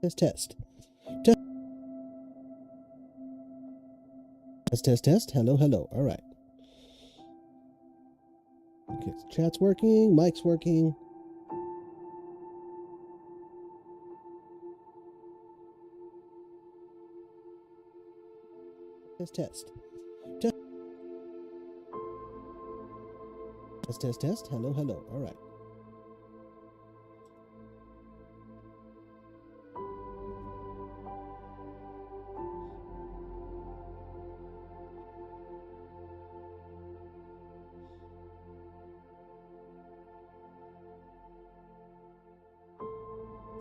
Test, test. Test, test, test, test. Hello, hello. All right. Okay, so chat's working, mic's working. Test, test. Test, test, test, test. Hello, hello. All right.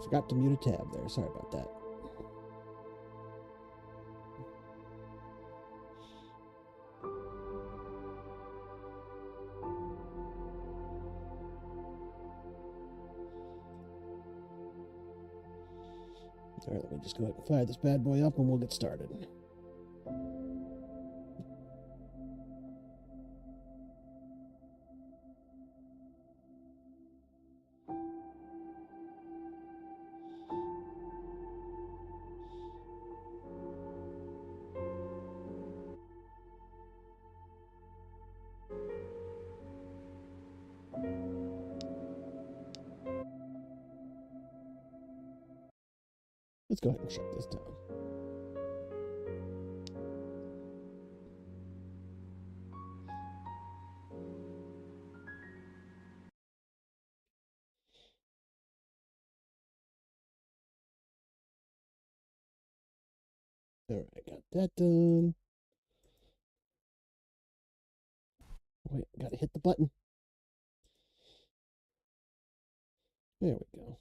Forgot to mute a tab there. Sorry about that. All right, let me just go ahead and fire this bad boy up and we'll get started. Let's go ahead and shut this down. All right, got that done. Wait, gotta hit the button. There we go.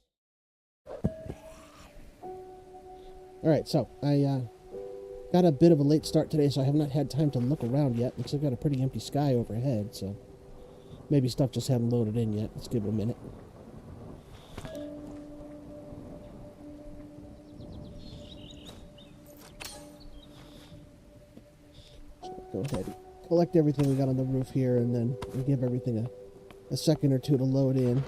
All right, so I got a bit of a late start today, so I have not had time to look around yet. Looks like I've got a pretty empty sky overhead, so maybe stuff just haven't loaded in yet. Let's give it a minute. So go ahead and collect everything we got on the roof here, and then we'll give everything a second or two to load in.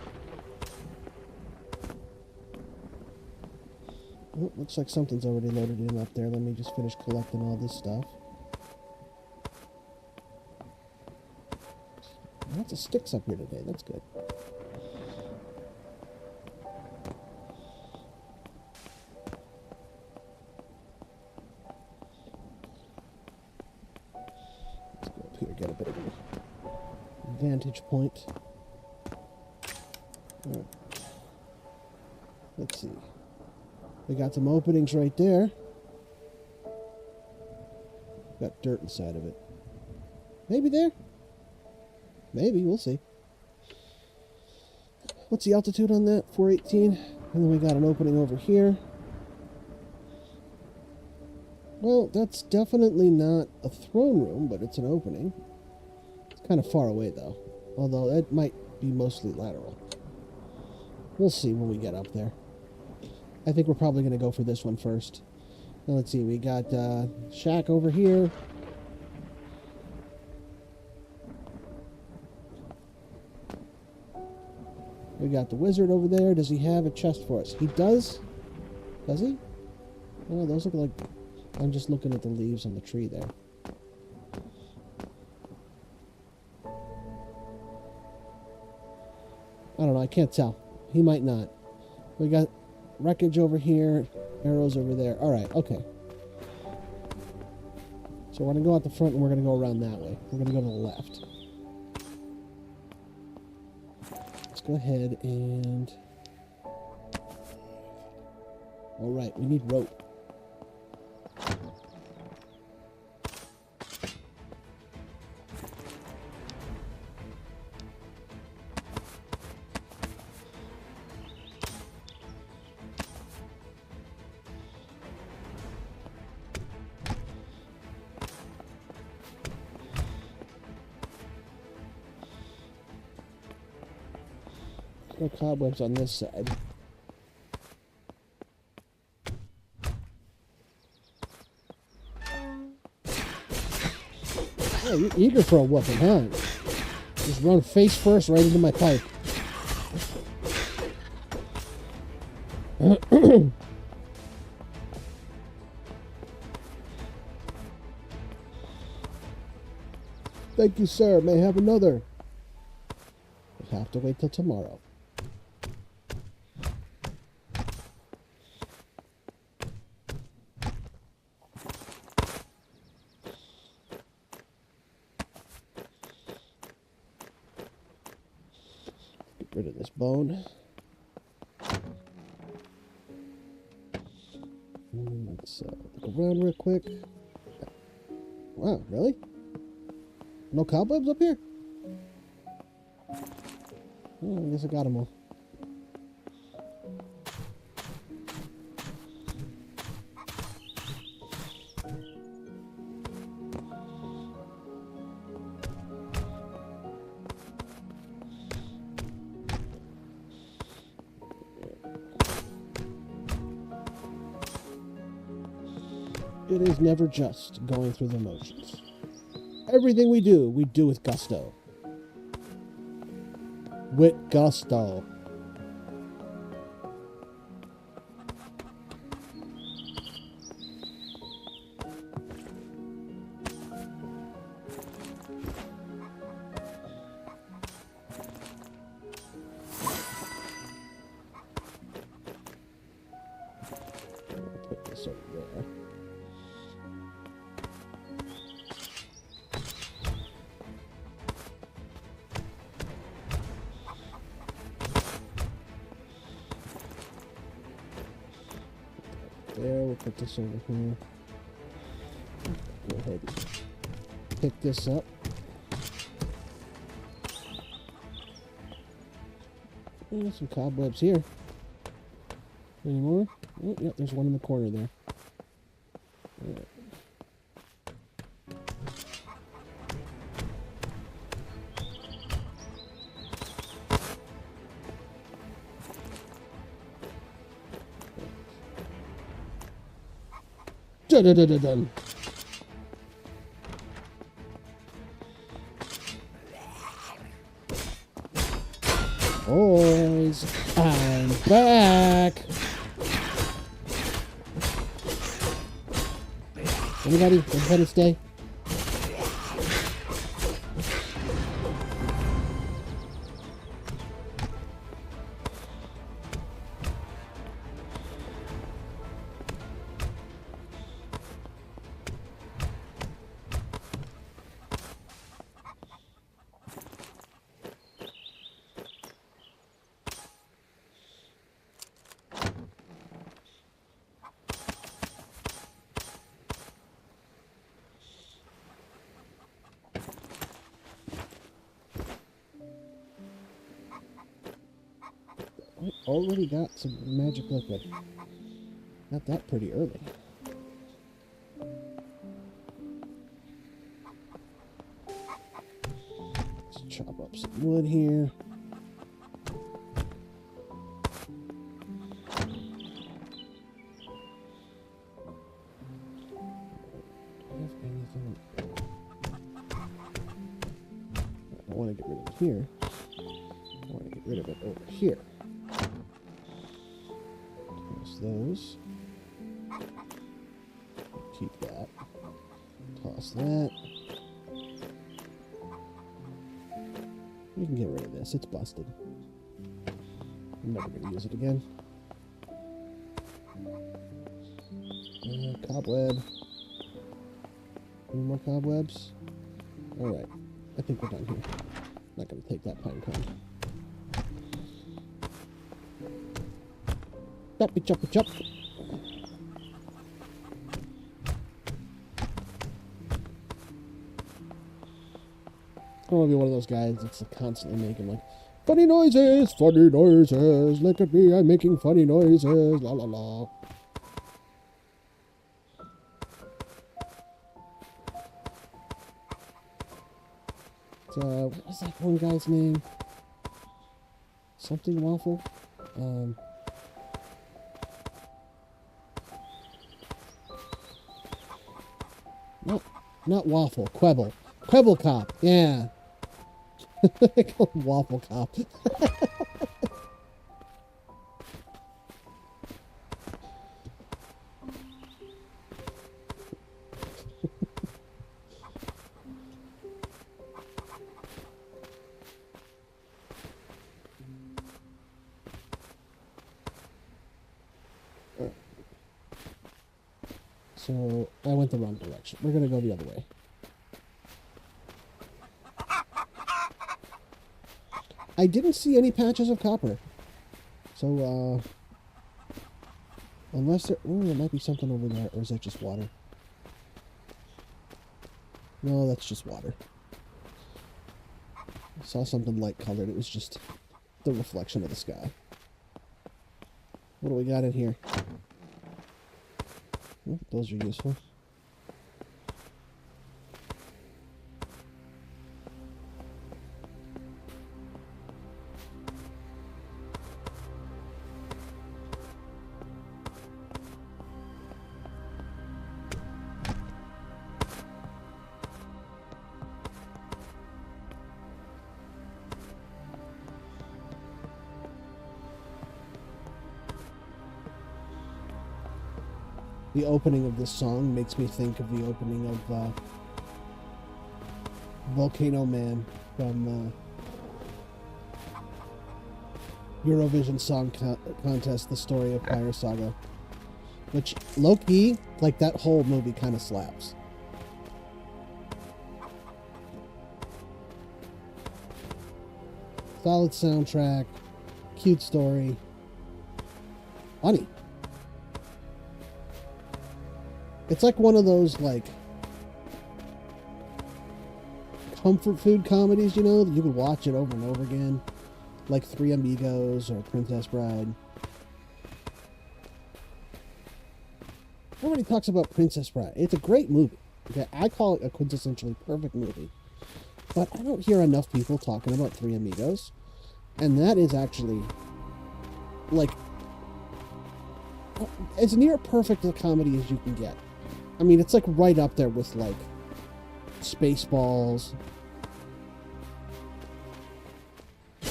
Oh, looks like something's already loaded in up there. Let me just finish collecting all this stuff. Lots of sticks up here today. That's good. Let's go up here, get a bit of a vantage point. All right. Let's see. We got some openings right there. Got dirt inside of it. Maybe there? Maybe, we'll see. What's the altitude on that? 418. And then we got an opening over here. Well, that's definitely not a throne room, but it's an opening. It's kind of far away, though. Although it might be mostly lateral. We'll see when we get up there. I think we're probably going to go for this one first. Now, let's see. We got shack over here. We got the wizard over there. Does he have a chest for us? He does. Does he? Oh, those look like... I'm just looking at the leaves on the tree there. I don't know. I can't tell. He might not. We got wreckage over here. Arrows over there. All right. Okay. So we're going to go out the front and we're going to go around that way. We're going to go to the left. Let's go ahead and... All right. We need rope. No cobwebs on this side. Oh, you're eager for a whooping, huh? Just run face first right into my pipe. Thank you, sir. May I have another? We'll have to wait till tomorrow. Get rid of this bone. Let's look around real quick. Wow, really? No cobwebs up here? Oh, I guess I got them all. It is never just going through the motions. Everything we do with gusto. With gusto. Put this over there. There, we'll put this over here. Go ahead and pick this up. There's some cobwebs here. Any more? Oh, yep, there's one in the corner there. All right. Dun-dun-dun-dun-dun. Boys, I'm back. Anybody stay? I already got some magic liquid. Got that pretty early. Let's chop up some wood here. I want to get rid of it here. I want to get rid of it over here. Toss those. Keep that. Toss that. We can get rid of this. It's busted. I'm never going to use it again. Cobweb. Any more cobwebs? Alright. I think we're done here. Not going to take that pine cone. Choppy, choppy, chop. I don't want to be one of those guys that's constantly making like funny noises, look at me, I'm making funny noises, la la la. What was that one guy's name? Something Waffle? No, not Waffle, Quibble. Quibble Cop, yeah. I call him Waffle Cop. So I went the wrong direction. We're going to go the other way. I didn't see any patches of copper. So, unless there... Oh, there might be something over there. Or is that just water? No, that's just water. I saw something light colored. It was just the reflection of the sky. What do we got in here? Oh, those are useful. The opening of this song makes me think of the opening of Volcano Man from Eurovision Song Contest, The Story of Fire Saga. Which, low-key, like, that whole movie kind of slaps. Solid soundtrack, cute story, funny. It's like one of those, like, comfort food comedies, you know? You can watch it over and over again. Like Three Amigos or Princess Bride. Everybody talks about Princess Bride. It's a great movie. Okay, I call it a quintessentially perfect movie. But I don't hear enough people talking about Three Amigos. And that is actually, like, as near perfect a comedy as you can get. I mean, it's like right up there with, like, Spaceballs.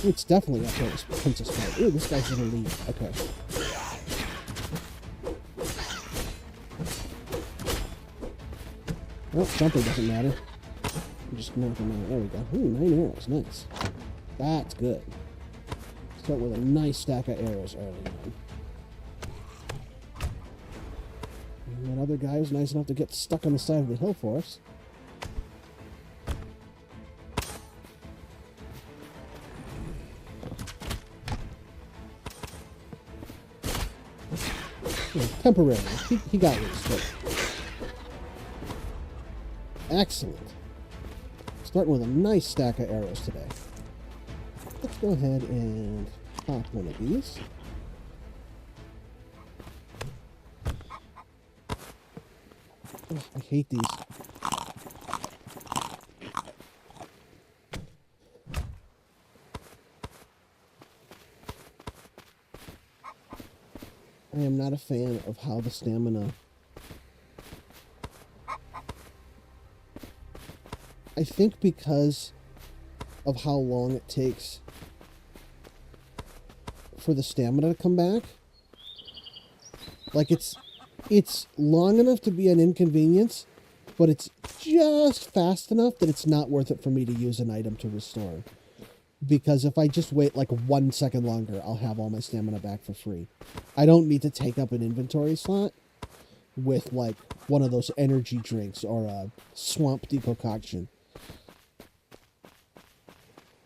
It's definitely up there with Princess Bride. Ooh, this guy's gonna leave. Okay. Well, jumping doesn't matter. I'm just knock him out. There we go. Ooh, 9 arrows. Nice. That's good. Start with a nice stack of arrows early on. And that other guy was nice enough to get stuck on the side of the hill for us. Temporarily. He got loose. But excellent. Starting with a nice stack of arrows today. Let's go ahead and pop one of these. Oh, I hate these. I am not a fan of how the stamina... I think because of how long it takes for the stamina to come back. Like, it's long enough to be an inconvenience, but it's just fast enough that it's not worth it for me to use an item to restore. Because if I just wait like 1 second longer, I'll have all my stamina back for free. I don't need to take up an inventory slot with like one of those energy drinks or a swamp decoction.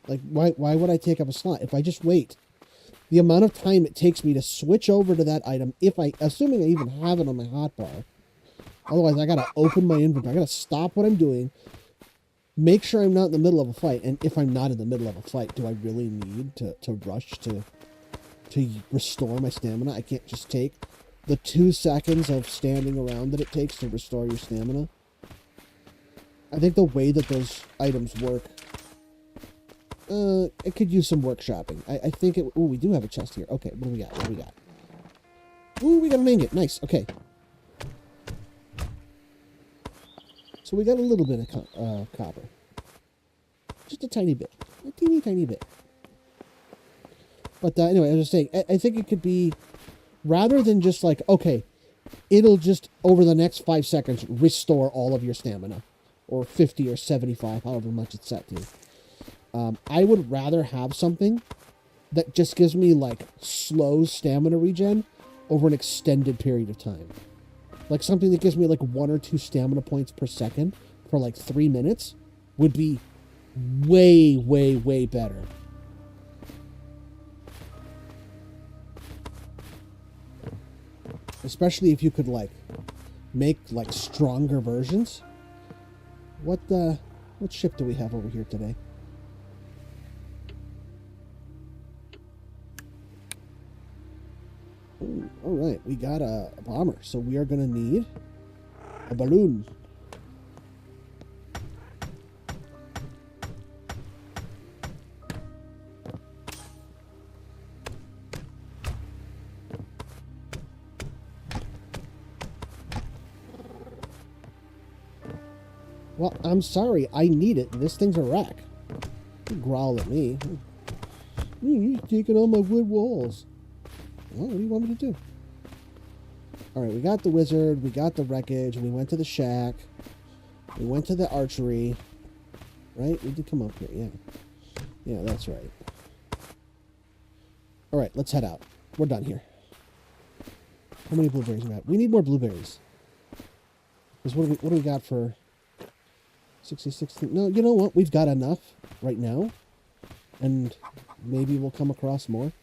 Like, why would I take up a slot? If I just wait, the amount of time it takes me to switch over to that item, assuming I even have it on my hotbar. Otherwise, I gotta open my inventory. I gotta stop what I'm doing, make sure I'm not in the middle of a fight. And if I'm not in the middle of a fight, do I really need to rush to restore my stamina? I can't just take the 2 seconds of standing around that it takes to restore your stamina. I think the way that those items work, it could use some workshopping. I think it... Ooh, we do have a chest here. Okay, what do we got? What do we got? Ooh, we got an ingot. Nice. Okay. So we got a little bit of copper. Just a tiny bit. A teeny tiny bit. But anyway, I was just saying, I think it could be... Rather than just like, okay, it'll just, over the next 5 seconds, restore all of your stamina. Or 50 or 75, however much it's set to. I would rather have something that just gives me, like, slow stamina regen over an extended period of time. Like something that gives me like 1 or 2 stamina points per second for like 3 minutes would be way, way, way better. Especially if you could like make like stronger versions. What ship do we have over here today? Ooh, all right, we got a bomber, so we are going to need a balloon. Well, I'm sorry, I need it. This thing's a wreck. You growl at me. You're taking all my wood walls. Well, what do you want me to do? Alright, we got the wizard, we got the wreckage, we went to the shack, we went to the archery. Right? We did come up here, yeah. Yeah, that's right. Alright, let's head out. We're done here. How many blueberries we got? We need more blueberries. Because what do we got for 66? No, you know what? We've got enough right now. And maybe we'll come across more.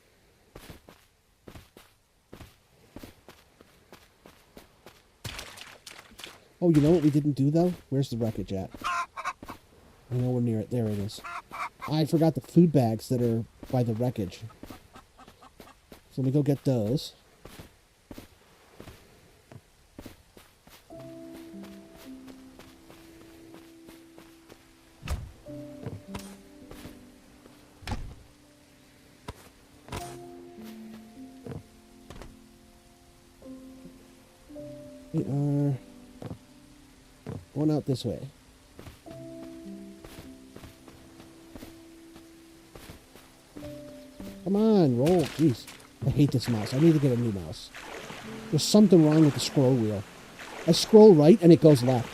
Oh, you know what we didn't do, though? Where's the wreckage at? I know we're near it. There it is. I forgot the food bags that are by the wreckage. So let me go get those. We are going out this way. Come on, roll. Jeez. I hate this mouse. I need to get a new mouse. There's something wrong with the scroll wheel. I scroll right and it goes left.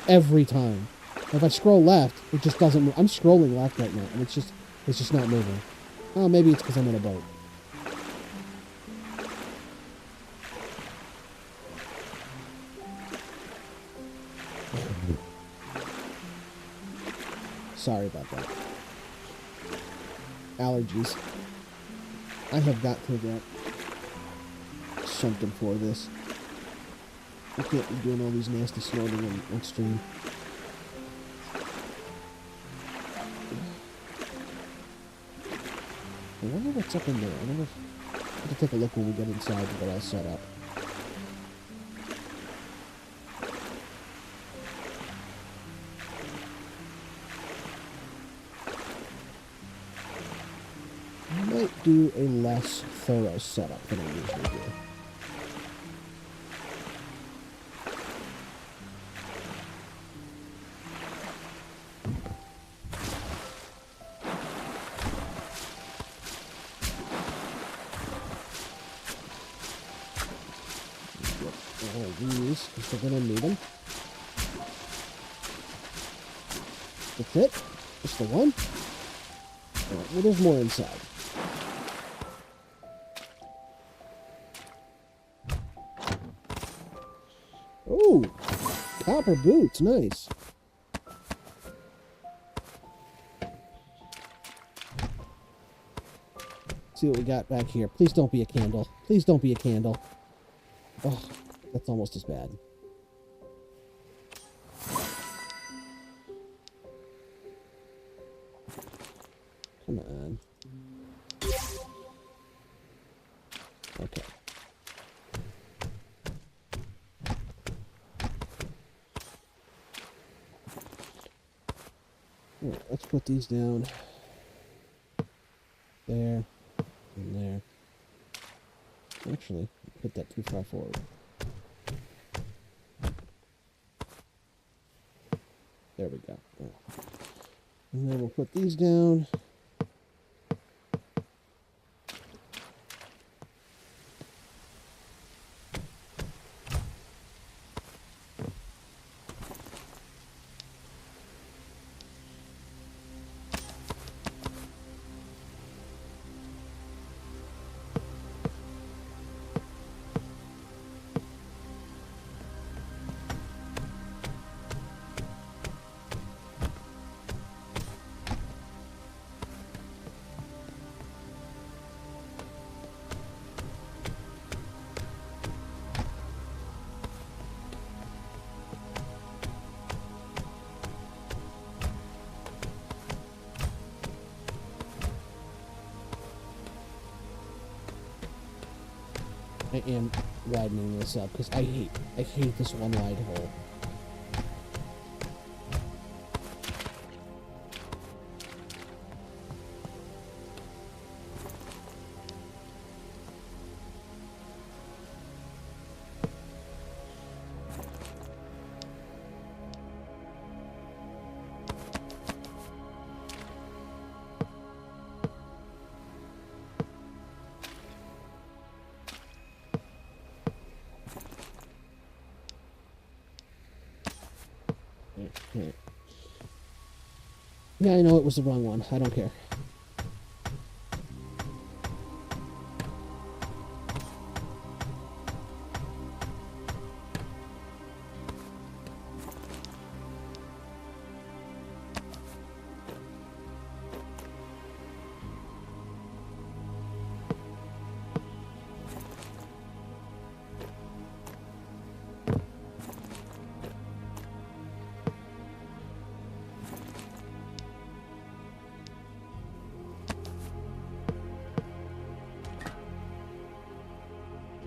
Every time. If I scroll left, it just doesn't move. I'm scrolling left right now and it's just not moving. Oh, maybe it's because I'm in a boat. Sorry about that. Allergies. I have got to get something for this. I can't be doing all these nasty snorting on stream. I wonder what's up in there. I wonder if I have to take a look when we get inside and get all set up. Do a less thorough setup than I usually do. Get all these, because we're going to need them. That's it? Just the one? Alright, well, there's more inside. Oh, copper boots, nice. See what we got back here. Please don't be a candle. Please don't be a candle. Oh, that's almost as bad. Come on. Okay. Right, let's put these down there and there. Actually, put that too far forward. There we go. Right. And then we'll put these down. I am widening this up because I hate this one wide hole. Okay. Yeah, I know it was the wrong one. I don't care.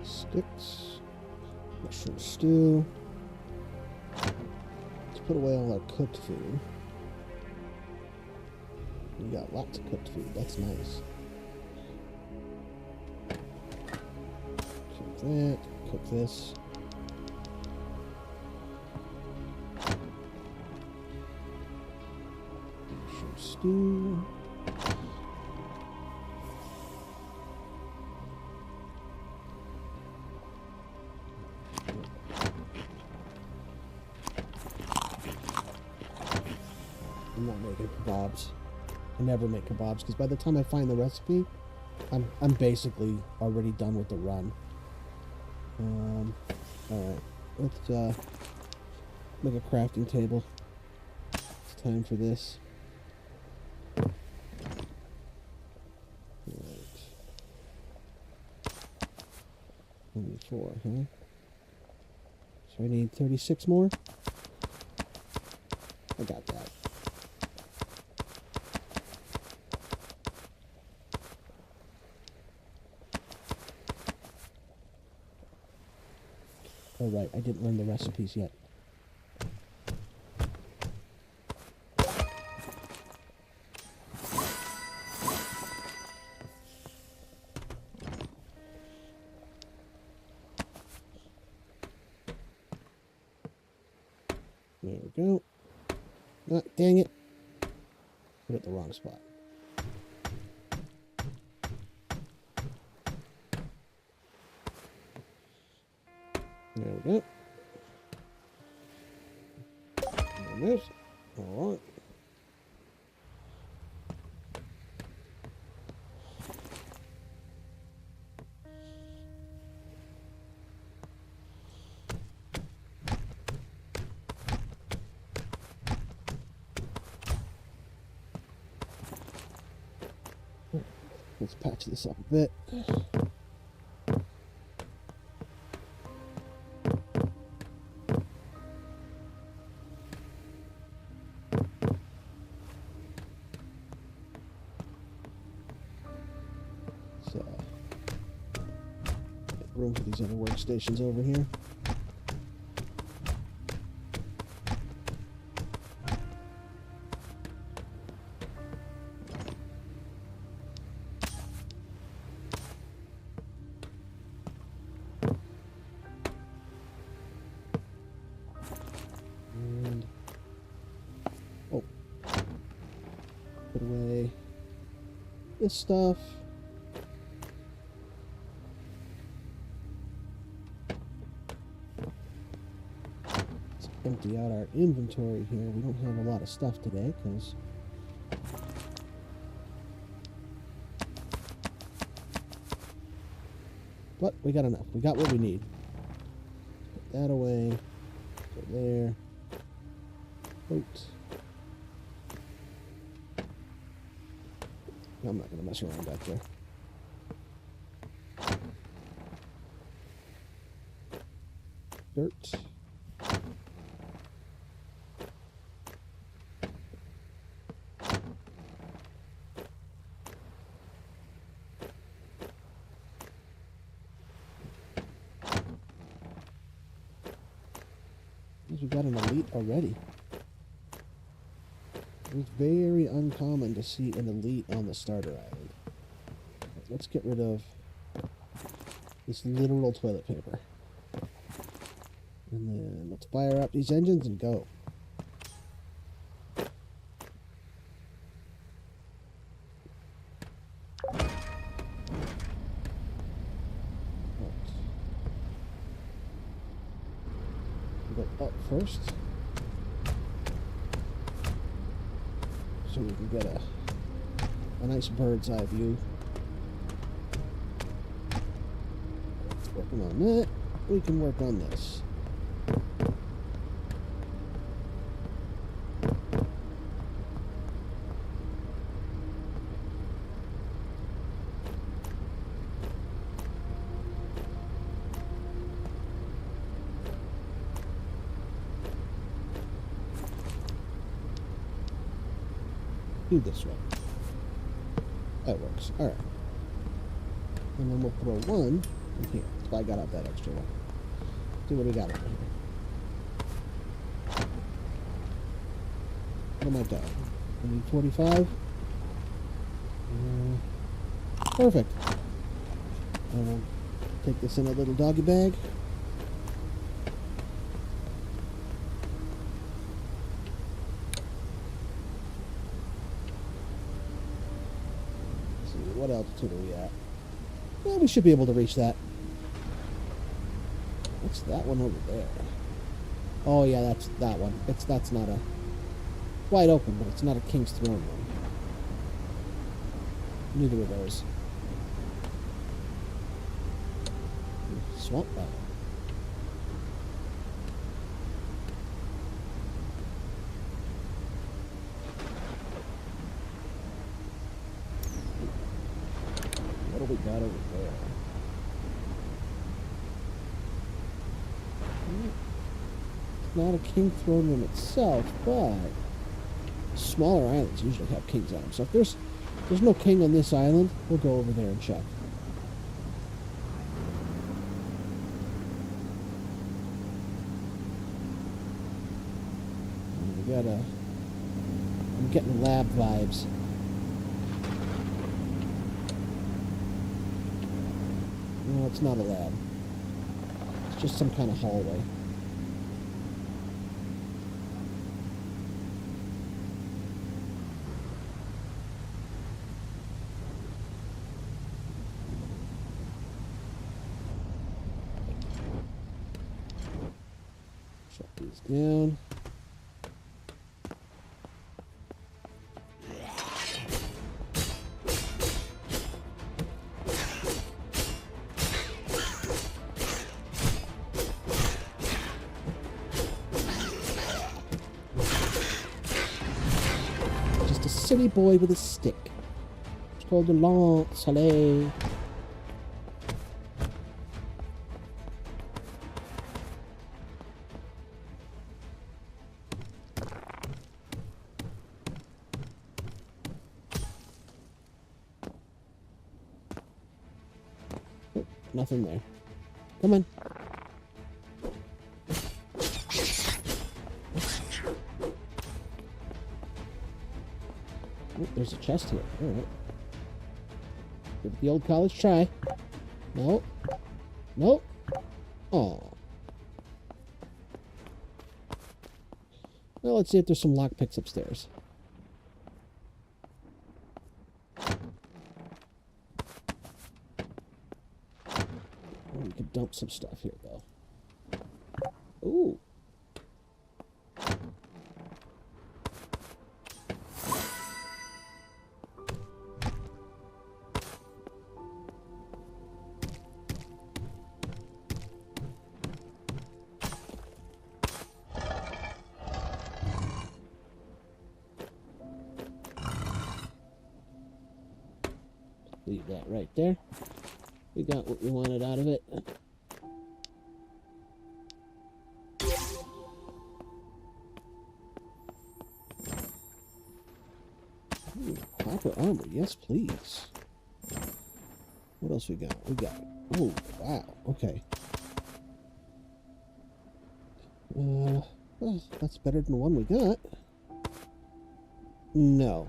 Sticks, mushroom stew. Let's put away all our cooked food. We got lots of cooked food. That's nice. Cook that. Cook this. Mushroom stew. I'm not making kebabs. I never make kebabs because by the time I find the recipe, I'm basically already done with the run. Alright, let's make a crafting table. It's time for this. Alright. Only 4, huh? So I need 36 more? I got that. Oh, right, I didn't learn the recipes yet. There we go. Ah, dang it. Put it in the wrong spot. There we go. There it is. All right. Let's patch this up a bit. So, make room for these other workstations over here. Put away this stuff. Let's empty out our inventory here. We don't have a lot of stuff today because but we got enough. We got what we need. Put that away. Go there. Oops. I'm not going to mess around back there. Dirt. we got an elite already. It's very uncommon to see an elite on the starter island. Let's get rid of this literal toilet paper. And then let's fire up these engines and go. Go up first, so we can get a nice bird's eye view. Working on that, we can work on this. Do this one. That works. Alright. And then we'll throw one in here. That's why I got out that extra one. See what we got over here. What am I doing? I need 45. Perfect. Take this in a little doggy bag. What altitude are we at? Well, we should be able to reach that. What's that one over there? Oh yeah, that's that one. That's not a wide open, but it's not a King's Throne one. Neither of those. Swamp battle. What do we got over there? It's not a king throne room itself, but smaller islands usually have kings on them. So if there's no king on this island, we'll go over there and check. I'm getting lab vibes. No, it's not a lab. It's just some kind of hallway. Shut these down. City boy with a stick. It's called the Lance Soleil. Oh, nothing there. Come on. Oh, there's a chest here. Alright. Give it the old college try. No. Nope. Oh. Well, let's see if there's some lockpicks upstairs. Oh, we could dump some stuff here, though. Ooh. Leave that right there. We got what we wanted out of it. Ooh, copper armor, yes please. What else we got? We got, oh wow, okay. Well, that's better than the one we got. No.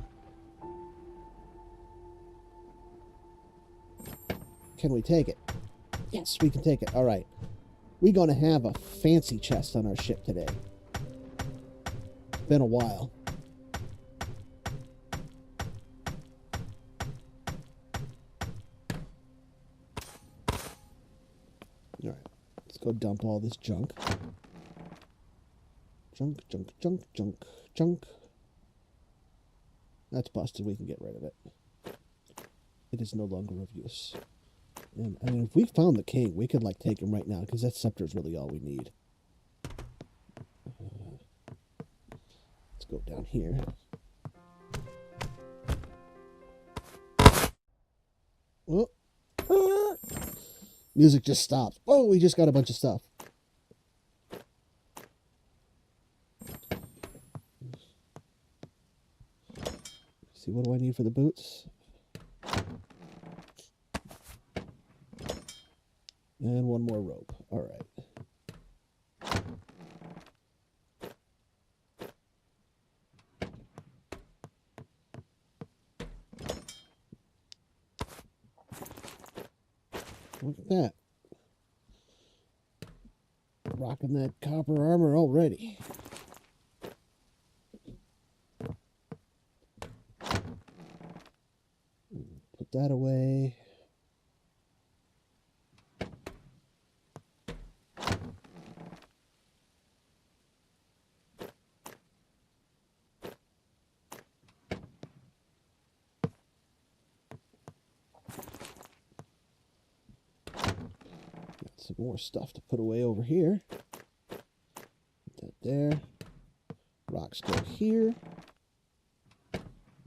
Can we take it? Yes, we can take it. All right. We're going to have a fancy chest on our ship today. Been a while. All right. Let's go dump all this junk. Junk, junk, junk, junk, junk. That's busted. We can get rid of it. It is no longer of use. And, I mean, if we found the king, we could, like, take him right now, because that scepter is really all we need. Let's go down here. Oh. Music just stopped. Oh, we just got a bunch of stuff. See, what do I need for the boots? And one more rope. All right. Look at that. Rocking that copper armor already. Put that away. Some more stuff to put away over here. Put that there. Rocks go here.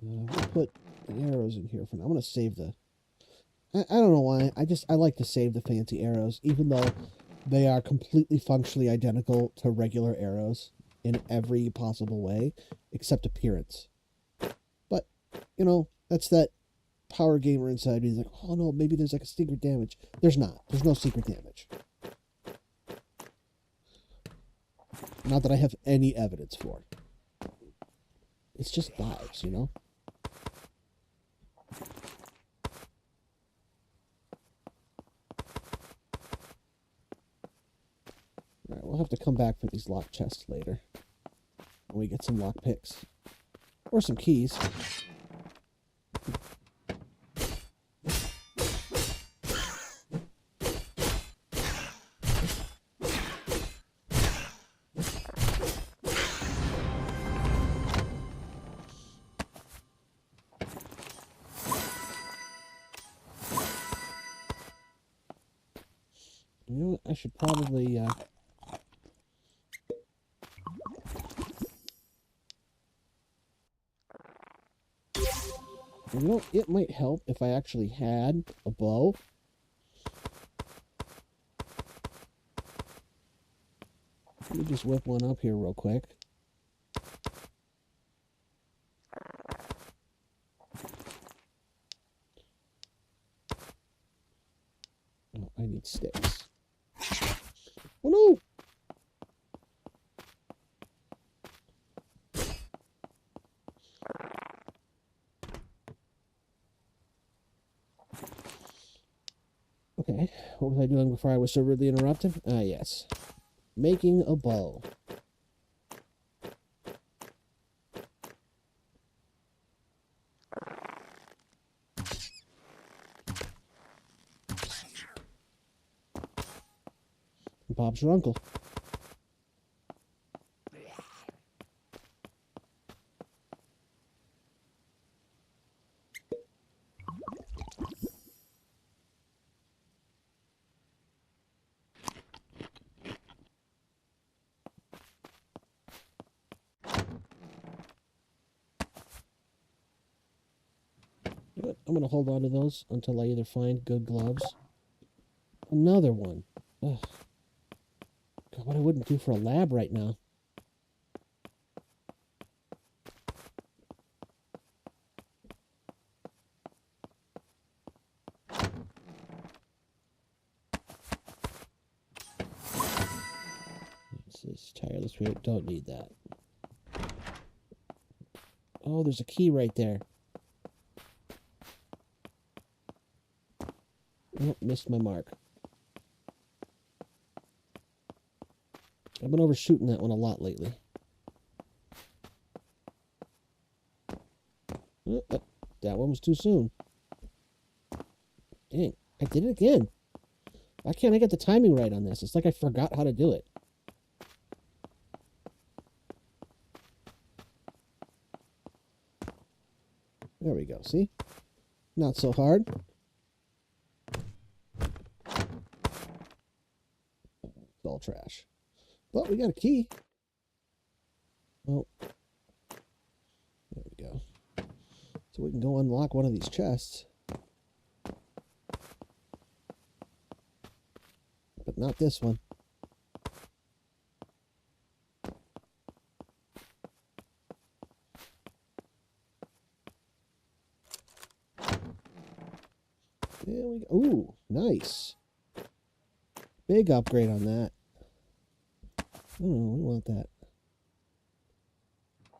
We'll put the arrows in here for now. I'm going to save the... I don't know why. I like to save the fancy arrows, even though they are completely functionally identical to regular arrows in every possible way, except appearance. But, you know, that's that power gamer inside me. He's like, oh no, maybe there's like a secret damage. There's not. There's no secret damage. Not that I have any evidence for. It's just vibes, you know? Alright, we'll have to come back for these lock chests later. When we get some lock picks. Or some keys. You know what? I should probably, you know, it might help if I actually had a bow. Let me just whip one up here real quick. Oh, I need sticks. Oh no! Okay, what was I doing before I was so rudely interrupted? Ah, yes. Making a bow. Bob's your uncle. But I'm going to hold on to those until I either find good gloves. Another one. Ugh. God, what I wouldn't do for a lab right now. This tireless. We don't need that. Oh, there's a key right there. Oh, missed my mark. I've been overshooting that one a lot lately. Oh, that one was too soon. Dang, I did it again. Why can't I get the timing right on this? It's like I forgot how to do it. There we go, see? Not so hard. It's all trash. But we got a key. Oh. There we go. So we can go unlock one of these chests. But not this one. There we go. Ooh, nice. Big upgrade on that. Oh, we want that.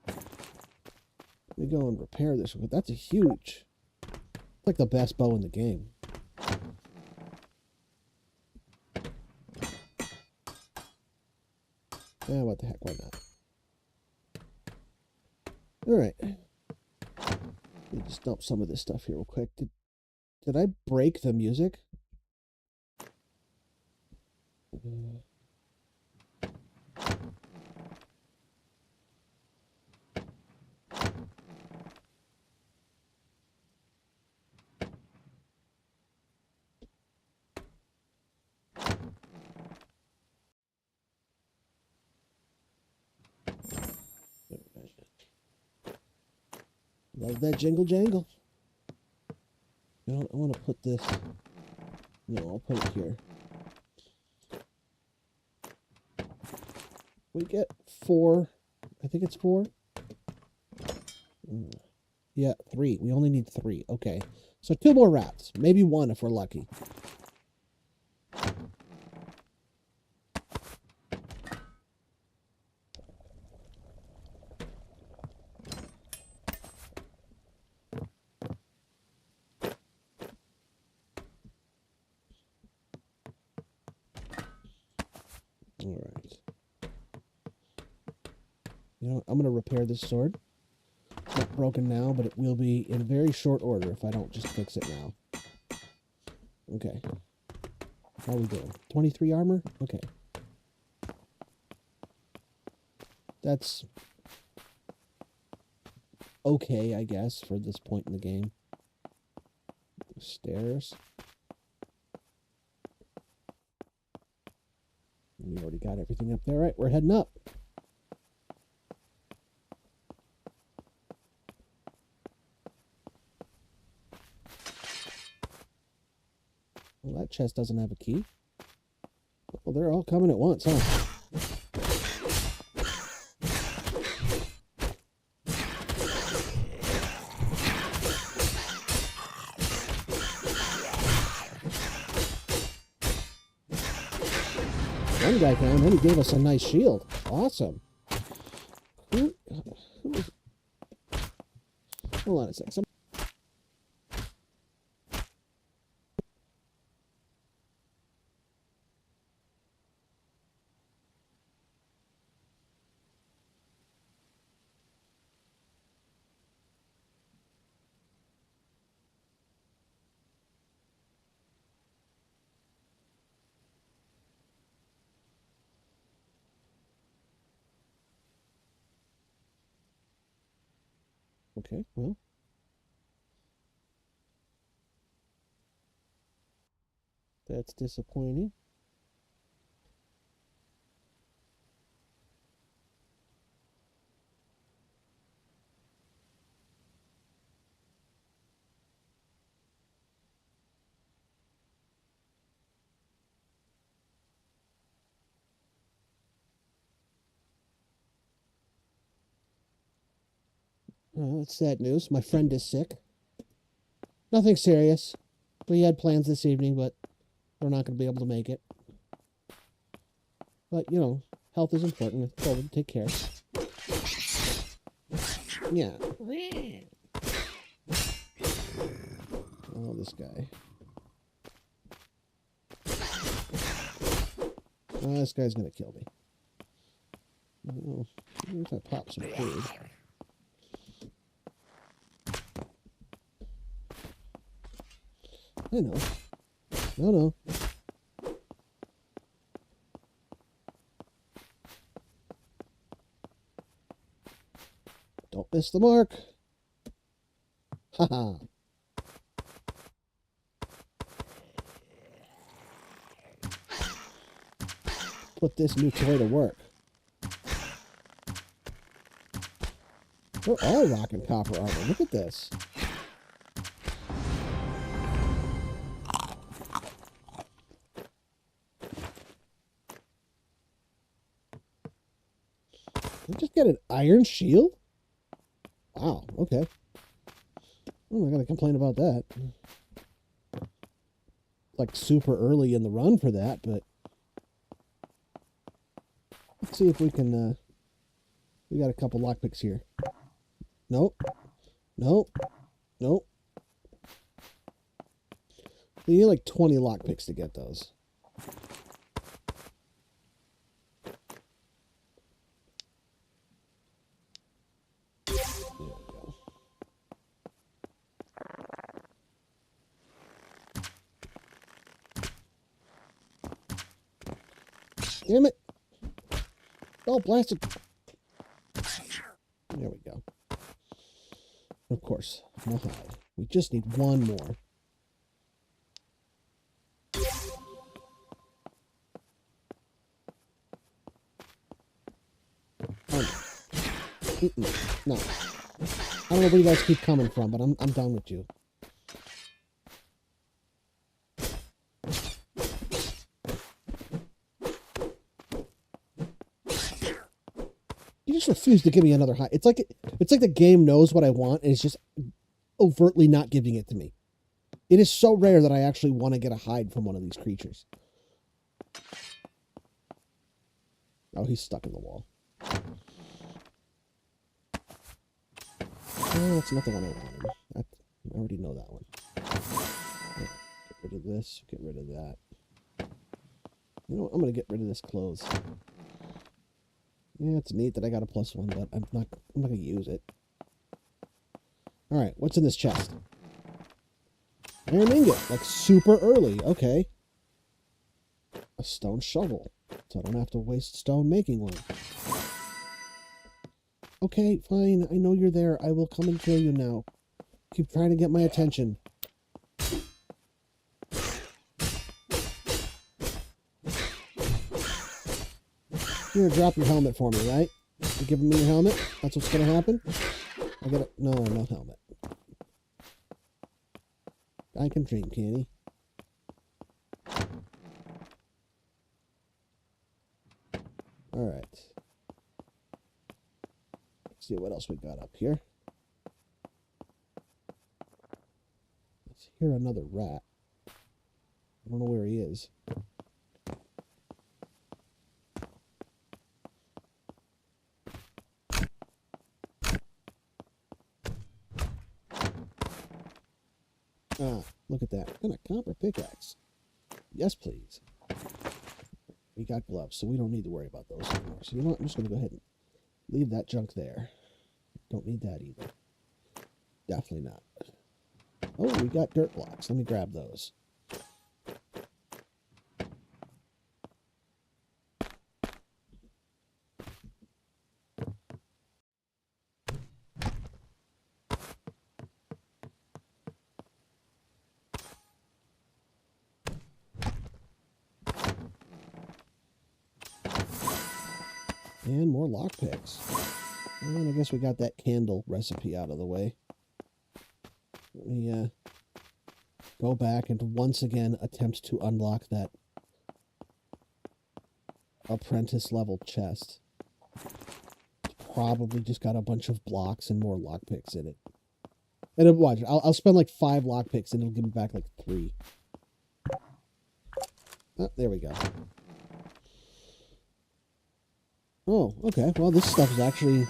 Let me go and repair this. That's a huge. It's like the best bow in the game. Yeah, what the heck, why not? Alright. Let me just dump some of this stuff here real quick. Did I break the music? Love that jingle jangle. You know, I want to put this. No, I'll put it here. We get 4. I think it's 4. Yeah, 3. We only need 3. Okay. So 2 more rats. Maybe 1 if we're lucky. Alright. You know, I'm going to repair this sword. It's not broken now, but it will be in very short order if I don't just fix it now. Okay. How are we doing? 23 armor? Okay. That's okay, I guess, for this point in the game. Stairs. We already got everything up there. Right, we're heading up. Well, that chest doesn't have a key. Well, they're all coming at once, huh? One guy found him. He gave us a nice shield. Awesome. Who was... Hold on a sec. Okay, well. That's disappointing. Oh, that's sad news. My friend is sick. Nothing serious. We had plans this evening, but we're not going to be able to make it. But, you know, Health is important. Children, take care. Yeah. Oh, this guy. Oh, this guy's gonna kill me. Oh, maybe if I pop some food. I know. No. Don't miss the mark. Haha. Put this new toy to work. We're all rocking copper armor. Look at this. Did I just get an iron shield? Wow, okay. I'm not going to complain about that. Like super early in the run for that, but let's see if we can, we got a couple lockpicks here. Nope. Nope. Nope. You need like 20 lockpicks to get those. Damn it. Oh, blasted. There we go. Of course, no hide. We just need one more. Oh, no. No. I don't know where you guys keep coming from, but I'm done with you. You just refuse to give me another hide. It's like the game knows what I want and it's just overtly not giving it to me. It is so rare that I actually want to get a hide from one of these creatures. Oh, he's stuck in the wall. Oh, that's not the one I wanted. I already know that one. Get rid of this. Get rid of that. You know what? I'm going to get rid of this clothes. Yeah, it's neat that I got a +1, but I'm not going to use it. All right, what's in this chest? Iron ingot, like super early. Okay. A stone shovel, so I don't have to waste stone making one. Okay, fine. I know you're there. I will come and kill you now. Keep trying to get my attention. You're gonna drop your helmet for me, right? You're giving me your helmet? That's what's gonna happen? I gotta... No helmet. I can dream, can he? Alright. Let's see what else we got up here. Let's hear another rat. I don't know where he is. Ah, look at that. And a copper pickaxe. Yes, please. We got gloves, so we don't need to worry about those anymore. So you know what? I'm just going to go ahead and leave that junk there. Don't need that either. Definitely not. Oh, we got dirt blocks. Let me grab those. And more lockpicks. And I guess we got that candle recipe out of the way. Let me go back and once again attempt to unlock that apprentice level chest. It's probably just got a bunch of blocks and more lockpicks in it. And watch, I'll spend like 5 lockpicks and it'll give me back like 3. Oh, there we go. Oh, okay. Well, this stuff is actually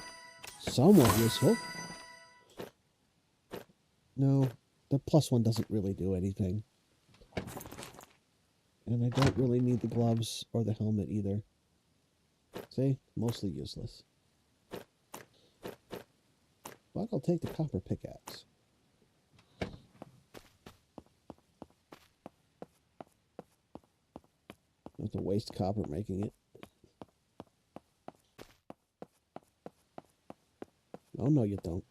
somewhat useful. No, the +1 doesn't really do anything. And I don't really need the gloves or the helmet either. See? Mostly useless. But I'll take the copper pickaxe. I have to waste copper making it. Oh, no, you don't.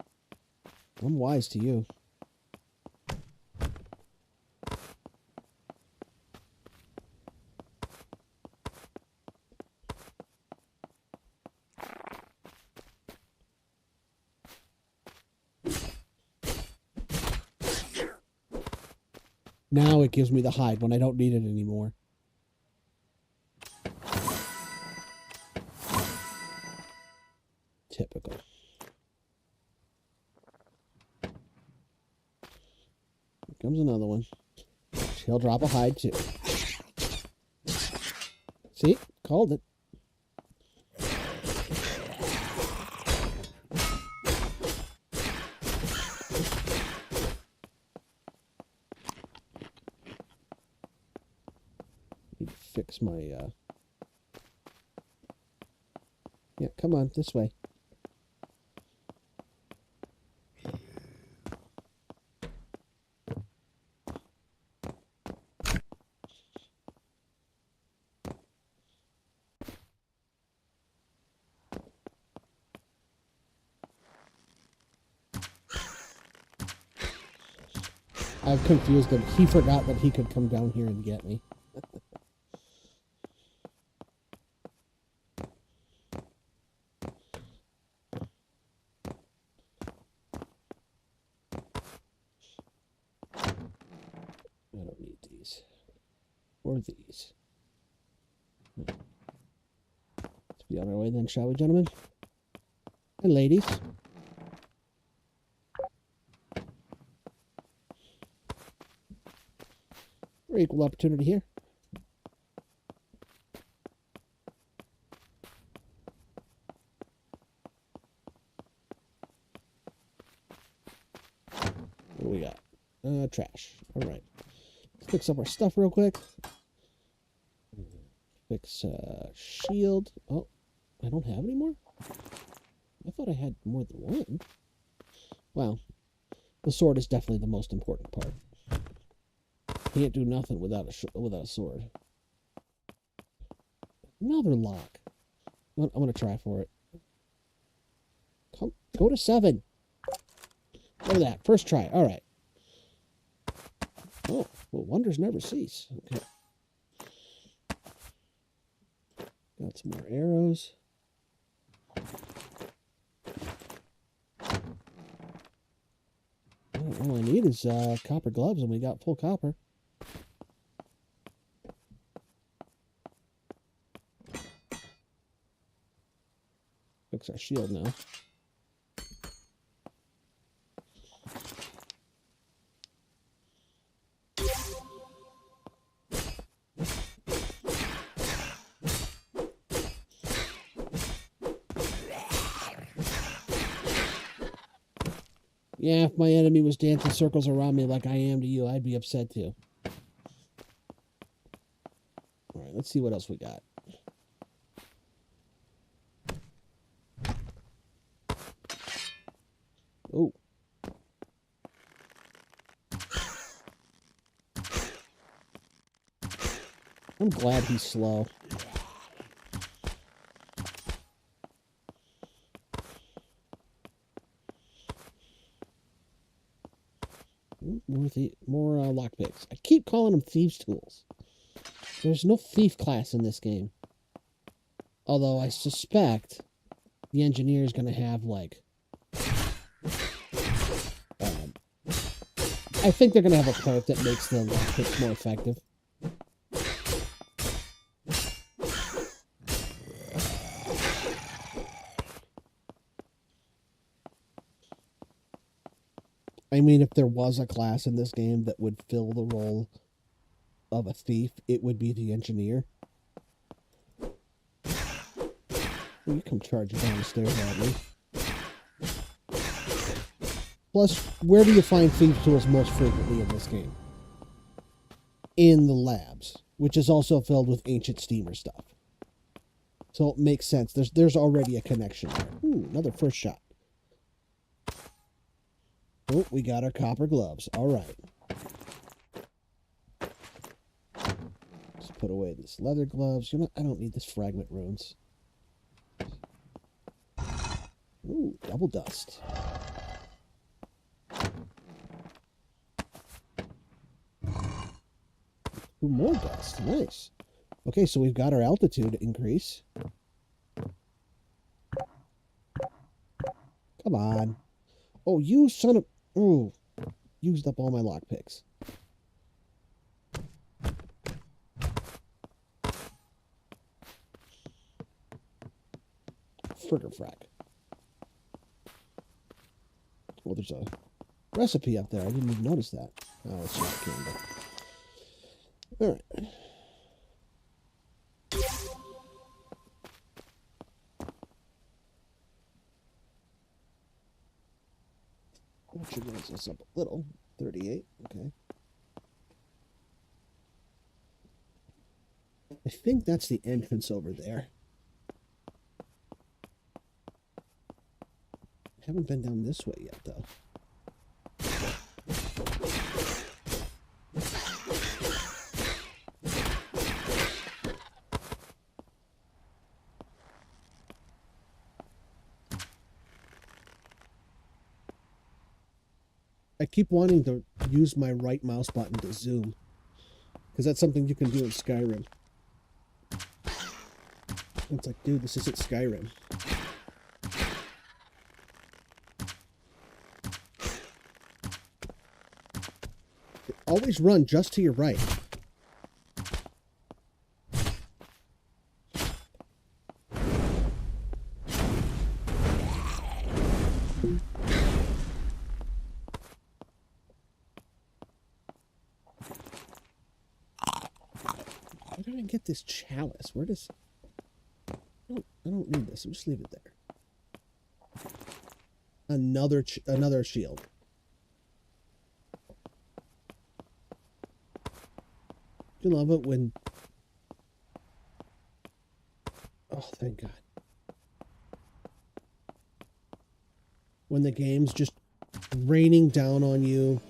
I'm wise to you. Now it gives me the hide when I don't need it anymore. Typical. Here comes another one. He'll drop a hide too. See? Called it. Need to fix my, Yeah, come on, this way. I've confused him. He forgot that he could come down here and get me. I don't need these. Or these. Let's be on our way then, shall we, gentlemen? And ladies. We're equal opportunity here. What do we got? Trash. All right. Let's fix up our stuff real quick. Fix shield. Oh, I don't have any more? I thought I had more than one. Well, the sword is definitely the most important part. Can't do nothing without a sword. Another lock. I'm gonna try for it. Come, go to 7. Look at that. First try. All right. Oh, well, wonders never cease. Okay. Got some more arrows. All I need is copper gloves, and we got full copper. Fix our shield now. Yeah, if my enemy was dancing circles around me like I am to you, I'd be upset too. All right, let's see what else we got. Oh. I'm glad he's slow. More lockpicks. I keep calling them thieves' tools. There's no thief class in this game. Although I suspect the engineer is going to have, like... I think they're going to have a perk that makes the lockpicks more effective. I mean, if there was a class in this game that would fill the role of a thief, it would be the engineer. You come charging down the stairs at me. Plus, where do you find thieves' tools most frequently in this game? In the labs, which is also filled with ancient steamer stuff. So it makes sense. There's already a connection there. Ooh, another first shot. Oh, we got our copper gloves. All right. Let's put away these leather gloves. You know, I don't need this fragment runes. Ooh, double dust. Ooh, more dust. Nice. Okay, so we've got our altitude increase. Come on. Oh, you son of... Ooh. Used up all my lockpicks. Frigger frack. Oh, there's a recipe up there. I didn't even notice that. Oh, it's not a candle. All right. That should raise us up a little. 38. Okay. I think that's the entrance over there. I haven't been down this way yet, though. I keep wanting to use my right mouse button to zoom, because that's something you can do in Skyrim. It's like, dude, this isn't Skyrim. Always run just to your right. Where did I get this chalice? Where does... I don't need this. I'll just leave it there. Another shield. You love it when... Oh, thank God. When the game's just raining down on you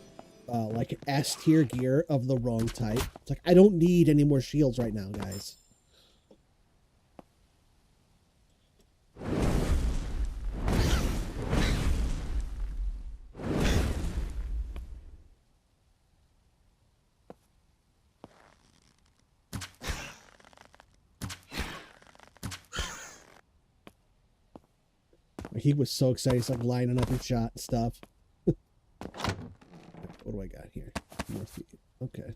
like an S-tier gear of the wrong type. It's like, I don't need any more shields right now, guys. He was so excited. He's like lining up his shot and stuff. What do I got here? More feet. Okay.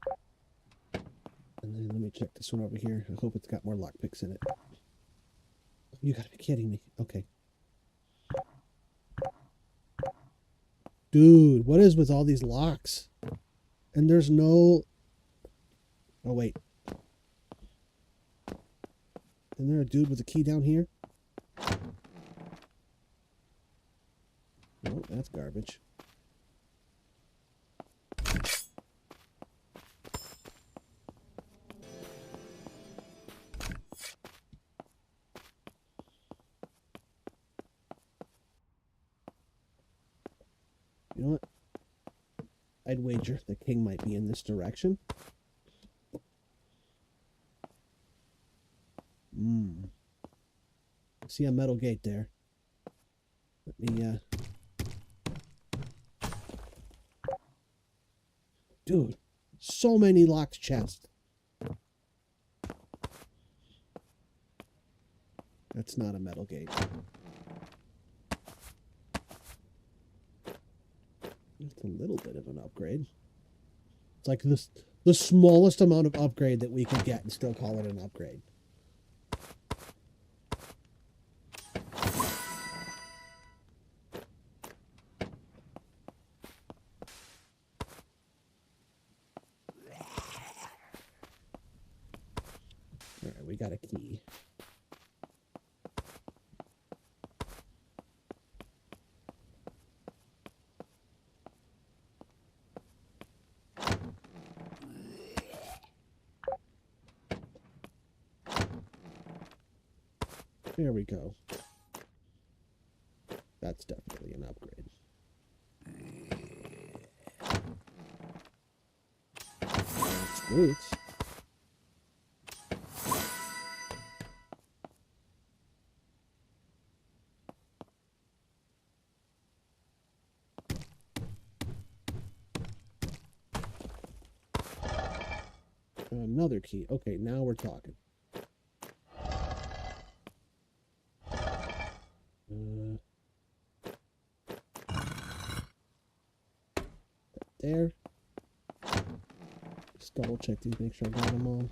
And then let me check this one over here. I hope it's got more lockpicks in it. You gotta be kidding me. Okay. Dude, what is with all these locks? And there's no... Oh, wait. Isn't there a dude with a key down here? Oh, that's garbage. You know what? I'd wager the king might be in this direction. See a metal gate there. Let me, Dude, so many locked chests. That's not a metal gate. It's a little bit of an upgrade. It's like the smallest amount of upgrade that we could get and still call it an upgrade. All right, we got a key. There we go. That's definitely an upgrade. Boots. Another key. Okay, now we're talking. There. Just double check these, make sure I got them all.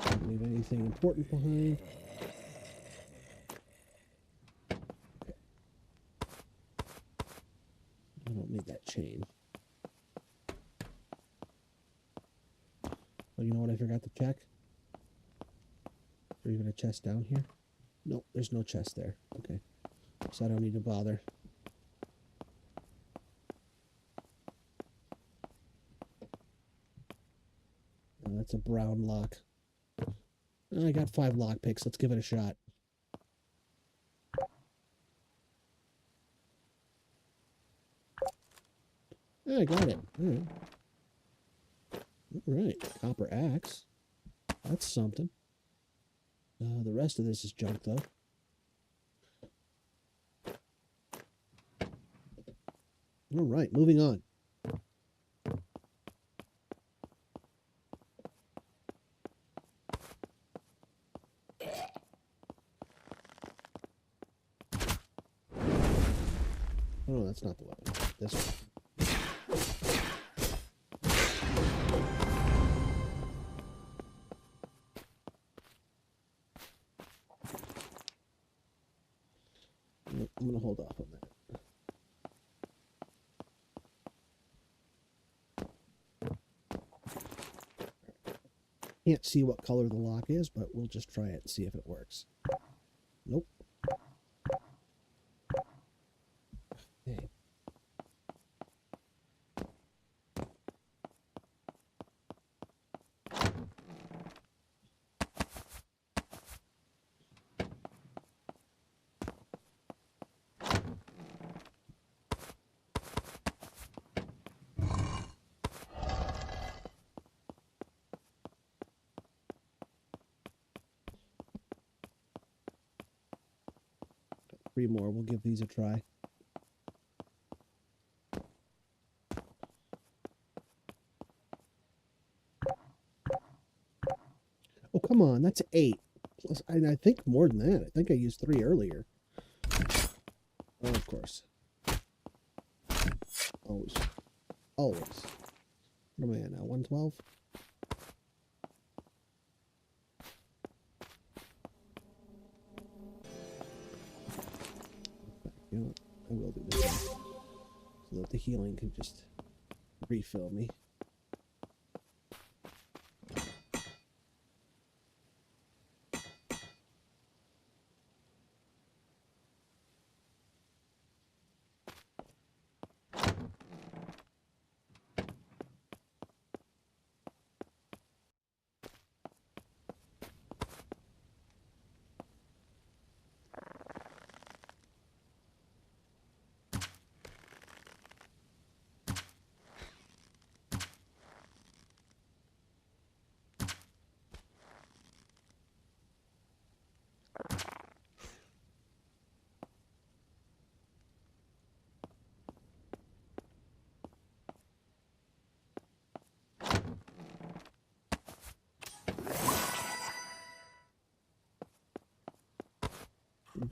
Don't leave anything important behind. Okay. I don't need that chain. Oh, you know what I forgot to check? Is there even a chest down here? Nope, there's no chest there. Okay. So I don't need to bother. Oh, that's a brown lock. I got 5 lock picks. Let's give it a shot. I got it. All right. All right. Copper axe. That's something. The rest of this is junk, though. All right. Moving on. Oh, that's not the weapon. This one. I'm going to hold off on that. Can't see what color the lock is, but we'll just try it and see if it works. Nope. Okay. 3 more. We'll give these a try. Oh, come on. That's 8. Plus, I think more than that. I think I used 3 earlier. Oh, of course. Always. Always. What am I at now? 112? You know what? I will do this one, so that the healing can just refill me.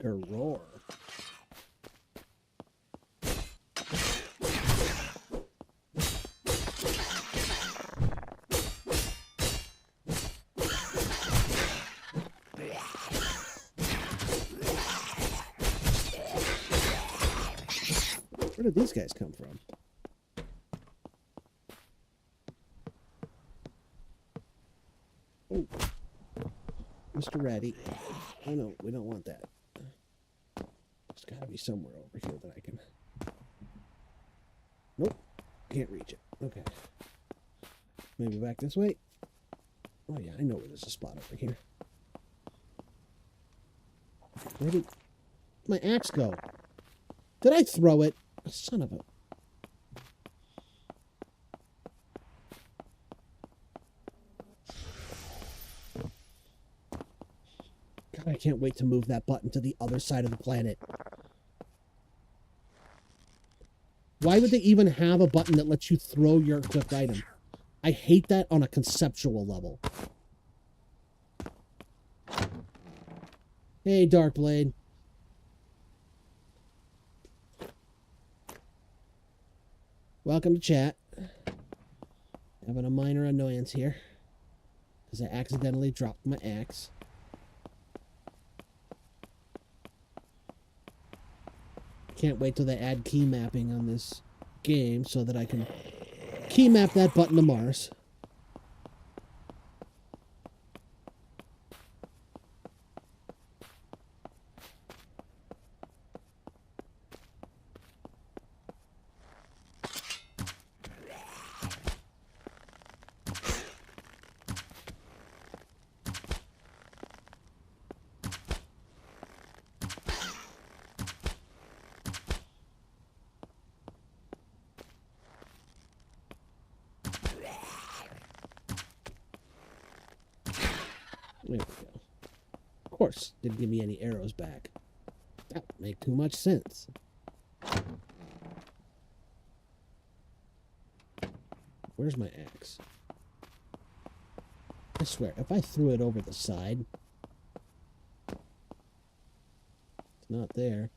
Roar. Where did these guys come from? Oh, Mr. Ratty. Oh no, we don't want that. There's got to be somewhere over here that I can... Nope, can't reach it. Okay. Maybe back this way? Oh yeah, I know where there's a spot over here. Where did my axe go? Did I throw it? Oh, son of a... God, I can't wait to move that button to the other side of the planet. Why would they even have a button that lets you throw your equipped item? I hate that on a conceptual level. Hey, Darkblade. Welcome to chat. Having a minor annoyance here, because I accidentally dropped my axe. Can't wait till they add key mapping on this game so that I can key map that button to Mars. There we go. Of course, didn't give me any arrows back. That would make too much sense. Where's my axe? I swear, if I threw it over the side... It's not there.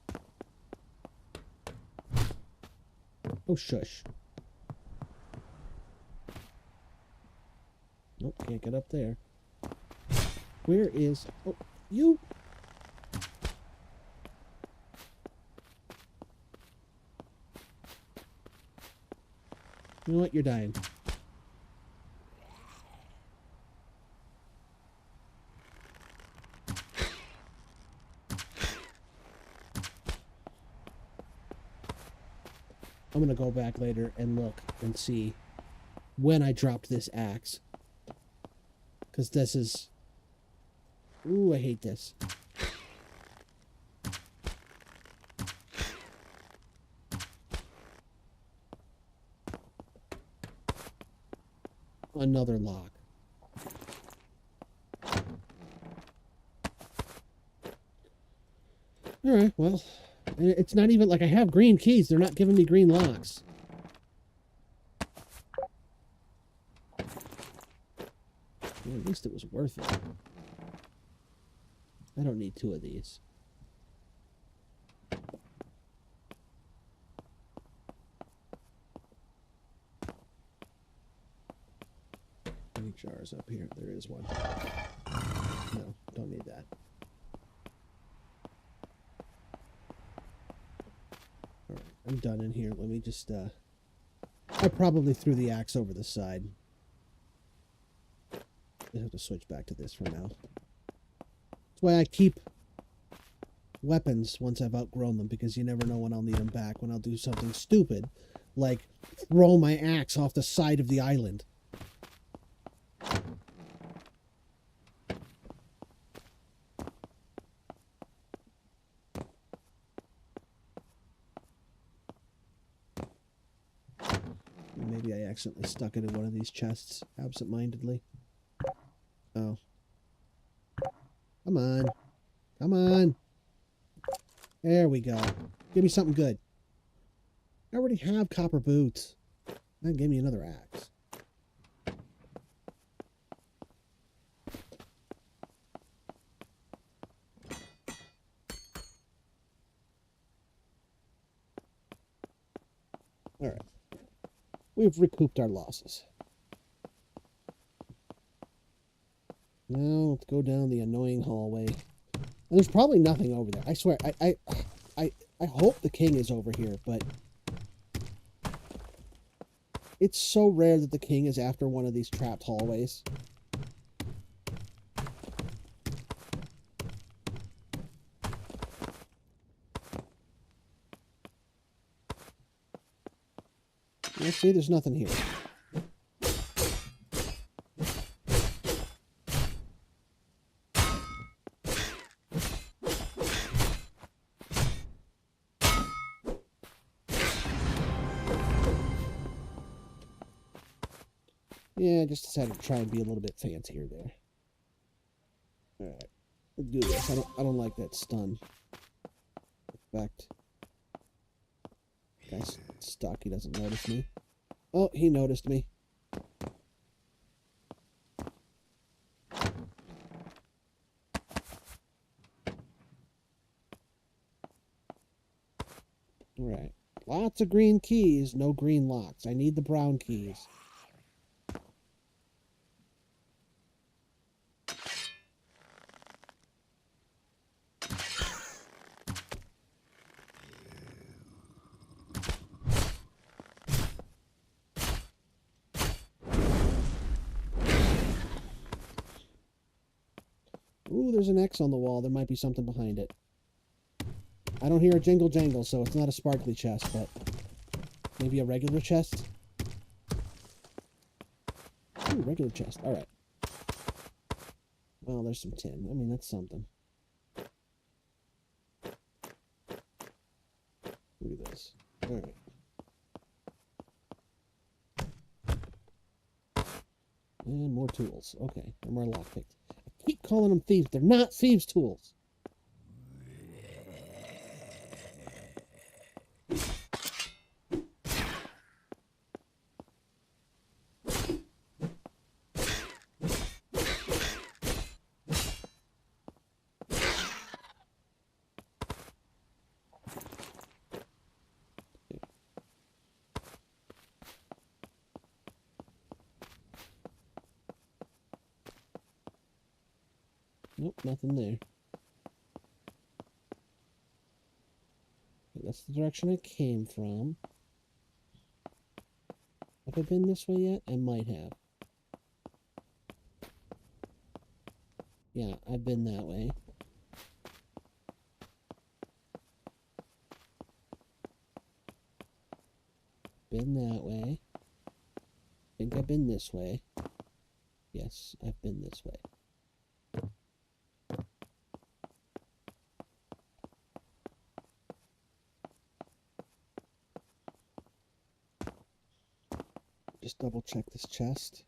Oh, shush. Nope, can't get up there. Where is... Oh, you... You know what? You're dying. I'm gonna go back later and look and see when I dropped this axe. Because this is... Ooh, I hate this. Another lock. Alright, well, it's not even like I have green keys. They're not giving me green locks. Well, at least it was worth it. I don't need two of these. Any jars up here? There is one. No, don't need that. Alright, I'm done in here. Let me just, I probably threw the axe over the side. I have to switch back to this for now. That's why I keep weapons once I've outgrown them, because you never know when I'll need them back, when I'll do something stupid, like throw my axe off the side of the island. Maybe I accidentally stuck it in one of these chests, absent-mindedly. Oh. Come on. Come on. There we go. Give me something good. I already have copper boots. Then give me another axe. Alright. We've recouped our losses. Now let's go down the annoying hallway. And there's probably nothing over there. I swear, I hope the king is over here, but it's so rare that the king is after one of these trapped hallways. Let's see, there's nothing here. Yeah, I just decided to try and be a little bit fancier there. Alright. Let's do this. I don't like that stun effect. Guy's stuck, he doesn't notice me. Oh, he noticed me. Alright. Lots of green keys, no green locks. I need the brown keys. Ooh, there's an X on the wall. There might be something behind it. I don't hear a jingle jangle, so it's not a sparkly chest, but maybe a regular chest? Ooh, regular chest. Alright. Well, there's some tin. I mean, that's something. Look at this. Alright. And more tools. Okay, and more lockpicks. I keep calling them thieves. They're not thieves' tools. Nope, nothing there. Okay, that's the direction I came from. Have I been this way yet? I might have. Yeah, I've been that way. Been that way. Think I've been this way. Yes, I've been this way. Just double check this chest.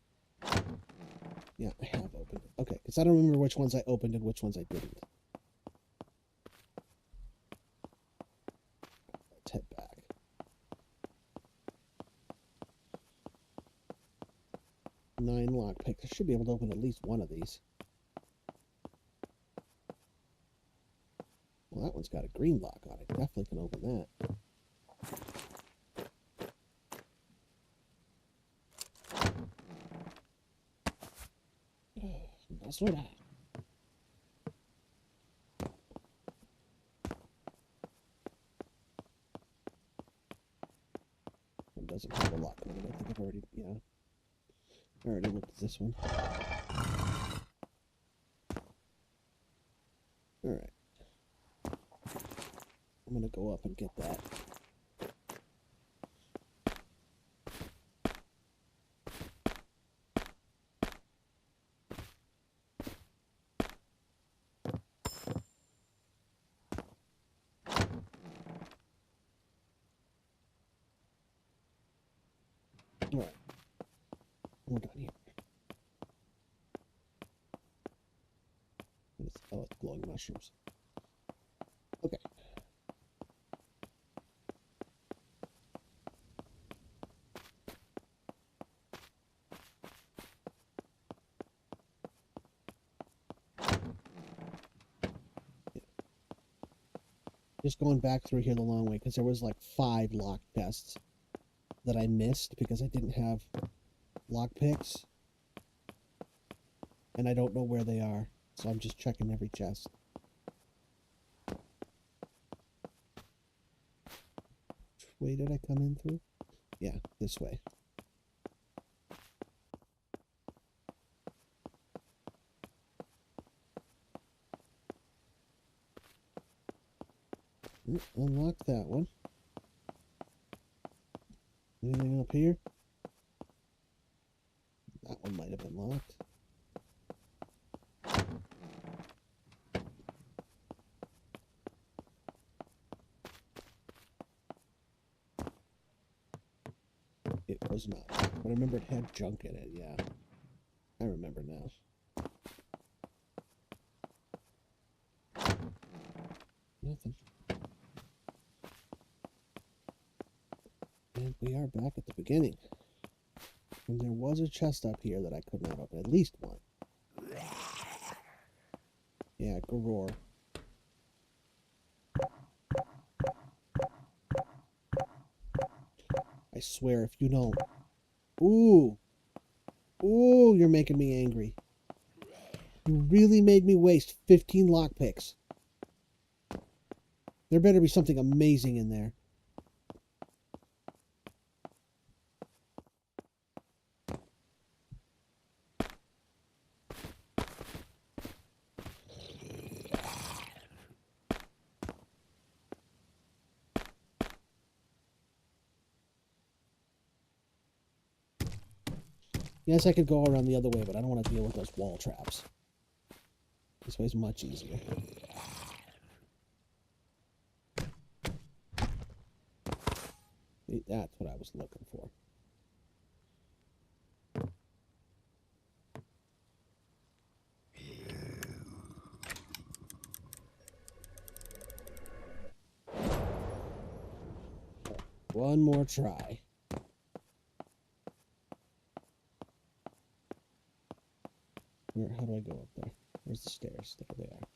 Yeah, I have opened it. Okay, because I don't remember which ones I opened and which ones I didn't. Let's head back. Nine lockpicks. I should be able to open at least one of these. Well, that one's got a green lock on it. Definitely can open that. Basura. It doesn't have a lock on it. I think I've already, yeah. I already looked at this one. Alright. I'm gonna go up and get that. Alright. We're done here. Oh, it's glowing mushrooms. Okay. Just going back through here the long way, because there was like 5 lock tests that I missed because I didn't have lockpicks. And I don't know where they are, so I'm just checking every chest. Which way did I come in through? Yeah, this way. Unlock that one. Anything up here? That one might have been locked. It was not. But I remember it had junk in it, yeah. I remember now. Nothing. And we are back at the beginning. And there was a chest up here that I could not open. At least one. Yeah, Garor. I swear, if you don't... Ooh! Ooh, you're making me angry. You really made me waste 15 lockpicks. There better be something amazing in there. Yes, I could go around the other way, but I don't want to deal with those wall traps. This way's much easier. That's what I was looking for. One more try. How do I go up there? Where's the stairs? There they are.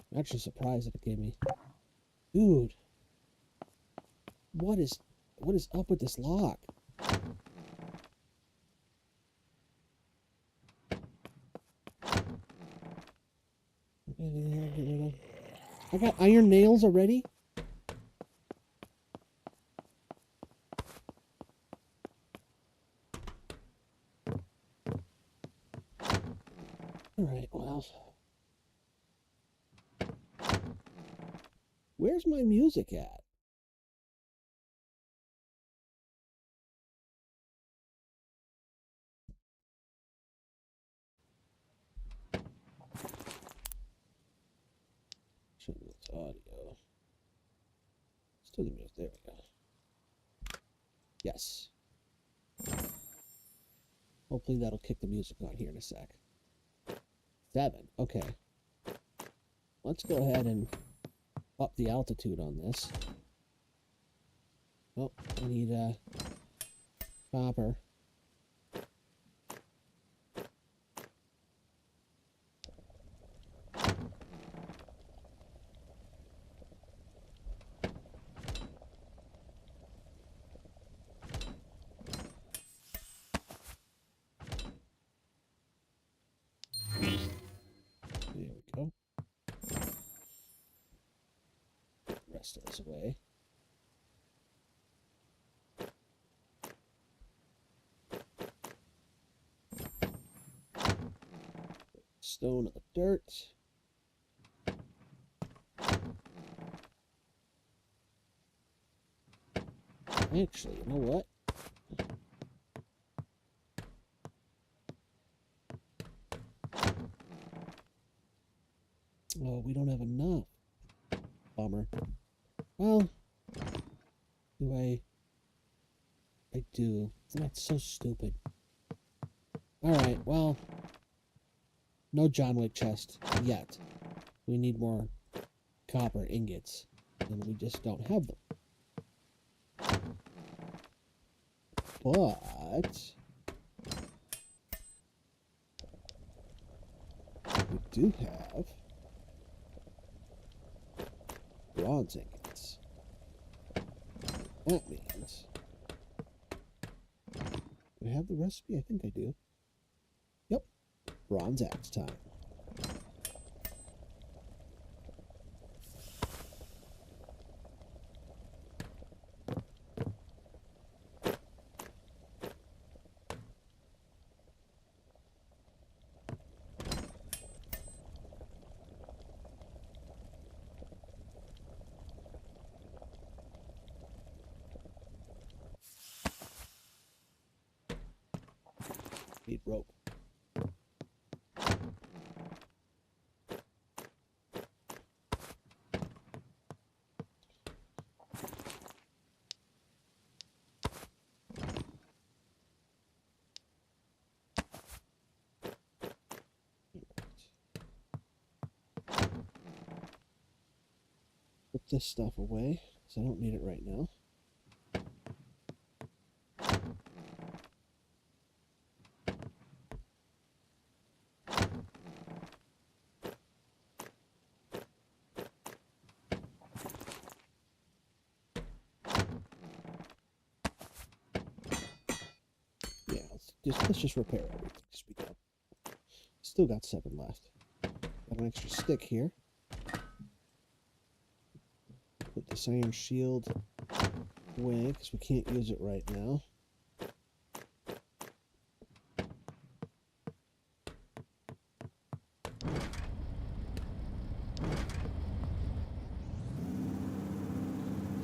I'm actually surprised that it gave me... Dude! What is up with this lock? I got iron nails already? Alright, well... Where's my music at? Show me this audio. Still the music. There we go. Yes. Hopefully that'll kick the music on here in a sec. 7. Okay. Let's go ahead and up the altitude on this. Oh, I need a copper. There we go. Rest of this away. Stone of the dirt. Actually, you know what? Oh, we don't have enough. Bummer. Well, I do. That's so stupid. Alright, well, no John Wick chest yet. We need more copper ingots, and we just don't have them. But we do have bronze ingots. That means... Do I have the recipe? I think I do. Yep. Bronze axe time. Need rope. this stuff away, because I don't need it right now. Yeah, let's just repair everything as we go. Still got 7 left. Got an extra stick here. Put this iron shield away because we can't use it right now.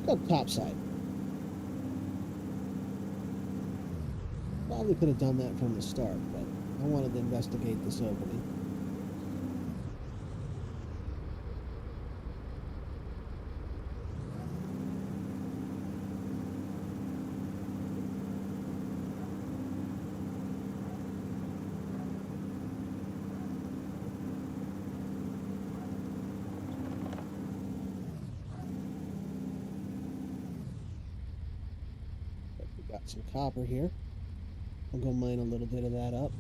Let's go top side. Probably could have done that from the start, but I wanted to investigate this opening. Got some copper here. I'll go mine a little bit of that up.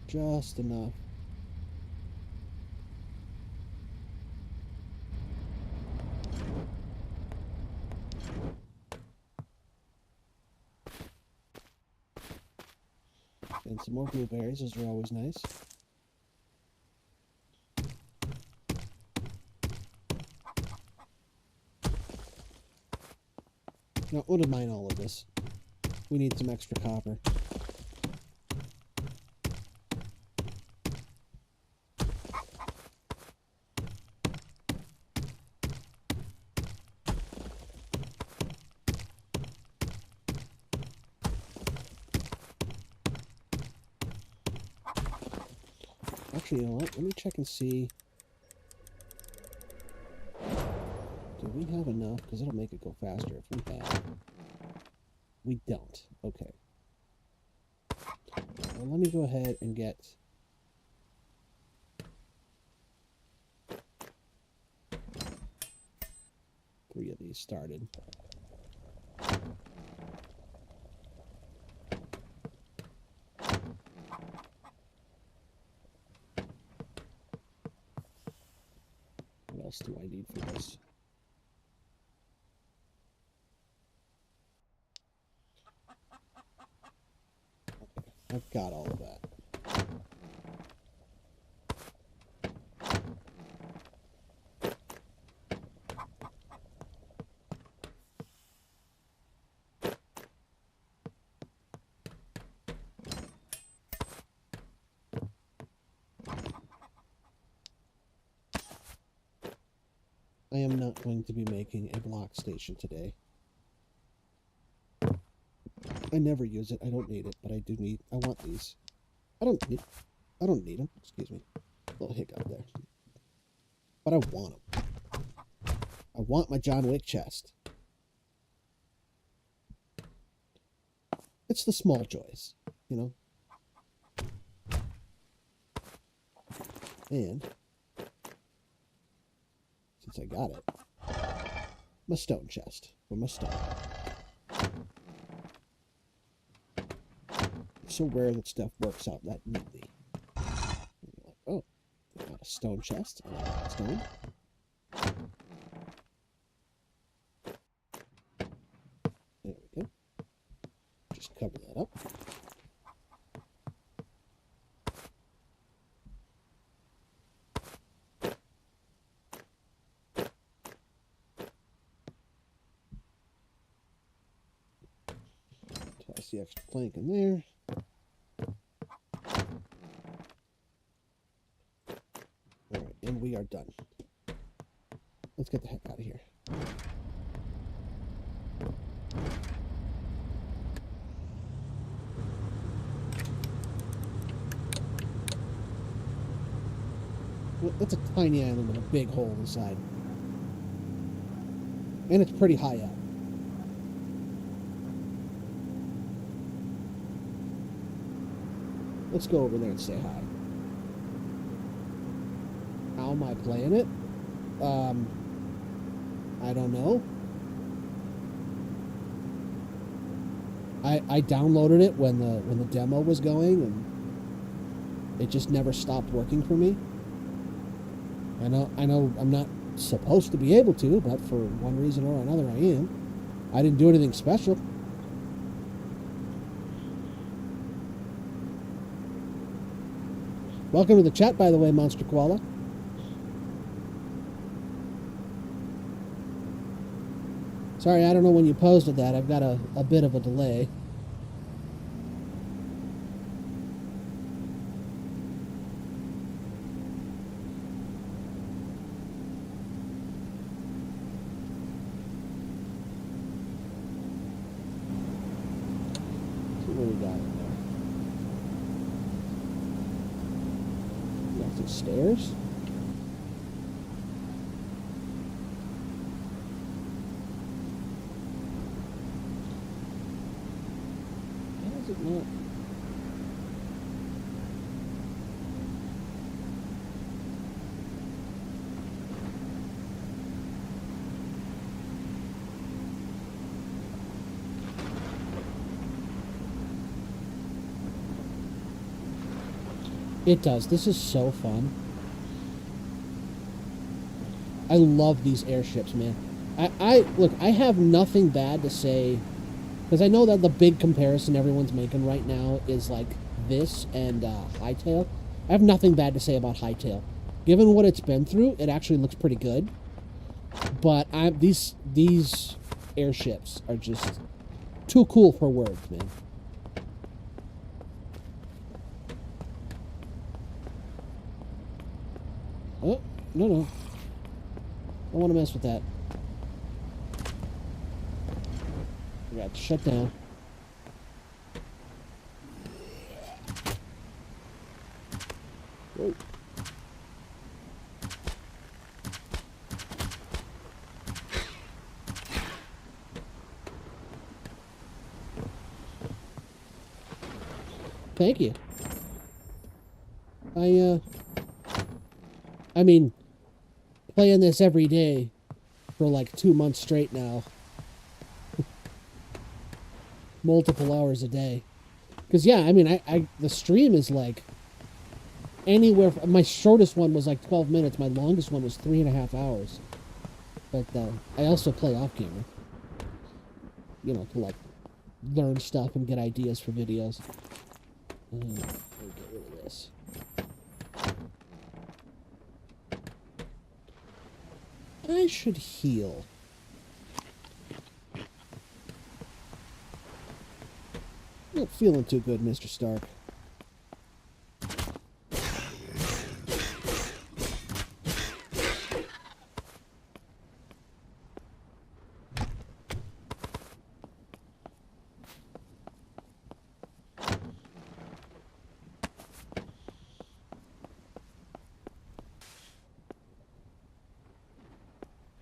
Just enough. And some more blueberries, those are always nice. No, we'll just mine all of this. We need some extra copper. Actually, you know what? Let me check and see. Do we have enough? Because it'll make it go faster if we have. We don't. Okay. Well, let me go ahead and get... 3 of these started. What else do I need for this? Okay, I've got all of that. I am not going to be making a block station today. I never use it. I don't need it, but I do need... I want these. I don't need them. Excuse me. A little hiccup there. But I want them. I want my John Wick chest. It's the small joys, you know? And... since I got it, my stone chest for my stone. It's so rare that stuff works out that neatly. And you're like, oh, I got a stone chest. I got stone. There we go. Just cover that up. Toss the extra plank in there. Alright, and we are done. Let's get the heck out of here. Well, that's a tiny island with a big hole in the side. And it's pretty high up. Let's go over there and say hi. How am I playing it? I don't know. I downloaded it when the demo was going, and it just never stopped working for me. I know I'm not supposed to be able to, but for one reason or another I am. I didn't do anything special. Welcome to the chat, by the way, Monster Koala. Sorry, I don't know when you posted that. I've got a bit of a delay. What do we got in there? We got some stairs. How is it not? It does. This is so fun. I love these airships, man. Look, I have nothing bad to say, because I know that the big comparison everyone's making right now is like this and Hightail. I have nothing bad to say about Hightail. Given what it's been through, it actually looks pretty good. But these airships are just too cool for words, man. Oh, no. I want to mess with that. We got to shut down. Whoa. Thank you. I mean, playing this every day for like 2 months straight now. Multiple hours a day. Because, yeah, I mean, the stream is like anywhere. My shortest one was like 12 minutes. My longest one was 3.5 hours. But I also play off camera. You know, to like learn stuff and get ideas for videos. Let me get rid of this. I should heal. Not feeling too good, Mr. Stark.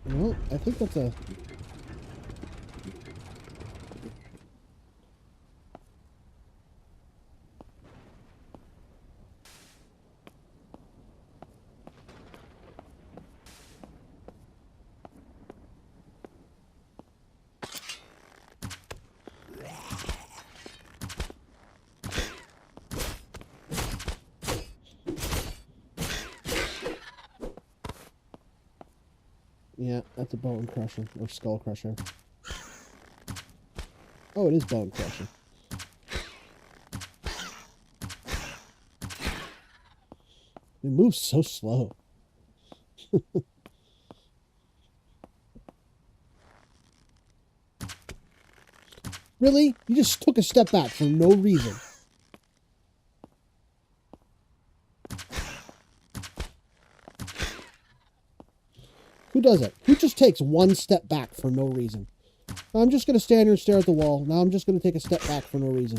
Well, I think that's a... Yeah, that's a bone crusher, or skull crusher. Oh, it is bone crusher. It moves so slow. Really? You just took a step back for no reason. Who does it? Who just takes one step back for no reason? I'm just going to stand here and stare at the wall. Now I'm just going to take a step back for no reason.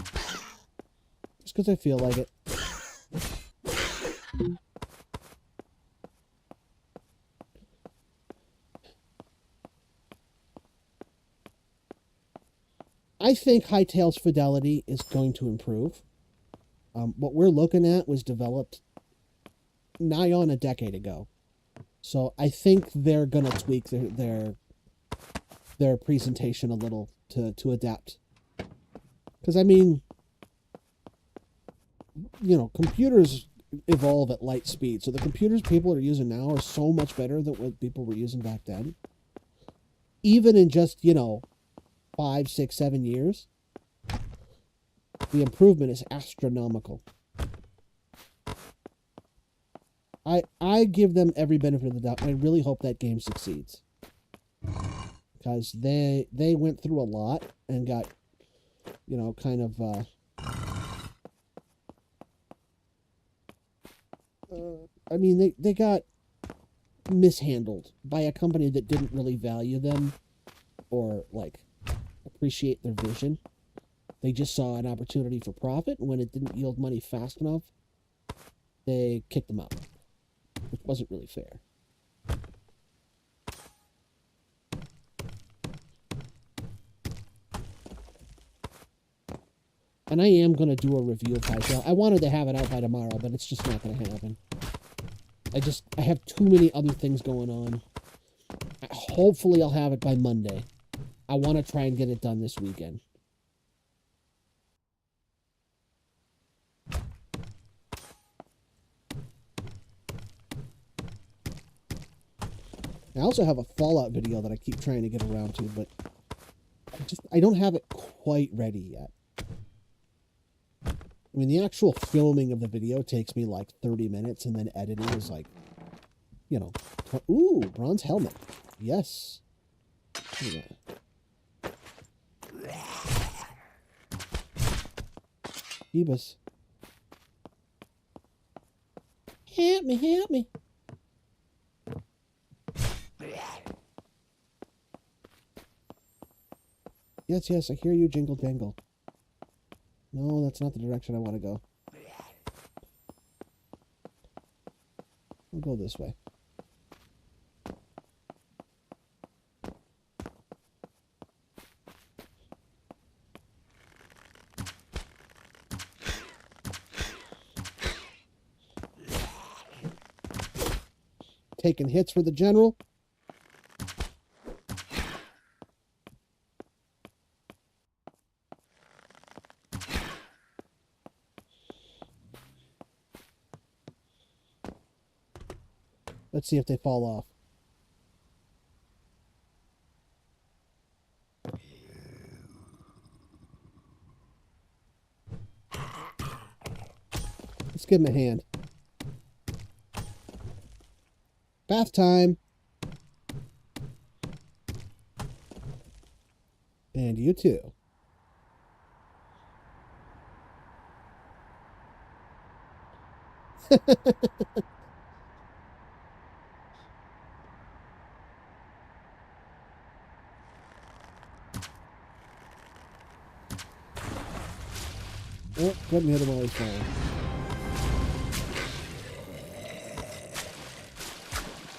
Just because I feel like it. I think Hightail's fidelity is going to improve. What we're looking at was developed nigh on a decade ago. So I think they're going to tweak their their presentation a little to adapt. Because, I mean, computers evolve at light speed. So the computers people are using now are so much better than what people were using back then. Even in just, 5, 6, 7 years, the improvement is astronomical. I give them every benefit of the doubt. I really hope that game succeeds. Because they went through a lot and got, kind of... I mean, they got mishandled by a company that didn't really value them or, appreciate their vision. They just saw an opportunity for profit, and when it didn't yield money fast enough, they kicked them out, which wasn't really fair. And I am going to do a review of Hytale. I wanted to have it out by tomorrow, but it's just not going to happen. I have too many other things going on. Hopefully I'll have it by Monday. I want to try and get it done this weekend. I also have a Fallout video that I keep trying to get around to, but I don't have it quite ready yet. I mean, the actual filming of the video takes me like 30 minutes, and then editing is like, ooh, bronze helmet. Yes. Phoebus. Help me, help me. Yes, yes, I hear you, jingle jangle. No, that's not the direction I want to go. I'll go this way. Taking hits for the general. Let's see if they fall off. Let's give him a hand. Bath time. And you too. Oh, couldn't hit him while he's falling.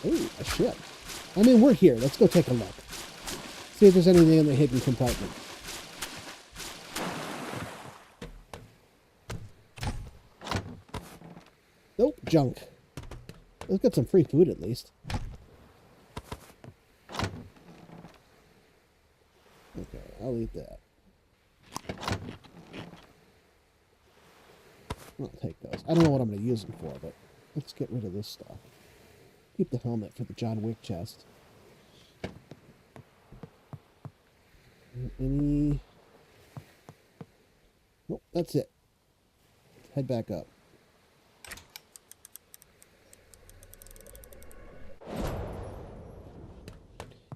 Ooh, a ship. I mean, we're here. Let's go take a look. See if there's anything in the hidden compartment. Nope, junk. Let's get some free food at least. Okay, I'll eat that. I'll take those. I don't know what I'm going to use them for, but let's get rid of this stuff. Keep the helmet for the John Wick chest. Any... Nope, that's it. Let's head back up.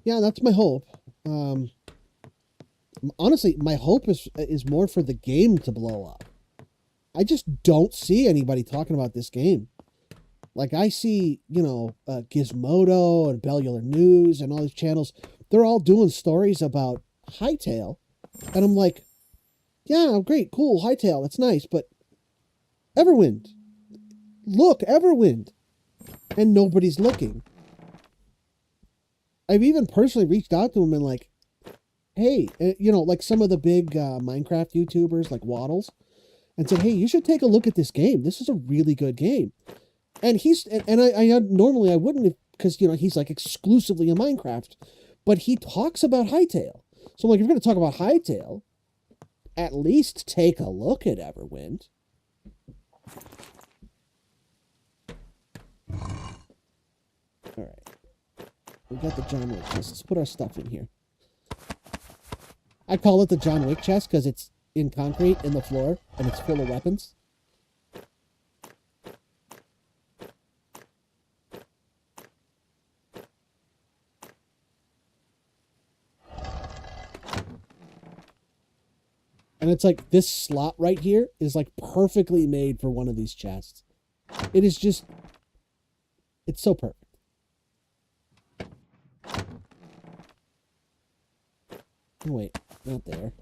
Yeah, that's my hope. Honestly, my hope is more for the game to blow up. I just don't see anybody talking about this game. Like, I see, Gizmodo and Bellular News and all these channels. They're all doing stories about Hytale. And I'm like, yeah, great, cool, Hytale, that's nice. But Everwind. Look, Everwind. And nobody's looking. I've even personally reached out to them and like, hey, like some of the big Minecraft YouTubers like Waddles, and said, hey, you should take a look at this game. This is a really good game. And I normally I wouldn't have, because, he's like exclusively a Minecraft. But he talks about Hytale. So I'm like, if you're going to talk about Hytale, at least take a look at Everwind. All right. We got the John Wick chest. Let's put our stuff in here. I call it the John Wick chest because it's in concrete in the floor and it's full of weapons. And it's like this slot right here is like perfectly made for one of these chests. It is just, it's so perfect. Oh, wait, not there.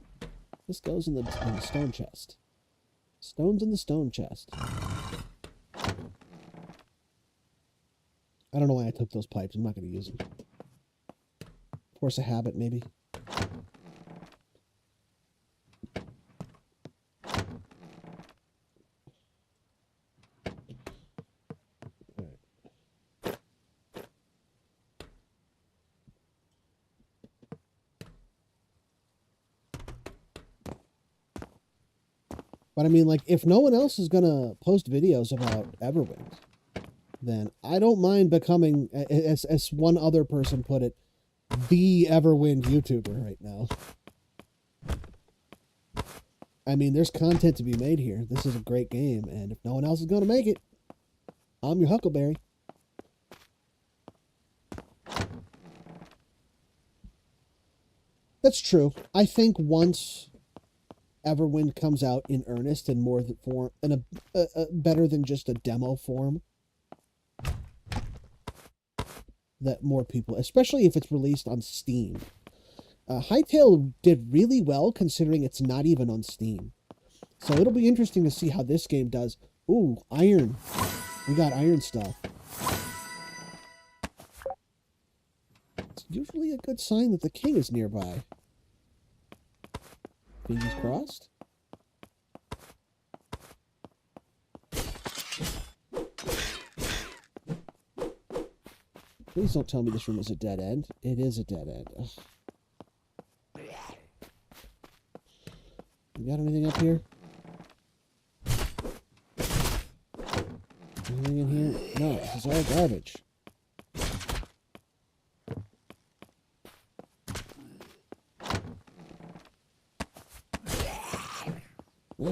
This goes in the stone chest. Stones in the stone chest. I don't know why I took those pipes. I'm not going to use them. Force a habit, maybe. But I mean, like, if no one else is going to post videos about Everwind, then I don't mind becoming, as one other person put it, the Everwind YouTuber right now. I mean, there's content to be made here. This is a great game, and if no one else is going to make it, I'm your Huckleberry. That's true. I think once Everwind comes out in earnest and more form, in a better than just a demo form, that more people, especially if it's released on Steam. Hytale did really well considering it's not even on Steam. So it'll be interesting to see how this game does. Ooh, iron. We got iron stuff. It's usually a good sign that the king is nearby. Fingers crossed. Please don't tell me this room is a dead end. It is a dead end. Ugh. You got anything up here? Anything in here? No, this is all garbage.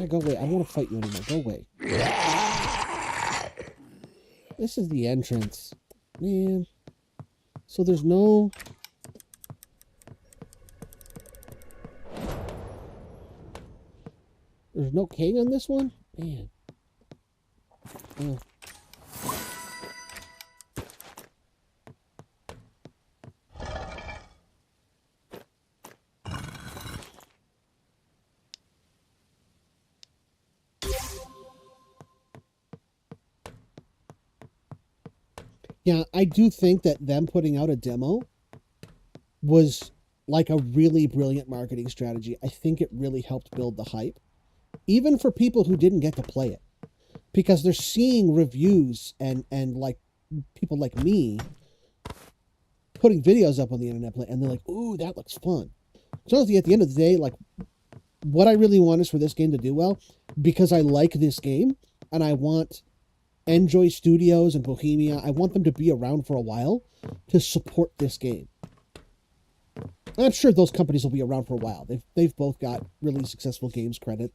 Go away. I don't want to fight you anymore. Go away. This is the entrance. Man. So there's no... There's no king on this one? Man. Oh. Yeah, I do think that them putting out a demo was like a really brilliant marketing strategy. I think it really helped build the hype, even for people who didn't get to play it, because they're seeing reviews and like people like me putting videos up on the internet, and they're like, "Ooh, that looks fun." So at the end of the day, like, what I really want is for this game to do well, because I like this game and I want Enjoy Studios and Bohemia, I want them to be around for a while to support this game. I'm sure those companies will be around for a while. They've both got really successful games credit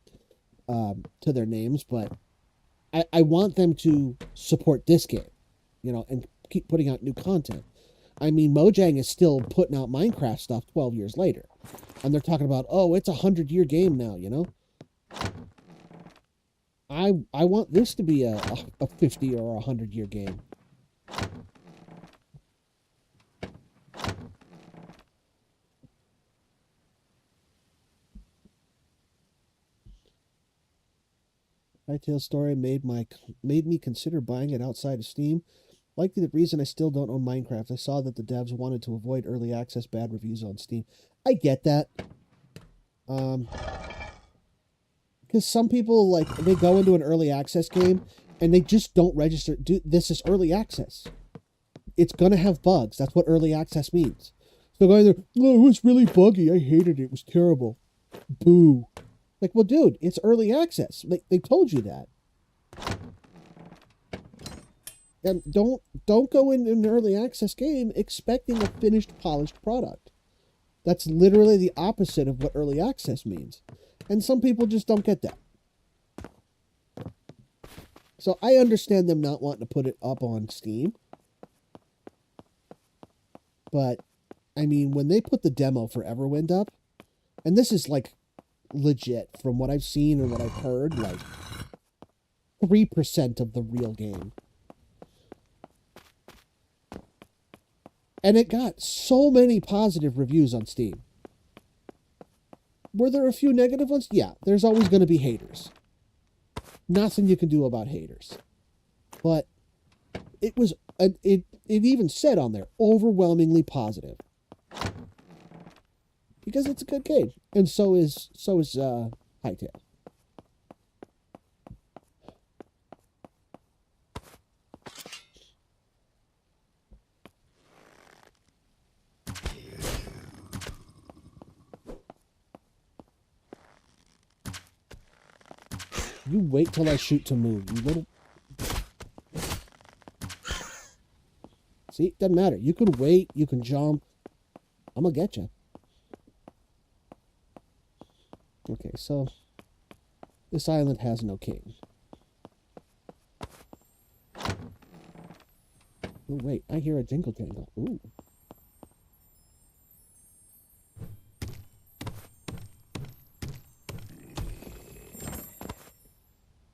to their names, but I want them to support this game, you know, and keep putting out new content. I mean, Mojang is still putting out Minecraft stuff 12 years later, and they're talking about, oh, it's a 100-year game now, you know? I want this to be a 50 or a 100-year game. Hytale story made me consider buying it outside of Steam. Likely the reason I still don't own Minecraft. I saw that the devs wanted to avoid early access bad reviews on Steam. I get that. Because some people, like, they go into an early access game and they just don't register. This is early access. It's going to have bugs. That's what early access means. So going there, oh, it was really buggy. I hated it. It was terrible. Boo. Like, well, dude, it's early access. They told you that. And don't go in an early access game expecting a finished, polished product. That's literally the opposite of what early access means. And some people just don't get that. So I understand them not wanting to put it up on Steam. But, I mean, when they put the demo for Everwind up, and this is like legit from what I've seen and what I've heard, like 3% of the real game. And it got so many positive reviews on Steam. Were there a few negative ones? Yeah, there's always going to be haters. Nothing you can do about haters. But it was, it even said on there, overwhelmingly positive. Because it's a good game. And so is Hightail. You wait till I shoot to move, you little... See, it doesn't matter. You can wait, you can jump. I'm gonna get you. Okay, so this island has no king. Oh, wait, I hear a jingle jangle. Ooh.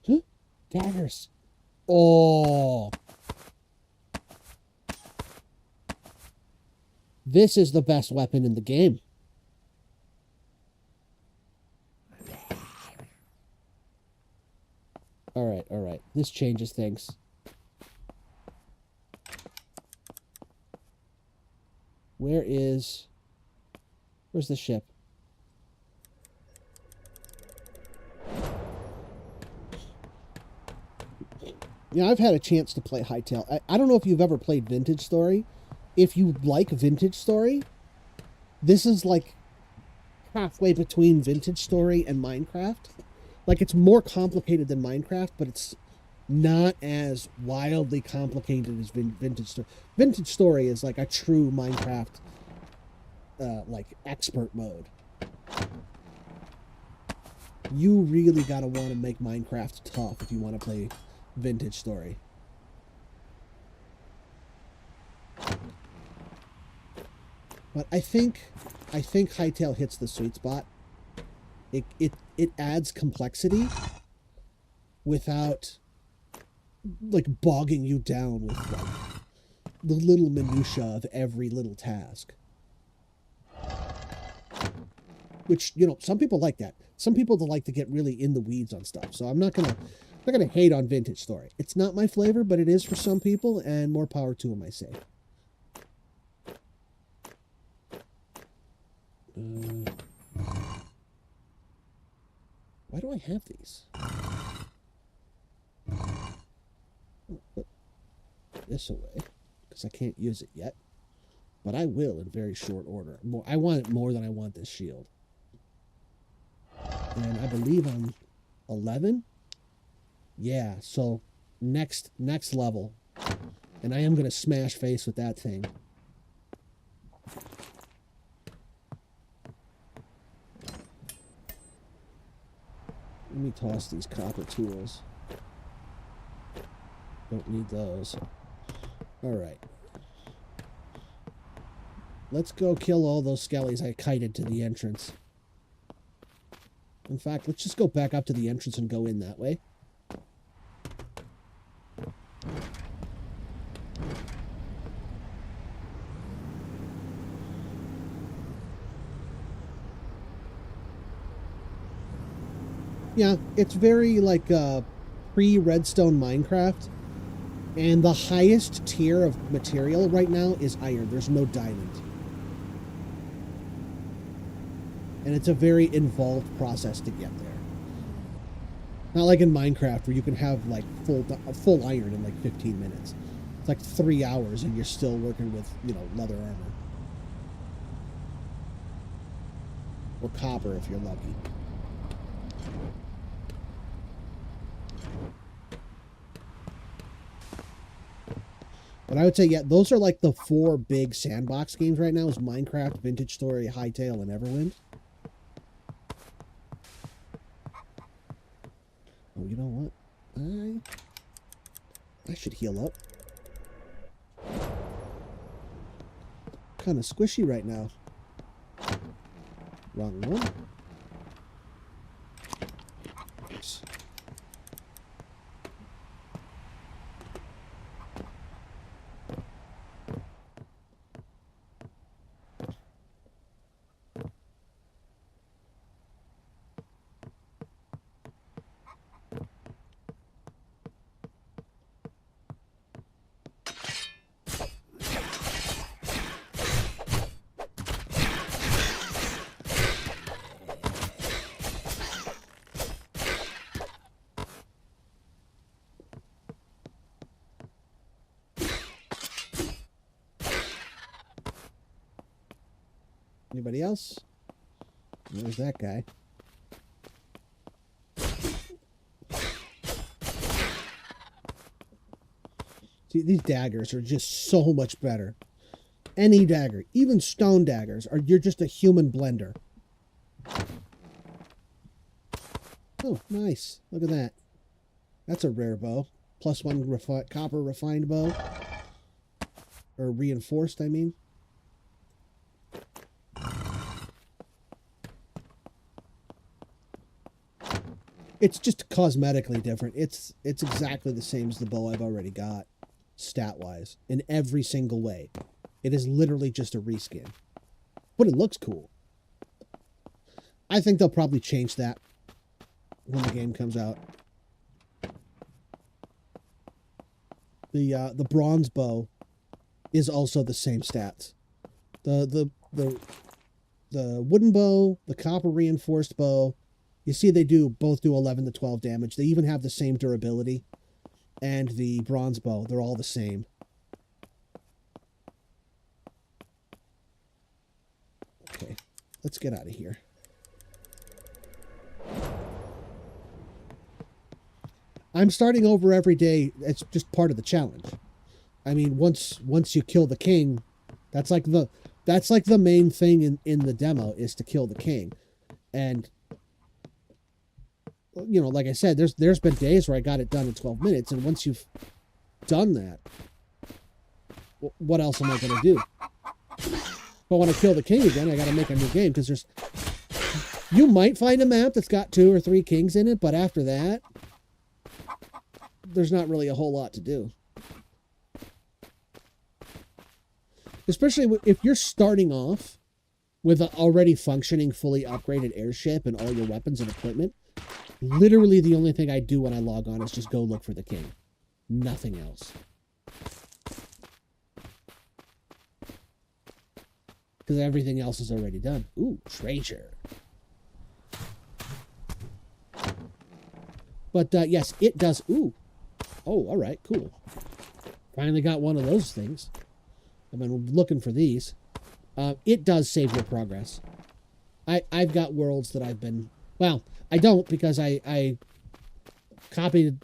Huh? Daggers. Oh. This is the best weapon in the game. All right. This changes things. Where's the ship? Yeah, I've had a chance to play Hightail. I don't know if you've ever played Vintage Story. If you like Vintage Story, this is like halfway between Vintage Story and Minecraft. Like, it's more complicated than Minecraft, but it's not as wildly complicated as Vintage Story. Vintage Story is like a true Minecraft, like, expert mode. You really gotta want to make Minecraft tough if you want to play Vintage Story. But I think Hightail hits the sweet spot. It adds complexity without like bogging you down with like the little minutia of every little task. Which, you know, some people like that. Some people like to get really in the weeds on stuff. So I'm not gonna hate on Vintage Story. It's not my flavor, but it is for some people, and more power to them, I say. Why do I have these? Put this away, because I can't use it yet. But I will in very short order. I want it more than I want this shield. And I believe I'm 11. Yeah, so next level. And I am going to smash face with that thing. Let me toss these copper tools. Don't need those. Alright. Let's go kill all those skellies I kited to the entrance. In fact, let's just go back up to the entrance and go in that way. Yeah, it's very like pre-Redstone Minecraft. And the highest tier of material right now is iron. There's no diamond. And it's a very involved process to get there. Not like in Minecraft where you can have like full iron in like 15 minutes. It's like 3 hours and you're still working with, you know, leather armor. Or copper if you're lucky. But I would say, yeah, those are like the 4 big sandbox games right now is Minecraft, Vintage Story, Hytale, and Everwind. Oh, you know what? I should heal up. Kind of squishy right now. Wrong one. Oops. Anybody else? There's that guy. See, these daggers are just so much better. Any dagger, even stone daggers, you're just a human blender. Oh, nice. Look at that. That's a rare bow. +1 copper refined bow. Or reinforced, I mean. It's just cosmetically different. It's exactly the same as the bow I've already got, stat-wise, in every single way. It is literally just a reskin. But it looks cool. I think they'll probably change that when the game comes out. The bronze bow is also the same stats. The wooden bow, the copper reinforced bow, you see they both do 11 to 12 damage. They even have the same durability. And the bronze bow, they're all the same. Okay, let's get out of here. I'm starting over every day. It's just part of the challenge. I mean, once you kill the king, that's like the main thing in the demo is to kill the king. And you know, like I said, there's been days where I got it done in 12 minutes, and once you've done that, what else am I going to do? If I want to kill the king again, I got to make a new game, because you might find a map that's got 2 or 3 kings in it, but after that, there's not really a whole lot to do. Especially if you're starting off with an already functioning, fully upgraded airship and all your weapons and equipment. Literally the only thing I do when I log on is just go look for the king. Nothing else. Because everything else is already done. Ooh, treasure. But yes, it does. Ooh. Oh, all right, cool. Finally got one of those things. I've been looking for these. It does save your progress. I've got worlds that I've been... Well, I don't, because I copied...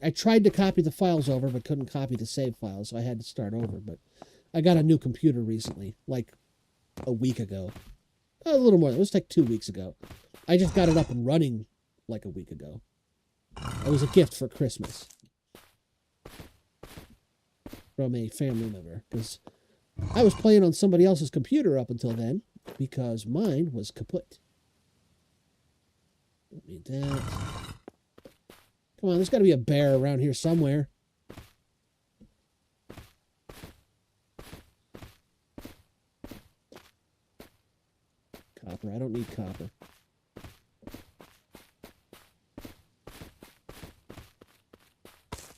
I tried to copy the files over, but couldn't copy the save files, so I had to start over. But I got a new computer recently, like a week ago. A little more. It was like 2 weeks ago. I just got it up and running like a week ago. It was a gift for Christmas from a family member, because I was playing on somebody else's computer up until then, because mine was kaput. Don't need that. Come on, there's got to be a bear around here somewhere. Copper. I don't need copper.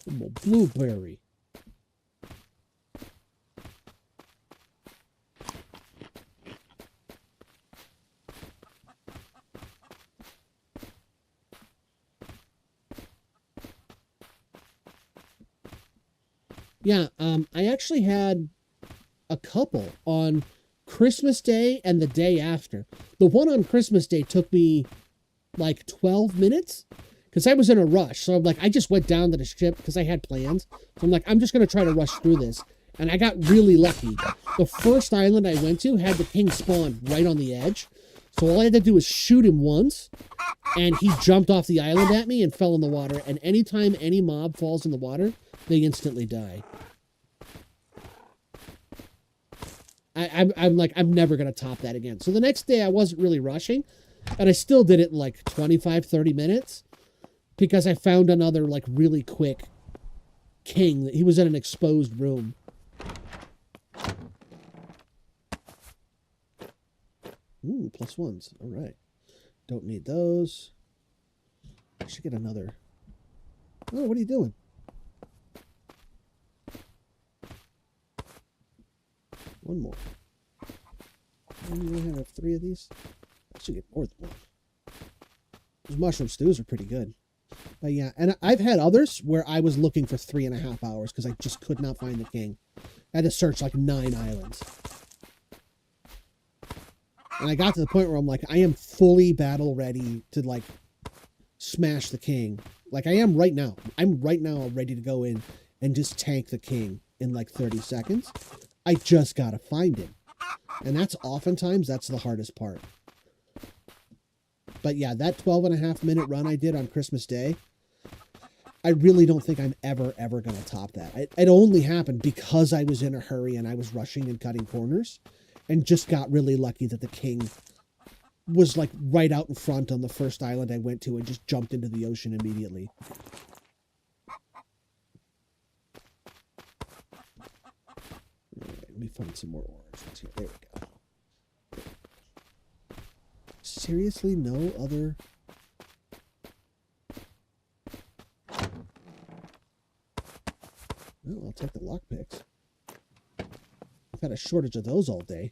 Blueberry. Yeah, I actually had a couple on Christmas Day and the day after. The one on Christmas Day took me like 12 minutes because I was in a rush. So I'm like, I just went down to the ship because I had plans. So I'm like, I'm just going to try to rush through this. And I got really lucky. The first island I went to had the king spawn right on the edge. So all I had to do was shoot him once, and he jumped off the island at me and fell in the water. And anytime any mob falls in the water, they instantly die. I'm like, I'm never going to top that again. So the next day I wasn't really rushing, and I still did it in like 25, 30 minutes because I found another like really quick king. He was in an exposed room. Ooh, +1s. All right. Don't need those. I should get another. Oh, what are you doing? One more. You only have 3 of these? I should get more than 1. Those mushroom stews are pretty good. But yeah, and I've had others where I was looking for 3.5 hours because I just could not find the king. I had to search like 9 islands. And I got to the point where I'm like, I am fully battle ready to like smash the king. Like I am right now. I'm right now ready to go in and just tank the king in like 30 seconds. I just got to find him. And that's oftentimes, that's the hardest part. But yeah, that 12.5 minute run I did on Christmas Day, I really don't think I'm ever going to top that. It only happened because I was in a hurry and I was rushing and cutting corners and just got really lucky that the king was like right out in front on the first island I went to and just jumped into the ocean immediately. All right, let me find some more orange ones here. There we go. Seriously, no other... Oh, I'll take the lockpicks. I've had a shortage of those all day.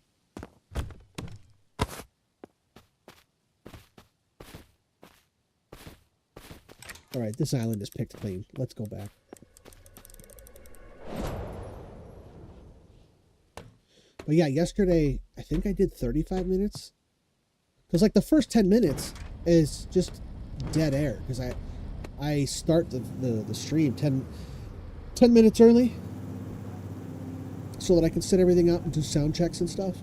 All right, this island is picked clean. Let's go back. But yeah, yesterday, I think I did 35 minutes. Because like the first 10 minutes is just dead air. Because I start the stream 10 minutes early. So that I can set everything up and do sound checks and stuff.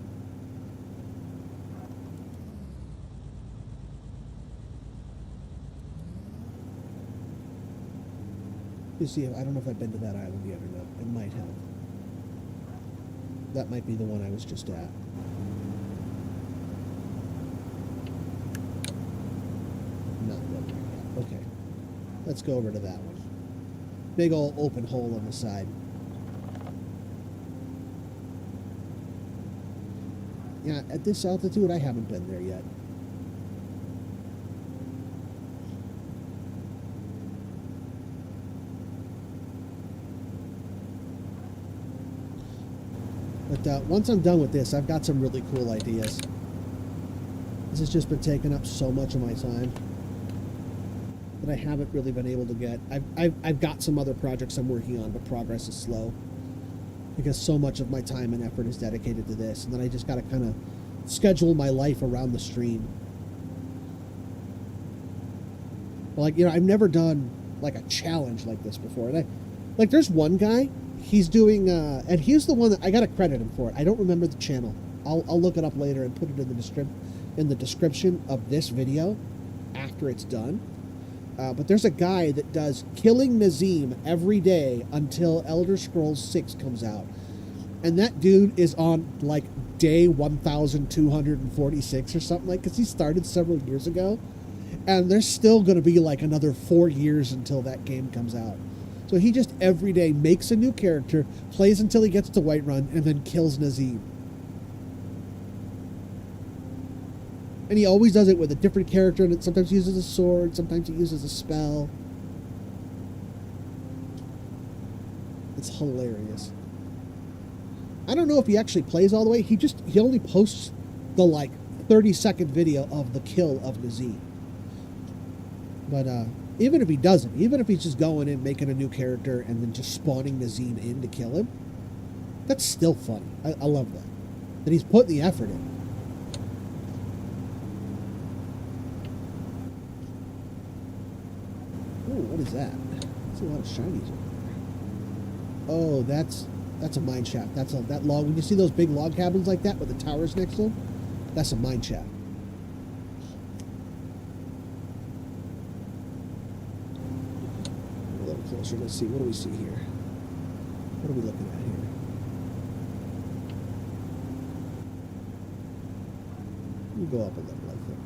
You see, I don't know if I've been to that island yet or not. I might have. That might be the one I was just at. Not looking yet. Okay. Let's go over to that one. Big old open hole on the side. Yeah, at this altitude, I haven't been there yet. But once I'm done with this, I've got some really cool ideas. This has just been taking up so much of my time that I haven't really been able to get. I've got some other projects I'm working on, but progress is slow because so much of my time and effort is dedicated to this, and then I just got to kind of schedule my life around the stream. Like, you know, I've never done like a challenge like this before, and like there's one guy. He's doing, and he's the one that I got to credit him for it. I don't remember the channel. I'll look it up later and put it in the description of this video after it's done. But there's a guy that does killing Nazim every day until Elder Scrolls 6 comes out. And that dude is on like day 1246 or something, like, because he started several years ago. And there's still going to be like another 4 years until that game comes out. So he just every day makes a new character, plays until he gets to Whiterun, and then kills Nazim. And he always does it with a different character, and it sometimes uses a sword, sometimes he uses a spell. It's hilarious. I don't know if he actually plays all the way. He only posts the like 30-second video of the kill of Nazim. But even if he doesn't, even if he's just going in, making a new character, and then just spawning Nazim in to kill him, that's still funny. I love that. That he's putting the effort in. is that? That's a lot of shinies over there. Oh, that's a mine shaft. That log. When you see those big log cabins like that with the towers next to them, that's a mine shaft. A little closer. Let's see. What do we see here? What are we looking at here? Let me go up a level, I think.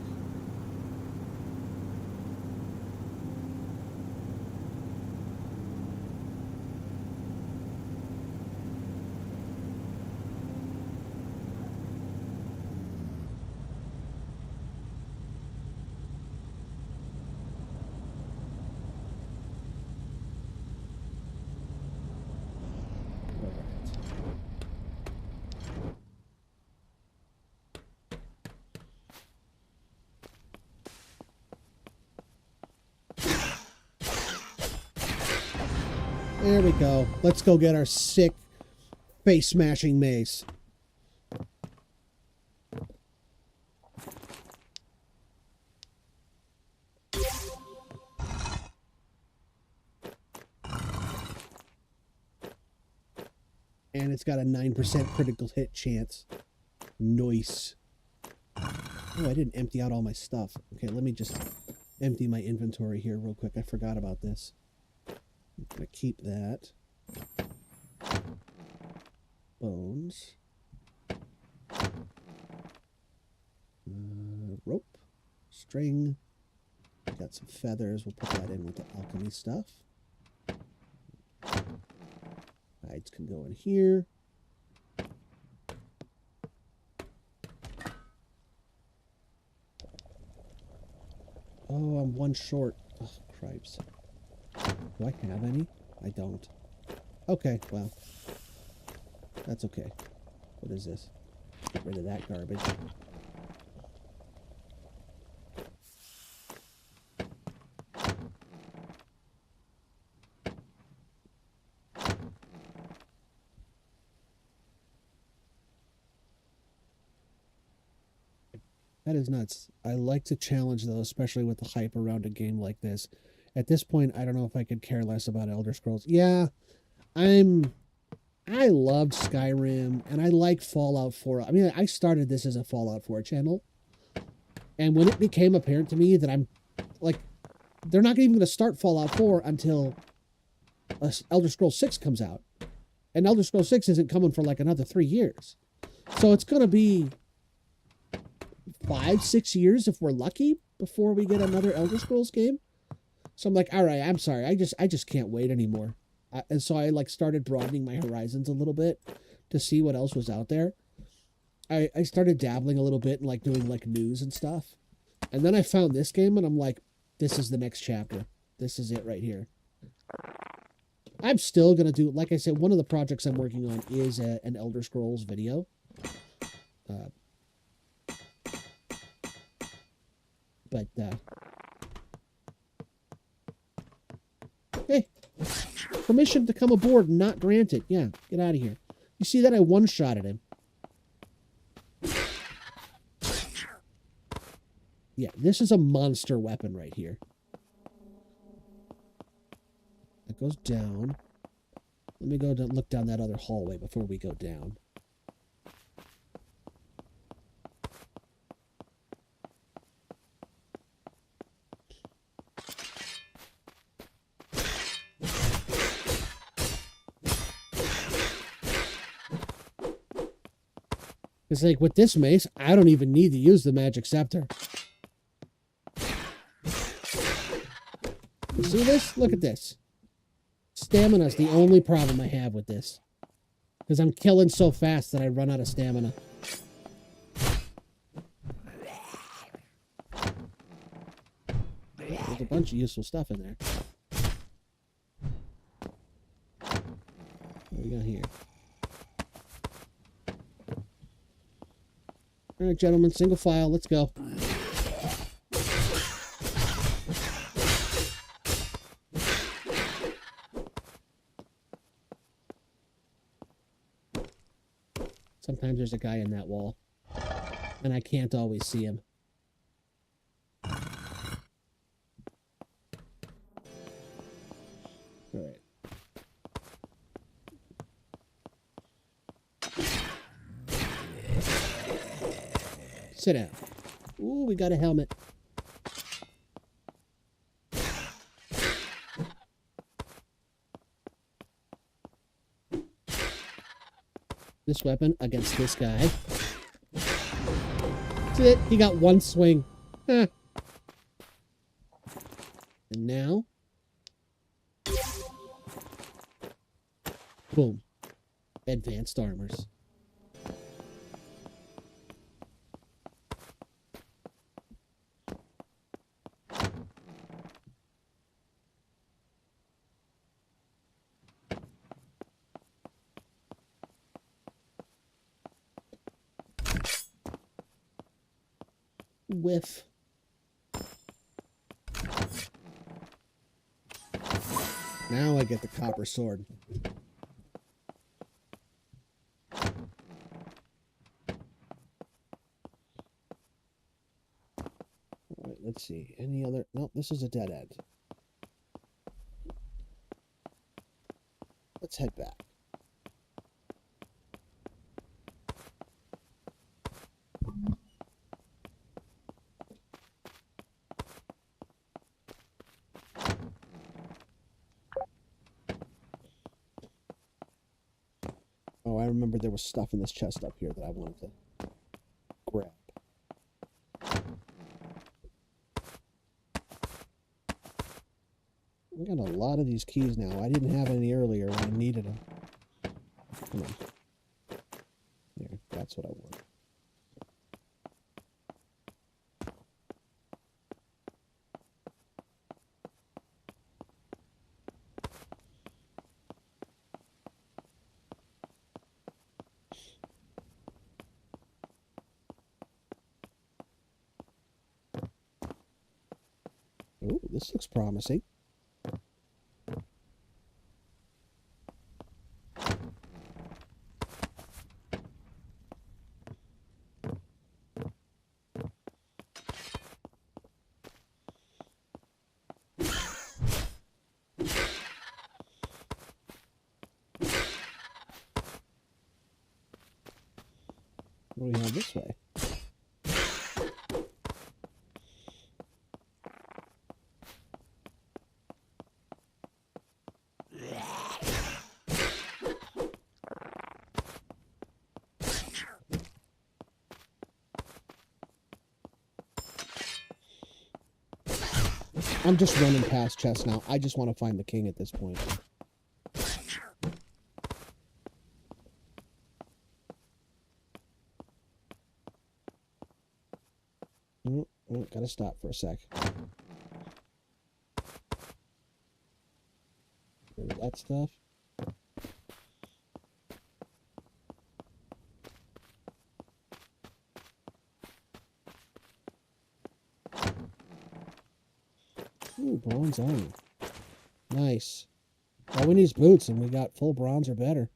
There we go. Let's go get our sick face-smashing mace. And it's got a 9% critical hit chance. Nice. Oh, I didn't empty out all my stuff. Okay, let me just empty my inventory here real quick. I forgot about this. I'm going to keep that. Bones. Rope. String. Got some feathers. We'll put that in with the alchemy stuff. Hides can go in here. Oh, I'm one short. Oh, cripes. Do I have any? I don't. Okay, well. That's okay. What is this? Get rid of that garbage. That is nuts. I like to challenge, though, especially with the hype around a game like this. At this point, I don't know if I could care less about Elder Scrolls. Yeah, I loved Skyrim, and I like Fallout 4. I mean, I started this as a Fallout 4 channel. And when it became apparent to me that I'm, like, they're not even going to start Fallout 4 until Elder Scrolls 6 comes out. And Elder Scrolls 6 isn't coming for, like, another 3 years. So it's going to be 5-6 years if we're lucky before we get another Elder Scrolls game. So I'm like, all right, I'm sorry, I just can't wait anymore. And so I like started broadening my horizons a little bit to see what else was out there. I started dabbling a little bit and like doing like news and stuff, and then I found this game and I'm like, this is the next chapter. This is it right here. I'm still gonna do, like I said, one of the projects I'm working on is an Elder Scrolls video. Hey, permission to come aboard not granted. Yeah, get out of here. You see that? I one-shotted him. Yeah, this is a monster weapon right here. That goes down. Let me go to look down that other hallway before we go down. It's like, with this mace, I don't even need to use the magic scepter. You see this? Look at this. Stamina's the only problem I have with this. Because I'm killing so fast that I run out of stamina. There's a bunch of useful stuff in there. What do we got here? All right, gentlemen, single file. Let's go. Sometimes there's a guy in that wall, and I can't always see him. All right. Sit down. Ooh, we got a helmet. This weapon against this guy. That's it. He got one swing. Huh. And now, boom. Advanced armors. Whiff. Now I get the copper sword. All right, let's see. Any other? Nope, this is a dead end. Let's head back. Oh, I remember there was stuff in this chest up here that I wanted to grab. I got a lot of these keys now. I didn't have any earlier when I needed them. Come on. There, that's what I want. Oh, this looks promising. What do we have this way? I'm just running past chests now. I just want to find the king at this point. Gotta stop for a sec. That stuff. Ooh, bronze armor. Nice. All we need is boots, and we got full bronze or better.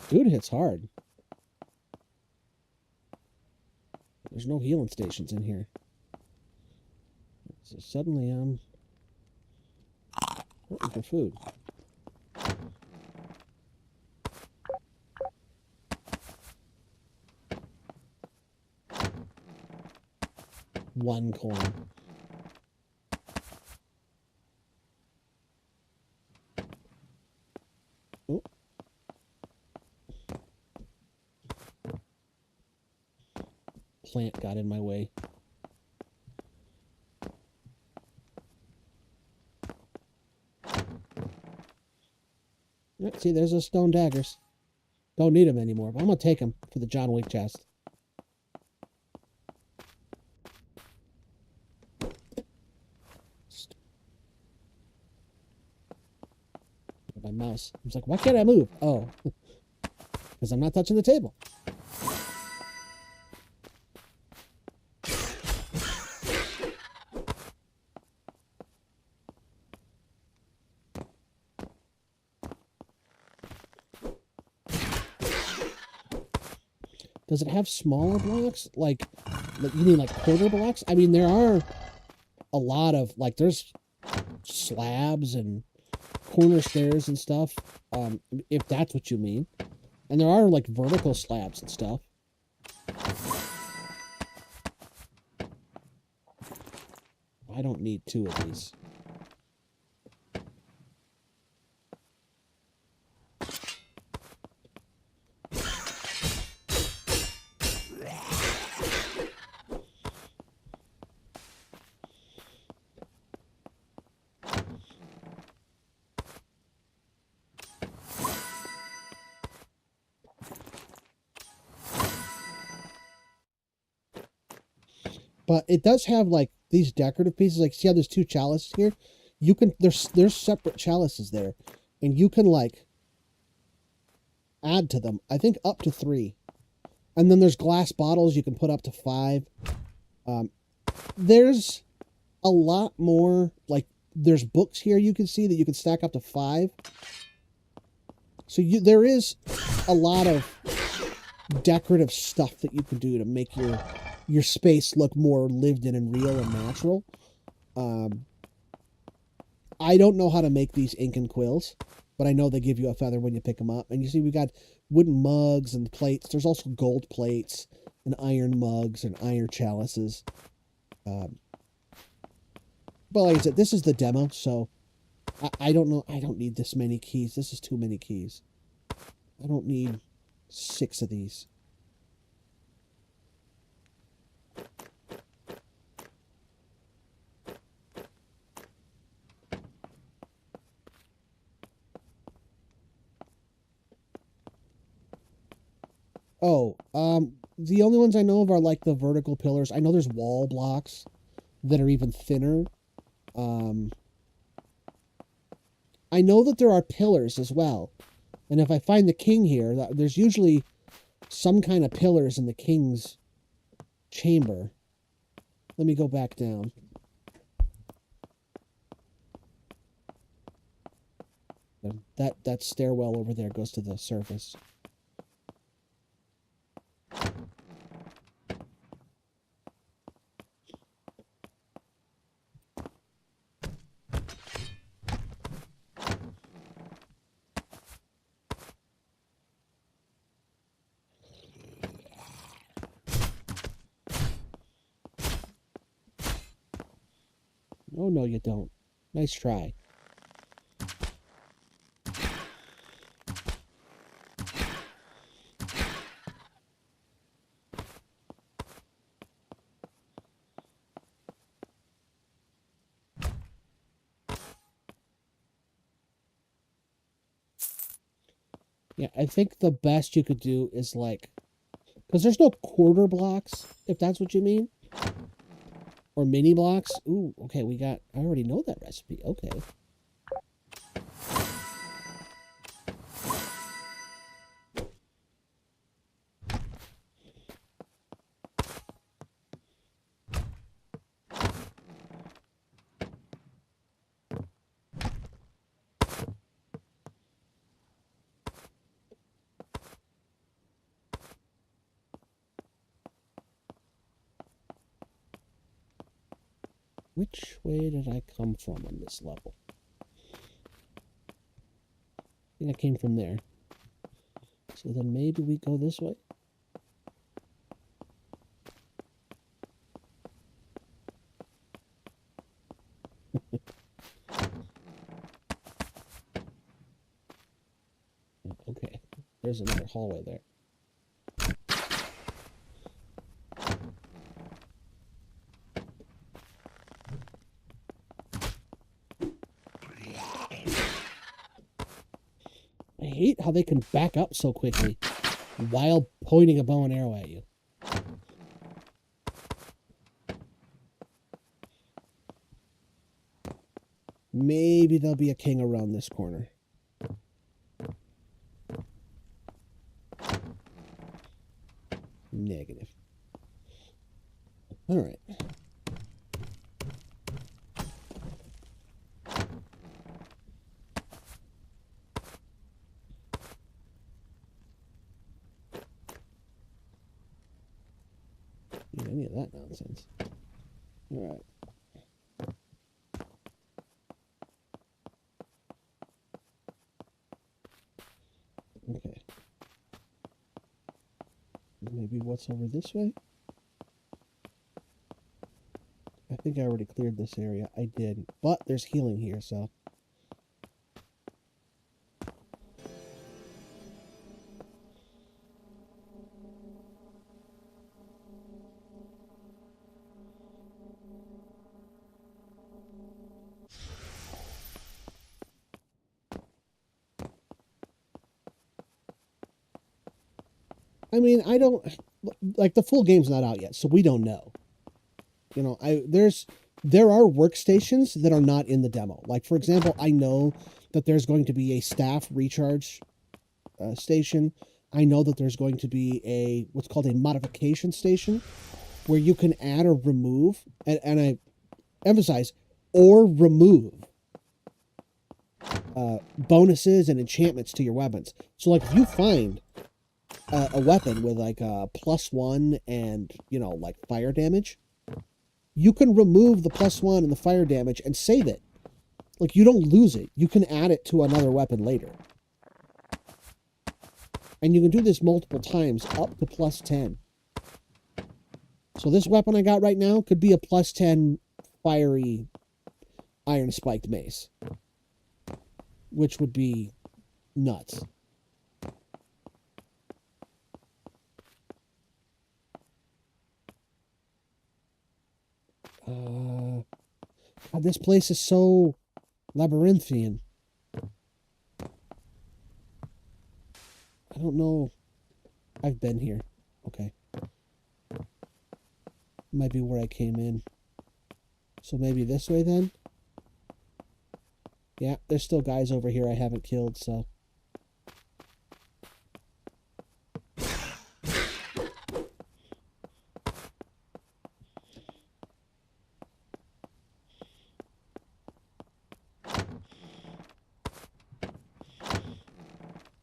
Dude hits hard. There's no healing stations in here. So suddenly I'm looking for food. One coin. Oh. Plant got in my way. See, there's those stone daggers. Don't need them anymore, but I'm going to take them for the John Wick chest. My mouse. I was like, why can't I move? Oh. Because I'm not touching the table. Does it have smaller blocks? Like you mean like quarter blocks? I mean, there are a lot of, like, there's slabs and corner stairs and stuff, if that's what you mean. And there are, like, vertical slabs and stuff. I don't need 2 of these. But it does have, like, these decorative pieces. Like, see how there's 2 chalices here? You can, there's separate chalices there. And you can, like, add to them. I think up to 3. And then there's glass bottles you can put up to 5. There's a lot more, like, there's books here you can see that you can stack up to 5. So there is a lot of decorative stuff that you can do to make your space look more lived in and real and natural. I don't know how to make these Incan quills, but I know they give you a feather when you pick them up. And you see we got wooden mugs and plates. There's also gold plates and iron mugs and iron chalices. But like I said, this is the demo, so I don't know. I don't need this many keys. This is too many keys. I don't need 6 of these. Oh, the only ones I know of are like the vertical pillars. I know there's wall blocks that are even thinner. I know that there are pillars as well. And if I find the king here, there's usually some kind of pillars in the king's chamber. Let me go back down. That stairwell over there goes to the surface. Oh, no, you don't. Nice try. Yeah, I think the best you could do is like, because there's no quarter blocks, if that's what you mean. Or mini blocks. Ooh, okay, I already know that recipe. Okay. Which way did I come from on this level? I think I came from there. So then maybe we go this way? Okay, there's another hallway there. I hate how they can back up so quickly while pointing a bow and arrow at you. Maybe there'll be a king around this corner. Negative. All right. Any of that nonsense. All right. Okay. Maybe what's over this way? I think I already cleared this area. I did. But there's healing here, so. I mean, I don't like the full game's not out yet, so we don't know. You know, there are workstations that are not in the demo. Like for example, I know that there's going to be a staff recharge station. I know that there's going to be a what's called a modification station where you can add or remove, and I emphasize or remove bonuses and enchantments to your weapons. So like if you find a weapon with like a +1 and, you know, like fire damage, you can remove the +1 and the fire damage and save it. Like you don't lose it. You can add it to another weapon later. And you can do this multiple times up to +10. So this weapon I got right now could be a +10 fiery iron spiked mace, which would be nuts. God, this place is so labyrinthian. I don't know. I've been here. Okay. Might be where I came in. So maybe this way then? Yeah, there's still guys over here I haven't killed, so.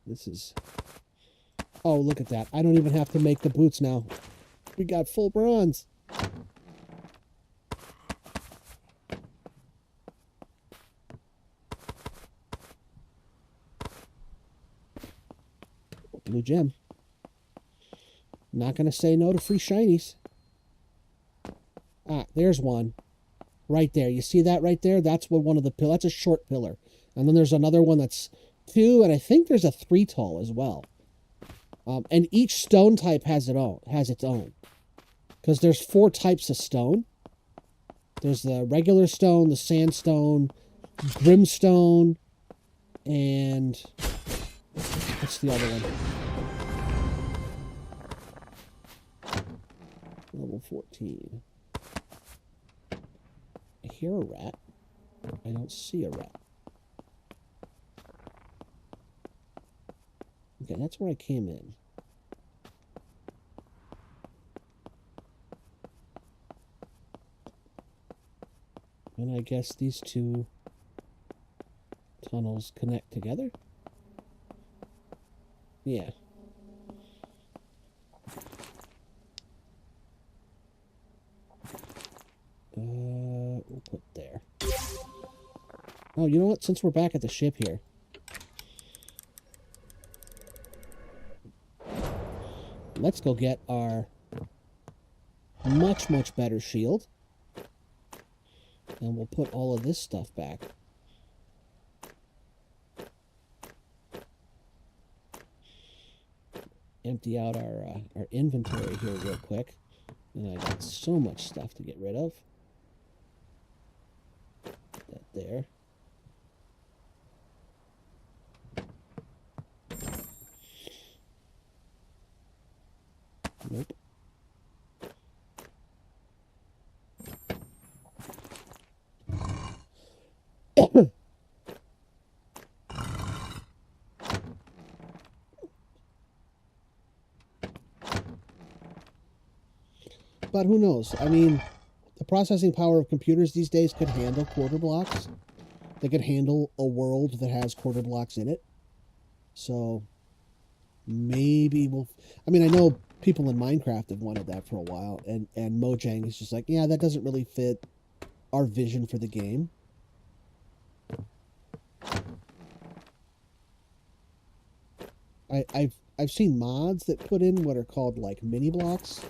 This is... Oh, look at that. I don't even have to make the boots now. We got full bronze. Blue gem. Not going to say no to free shinies. Ah, there's one. Right there. You see that right there? That's what one of the pillars. That's a short pillar. And then there's another one that's 2, and I think there's a 3 tall as well. And each stone type has its own. Because there's 4 types of stone. There's the regular stone, the sandstone, brimstone, and what's the other one? Level 14. I hear a rat. I don't see a rat. Okay, that's where I came in. And I guess these 2 tunnels connect together? Yeah. We'll put there. Oh, you know what? Since we're back at the ship here. Let's go get our much, much better shield. And we'll put all of this stuff back. Empty out our inventory here real quick. And I got so much stuff to get rid of. Put that there. Nope. But who knows? I mean, the processing power of computers these days could handle quarter blocks. They could handle a world that has quarter blocks in it. So maybe we'll. I mean, I know people in Minecraft have wanted that for a while, and Mojang is just like, yeah, that doesn't really fit our vision for the game. I've seen mods that put in what are called like mini blocks.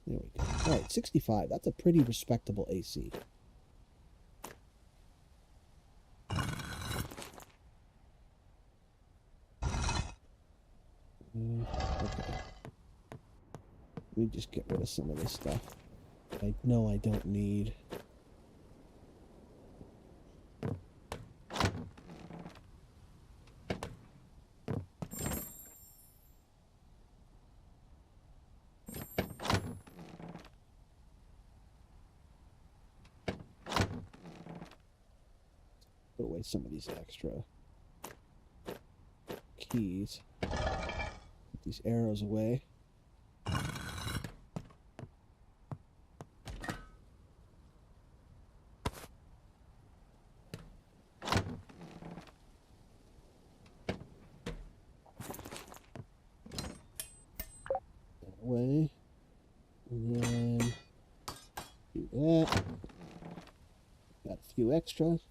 There we go. All right, 65. That's a pretty respectable AC. Okay. Let me just get rid of some of this stuff I know I don't need. Put away some of these extra keys. Put these arrows away. Away. And then do that. Got a few extras.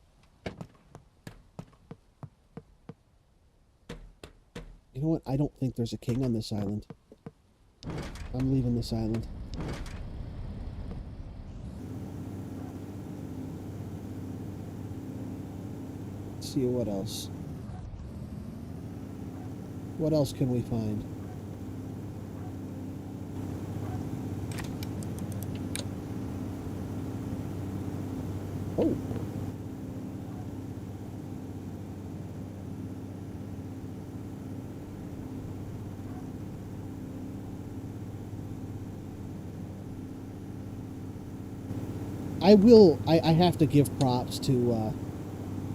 You know what? I don't think there's a king on this island. I'm leaving this island. Let's see what else. What else can we find? Oh. I have to give props to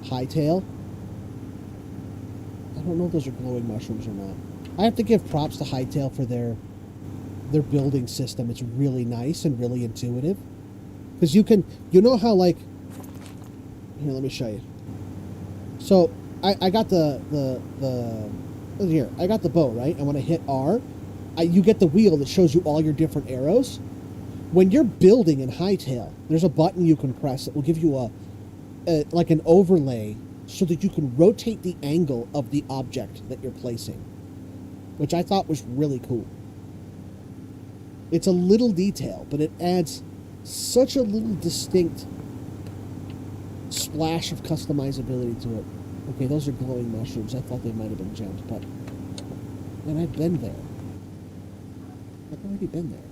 Hightail. I don't know if those are glowing mushrooms or not. I have to give props to Hightail for their building system. It's really nice and really intuitive. Because you know how like, here, let me show you. So I got here, I got the bow, right? And when I hit R, you get the wheel that shows you all your different arrows. When you're building in Hightail, there's a button you can press that will give you like an overlay so that you can rotate the angle of the object that you're placing, which I thought was really cool. It's a little detail, but it adds such a little distinct splash of customizability to it. Okay, those are glowing mushrooms. I thought they might have been gems, but... And I've been there. I've already been there.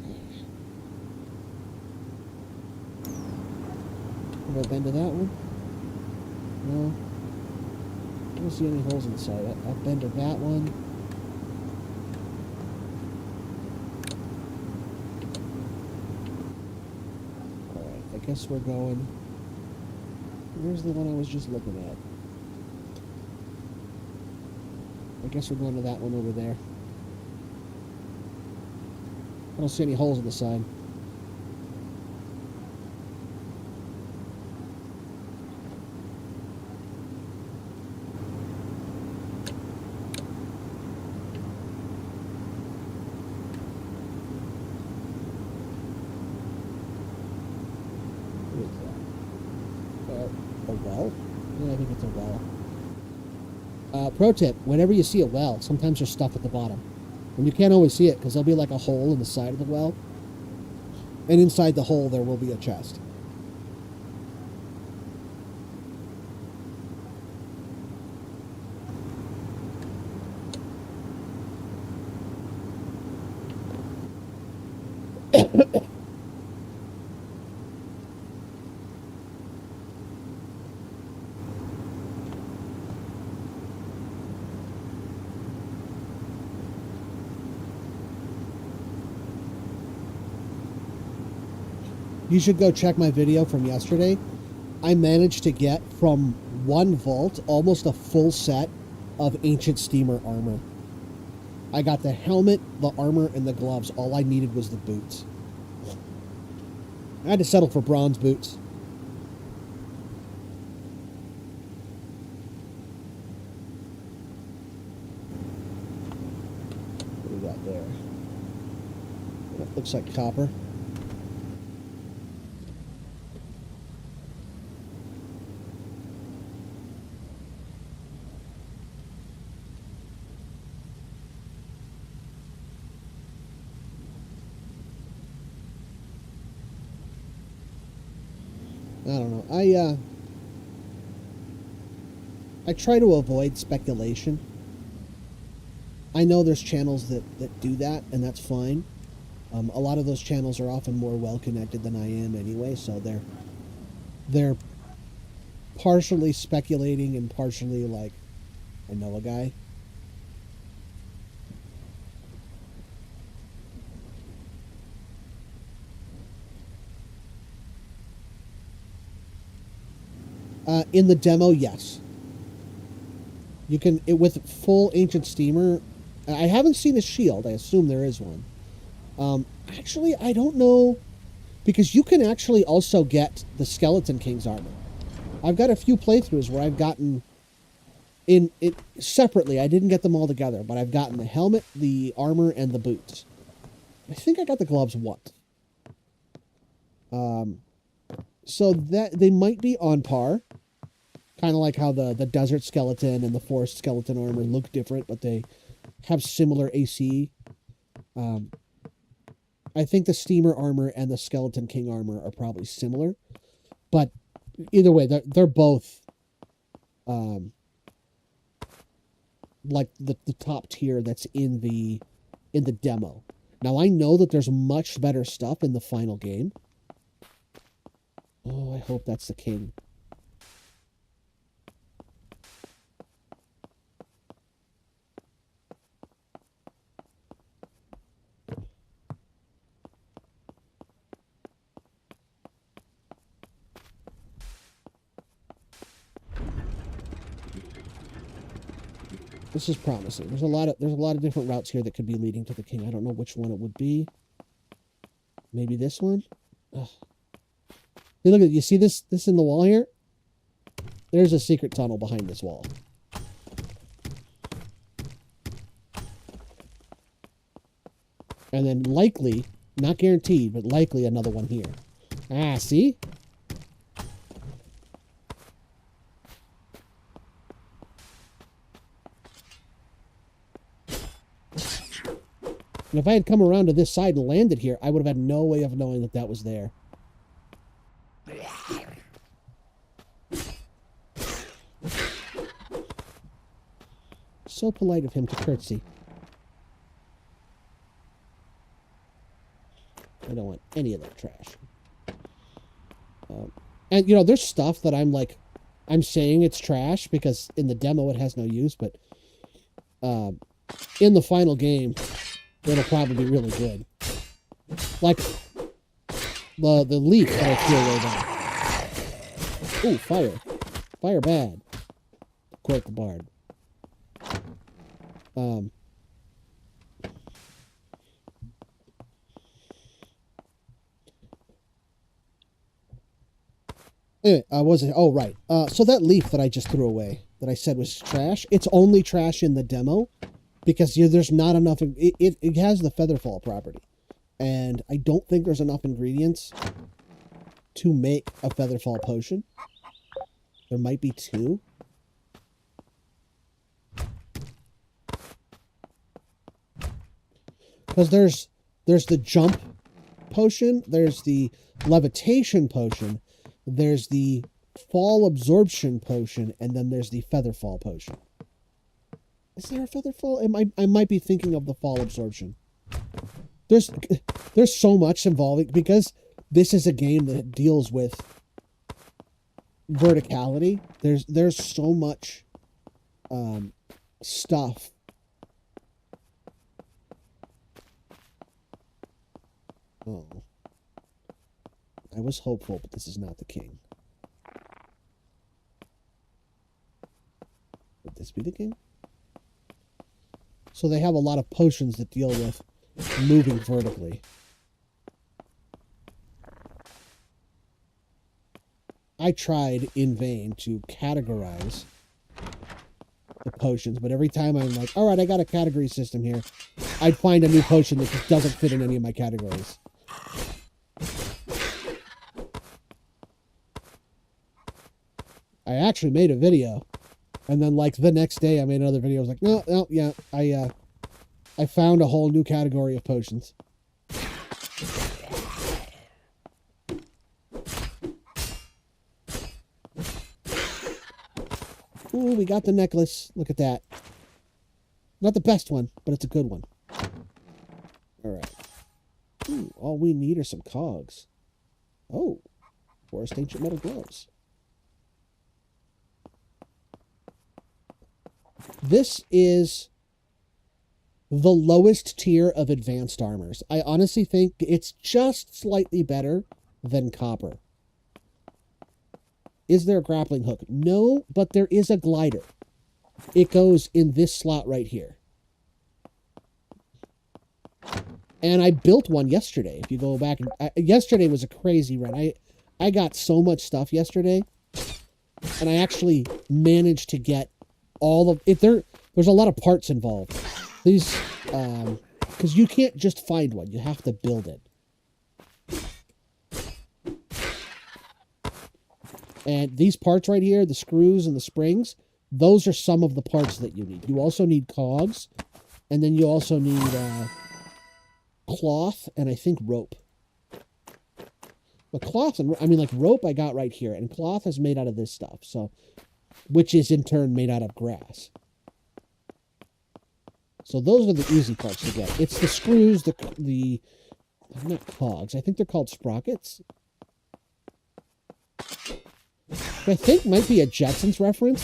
Have I been to that one? No. I don't see any holes inside. I've been to that one. Alright, I guess we're going... Where's the one I was just looking at? I guess we're going to that one over there. I don't see any holes in the side. A well? Yeah, I think it's a well. Pro tip, whenever you see a well, sometimes there's stuff at the bottom. And you can't always see it because there'll be like a hole in the side of the well. And inside the hole there will be a chest. You should go check my video from yesterday. I managed to get from one vault almost a full set of ancient steamer armor. I got the helmet, the armor, and the gloves. All I needed was the boots. I had to settle for bronze boots. What do we got there? That looks like copper. I don't know. I try to avoid speculation. I know there's channels that do that, and that's fine. A lot of those channels are often more well connected than I am anyway, so they're partially speculating and partially like, I know a guy. In the demo, yes. You can, with full Ancient Steamer. I haven't seen a shield. I assume there is one. Actually, I don't know, because you can actually also get the Skeleton King's armor. I've got a few playthroughs where I've gotten in it separately. I didn't get them all together, but I've gotten the helmet, the armor, and the boots. I think I got the gloves once. So that they might be on par. Kind of like how the desert skeleton and the forest skeleton armor look different, but they have similar AC. I think the steamer armor and the skeleton king armor are probably similar, but either way, they're both like the top tier that's in the demo. Now I know that there's much better stuff in the final game. Oh, I hope that's the king. This is promising. There's a lot of different routes here that could be leading to the king. I don't know which one it would be. Maybe this one. Ugh. Hey, look at, you see this in the wall here? There's a secret tunnel behind this wall. And then likely, not guaranteed, but likely another one here. Ah, see? And if I had come around to this side and landed here, I would have had no way of knowing that that was there. So polite of him to curtsy. I don't want any of that trash. And, you know, there's stuff that I'm saying it's trash because in the demo it has no use, but in the final game, it'll probably be really good. Like the leaf that I threw away there. Ooh, fire. Fire bad. Quote the bard. Anyway, wasn't. Oh, right. So that leaf that I just threw away, that I said was trash, it's only trash in the demo because there's not enough. It has the featherfall property, and I don't think there's enough ingredients to make a featherfall potion. There might be 2. Because there's the jump potion, there's the levitation potion, there's the fall absorption potion, and then there's the featherfall potion. Is there a featherfall? I might be thinking of the fall absorption. There's so much involving, because this is a game that deals with verticality. There's so much stuff. Oh. I was hopeful, but this is not the king. Would this be the king? So they have a lot of potions that deal with moving vertically. I tried in vain to categorize the potions, but every time I'm like, all right, I got a category system here, I'd find a new potion that just doesn't fit in any of my categories. I actually made a video, and then like the next day I made another video. I was like, no, yeah, I found a whole new category of potions. Ooh, we got the necklace. Look at that. Not the best one, but it's a good one. All right. Ooh, all we need are some cogs. Oh, forest ancient metal gloves. This is the lowest tier of advanced armors. I honestly think it's just slightly better than copper. Is there a grappling hook? No, but there is a glider. It goes in this slot right here. And I built one yesterday. If you go back, yesterday was a crazy run. I got so much stuff yesterday, and I actually managed to get all of it. There's a lot of parts involved. These, because you can't just find one. You have to build it. And these parts right here, the screws and the springs, those are some of the parts that you need. You also need cogs, and then you also need cloth and I think rope. But cloth and rope I got right here, and cloth is made out of this stuff, so which is in turn made out of grass. So those are the easy parts to get. It's the screws, the not cogs. I think they're called sprockets. I think might be a Jetsons reference,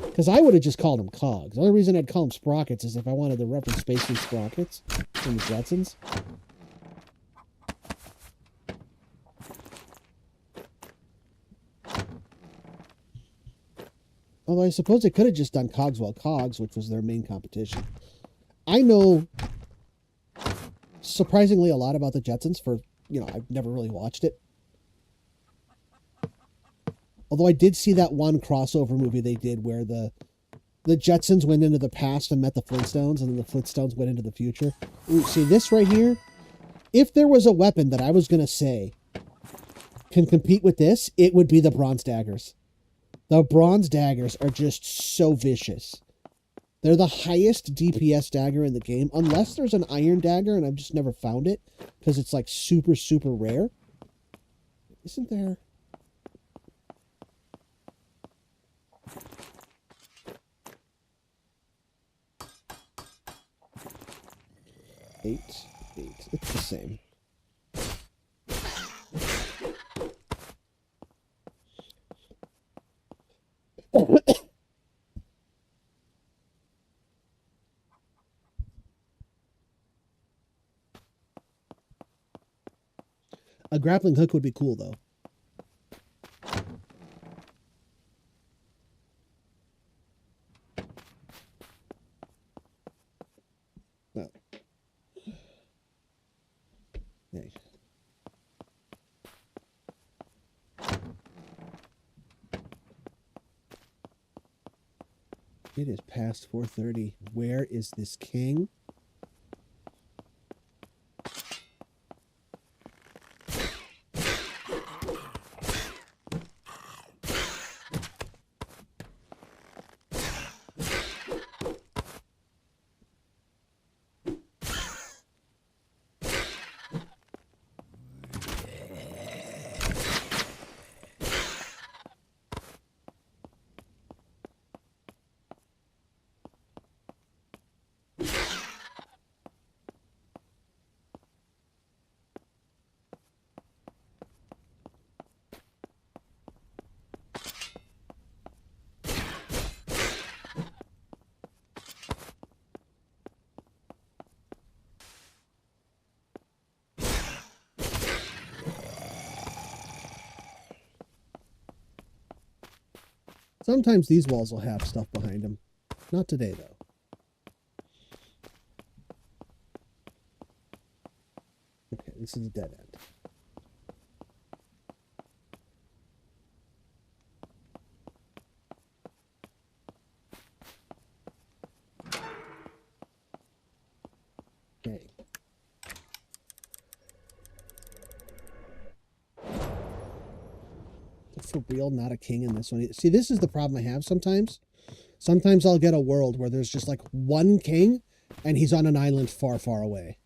because I would have just called them cogs. The only reason I'd call them sprockets is if I wanted to reference Space Needs Sprockets from the Jetsons. Although I suppose they could have just done Cogswell Cogs, which was their main competition. I know surprisingly a lot about the Jetsons for, I've never really watched it. Although I did see that one crossover movie they did where the Jetsons went into the past and met the Flintstones, and then the Flintstones went into the future. Ooh, see this right here? If there was a weapon that I was going to say can compete with this, it would be the bronze daggers. The bronze daggers are just so vicious. They're the highest DPS dagger in the game, unless there's an iron dagger, and I've just never found it, because it's like super, super rare. Isn't there... Eight. It's the same. A grappling hook would be cool, though. No. Hey. It is past 4:30. Where is this king? Sometimes these walls will have stuff behind them. Not today, though. This is a dead end. Okay. For real, not a king in this one. See, this is the problem I have sometimes. Sometimes I'll get a world where there's just like one king and he's on an island far, far away.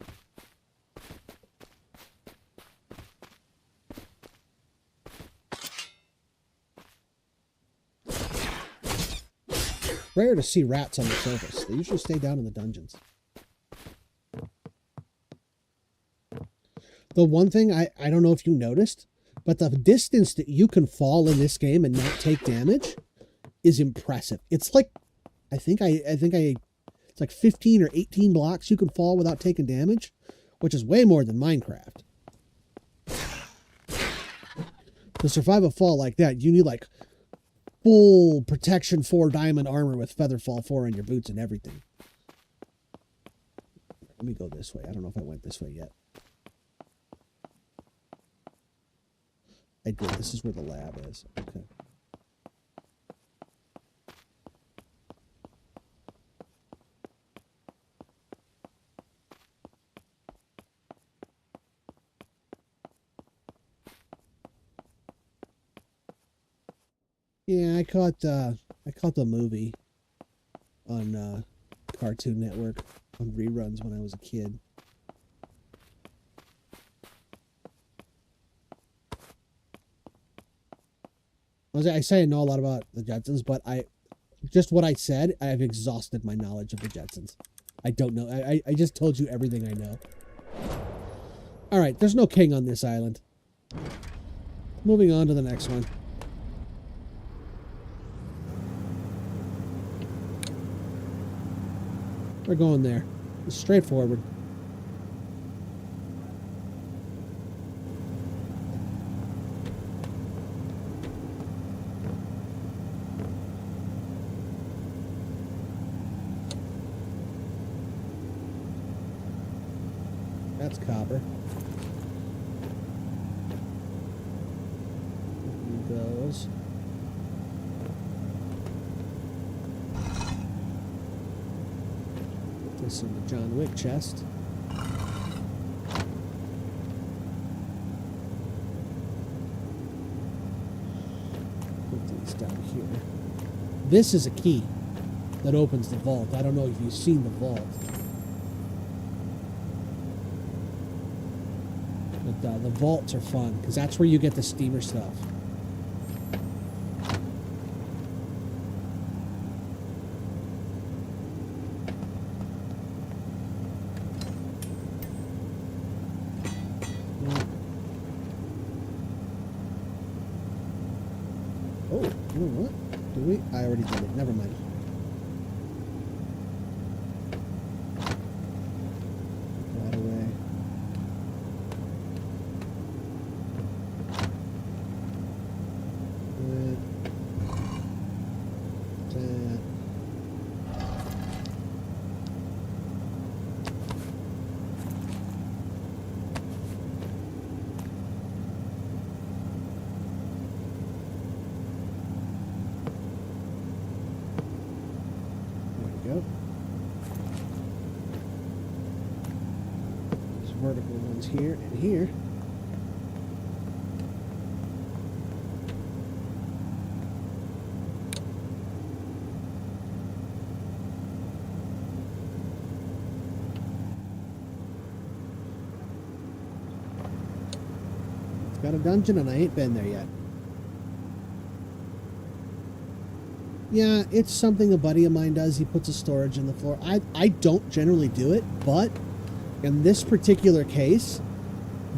Rare to see rats on the surface. They usually stay down in the dungeons. The one thing, I don't know if you noticed, but the distance that you can fall in this game and not take damage is impressive. It's like, it's like 15 or 18 blocks you can fall without taking damage, which is way more than Minecraft. To survive a fall like that, you need like full protection 4 diamond armor with feather fall 4 on your boots and everything. Let me go this way. I don't know if I went this way yet. I did. This is where the lab is. Okay. Yeah, I caught the movie on Cartoon Network on reruns when I was a kid. I say I know a lot about the Jetsons, but just what I said, I've exhausted my knowledge of the Jetsons. I don't know. I just told you everything I know. All right, there's no king on this island. Moving on to the next one. We're going there. It's straightforward. That's copper. Those. Put this in the John Wick chest. Put these down here. This is a key that opens the vault. I don't know if you've seen the vault. But the vaults are fun, because that's where you get the steamer stuff. Oh, you know what? Do we? I already did it. Never mind. That away. Vertical ones here and here. It's got a dungeon and I ain't been there yet. Yeah, it's something a buddy of mine does. He puts a storage in the floor. I don't generally do it, but in this particular case,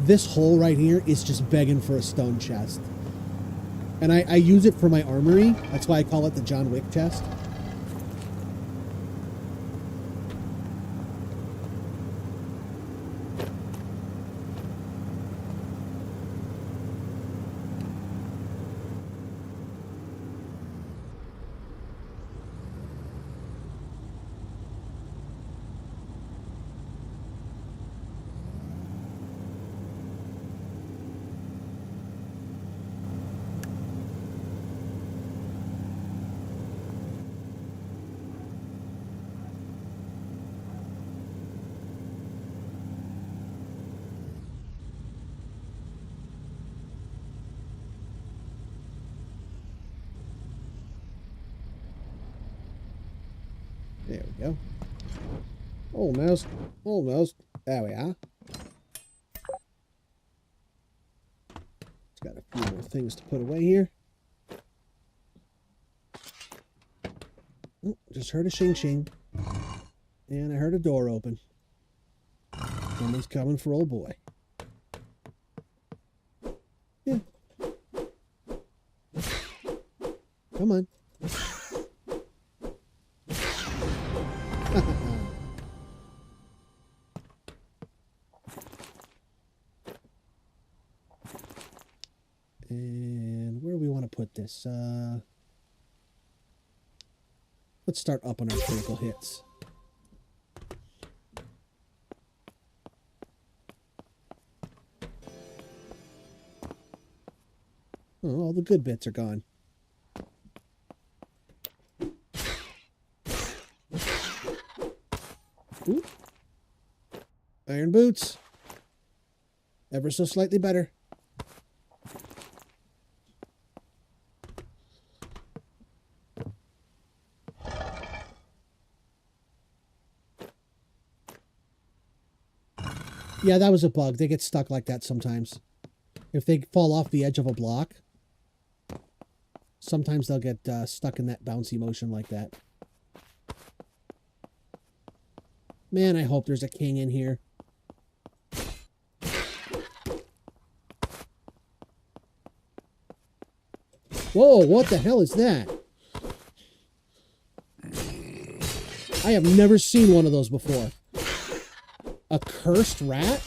this hole right here is just begging for a stone chest. And I use it for my armory. That's why I call it the John Wick chest. There we go. Almost. Almost. There we are. It's got a few more things to put away here. Oh, just heard a shing shing. And I heard a door open. Someone's coming for old boy. Yeah. Come on. And where do we want to put this? Let's start up on our critical hits. Oh, all the good bits are gone. Ooh. Iron boots. Ever so slightly better. Yeah, that was a bug. They get stuck like that sometimes. If they fall off the edge of a block, sometimes they'll get stuck in that bouncy motion like that. Man, I hope there's a king in here. Whoa, what the hell is that? I have never seen one of those before. A cursed rat?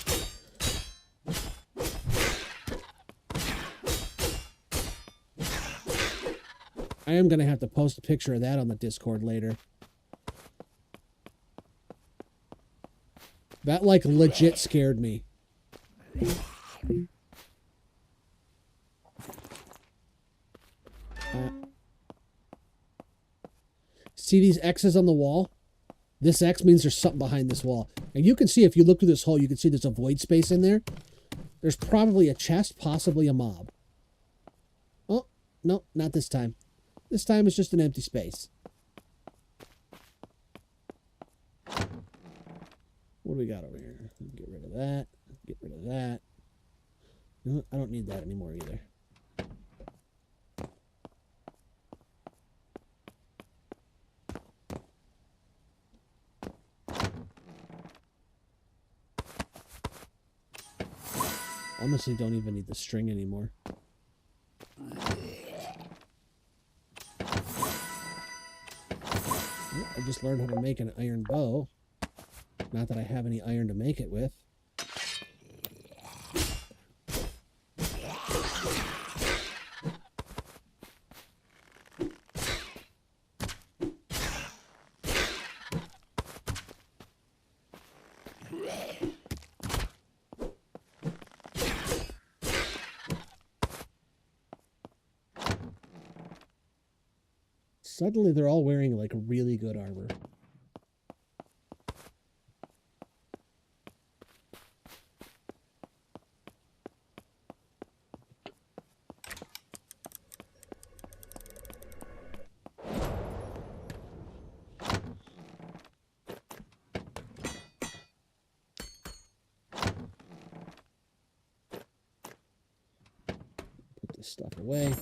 I am going to have to post a picture of that on the Discord later. That, like, legit scared me. See these X's on the wall? This X means there's something behind this wall. And you can see, if you look through this hole, you can see there's a void space in there. There's probably a chest, possibly a mob. Oh, no, not this time. This time it's just an empty space. What do we got over here? Get rid of that. Get rid of that. You know what? I don't need that anymore either. Honestly, don't even need the string anymore. I just learned how to make an iron bow. Not that I have any iron to make it with. Suddenly they're all wearing like really good armor. Put this stuff away.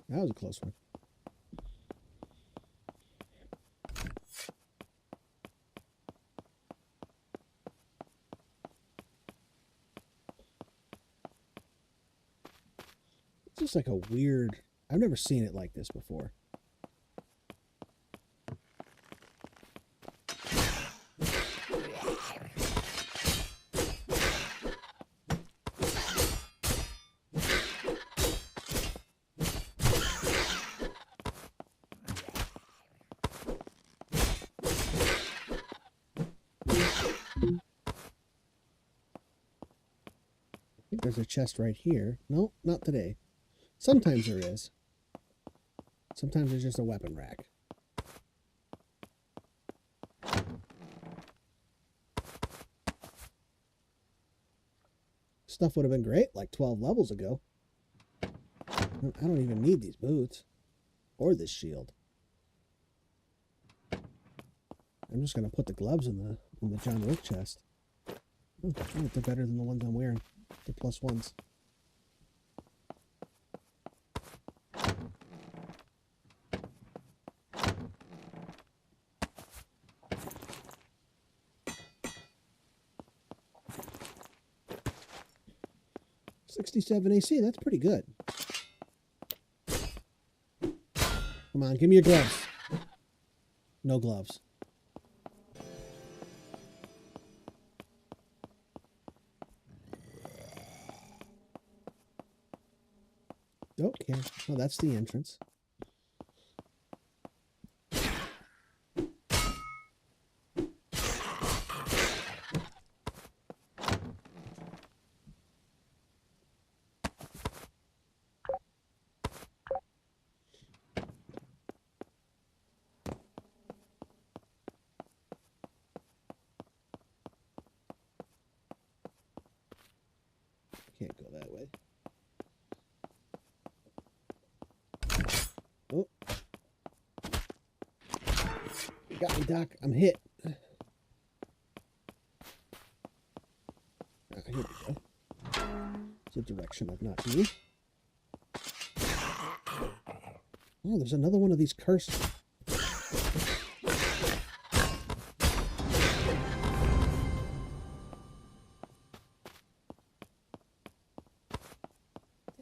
That was a close one. It's just like a weird... I've never seen it like this before. I think there's a chest right here. No, not today. Sometimes there is. Sometimes there's just a weapon rack. stuff would have been great like 12 levels ago. I don't even need these boots. Or this shield. I'm just going to put the gloves in the John Wick chest. Oh, they're better than the ones I'm wearing. They're +1s. '67 AC, that's pretty good. Come on, give me your gloves. No gloves. Okay, well, that's the entrance. Can't go that way. Oh. Got me, Doc. I'm hit. Here we go. It's a direction I've not been. Oh, there's another one of these cursed.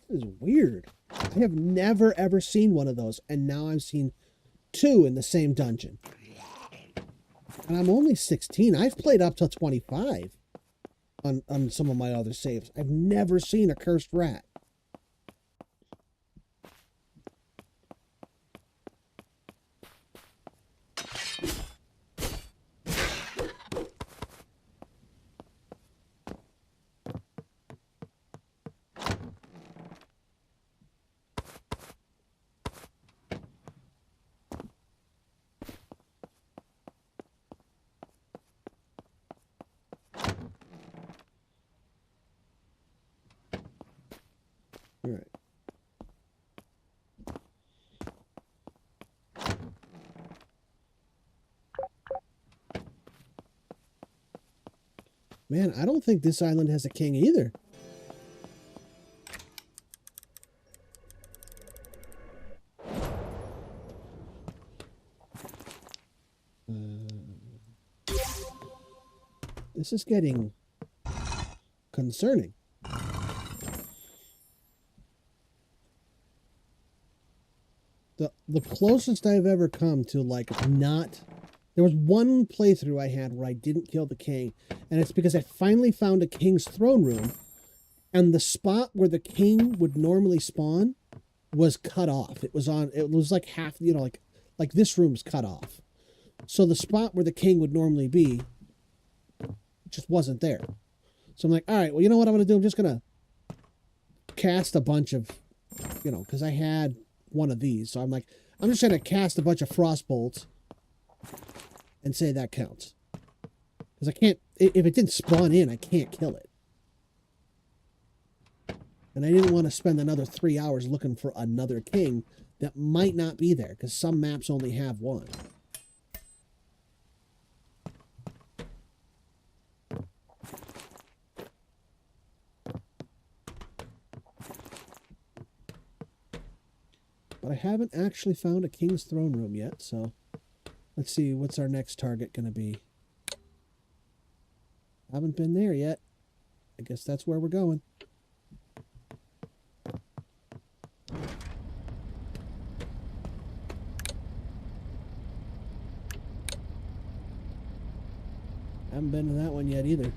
This is weird. I have never ever seen one of those, and now I've seen 2 in the same dungeon. And I'm only 16. I've played up till 25 on some of my other saves. I've never seen a cursed rat. All right. Man, I don't think this island has a king either. This is getting concerning. The closest I've ever come to like not... There was one playthrough I had where I didn't kill the king, and it's because I finally found a king's throne room, and the spot where the king would normally spawn was cut off. It was like half, you know, like this room's cut off. So the spot where the king would normally be just wasn't there. So I'm like, all right, well, you know what I'm going to do? I'm just going to cast a bunch of, you know, because I had one of these. So I'm like, I'm just going to cast a bunch of frost bolts and say that counts. Because I can't, if it didn't spawn in, I can't kill it. And I didn't want to spend another 3 hours looking for another king that might not be there, because some maps only have one. But I haven't actually found a king's throne room yet, so let's see, what's our next target going to be? Haven't been there yet. I guess that's where we're going. Haven't been to that one yet either.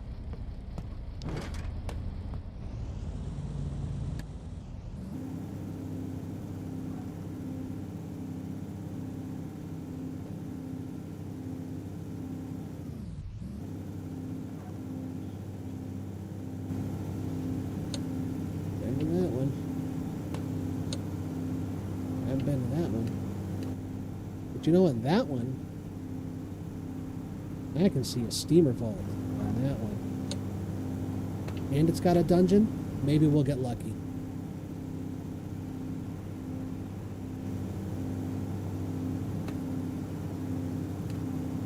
But you know what, that one, I can see a steamer vault on that one. and it's got a dungeon, maybe we'll get lucky.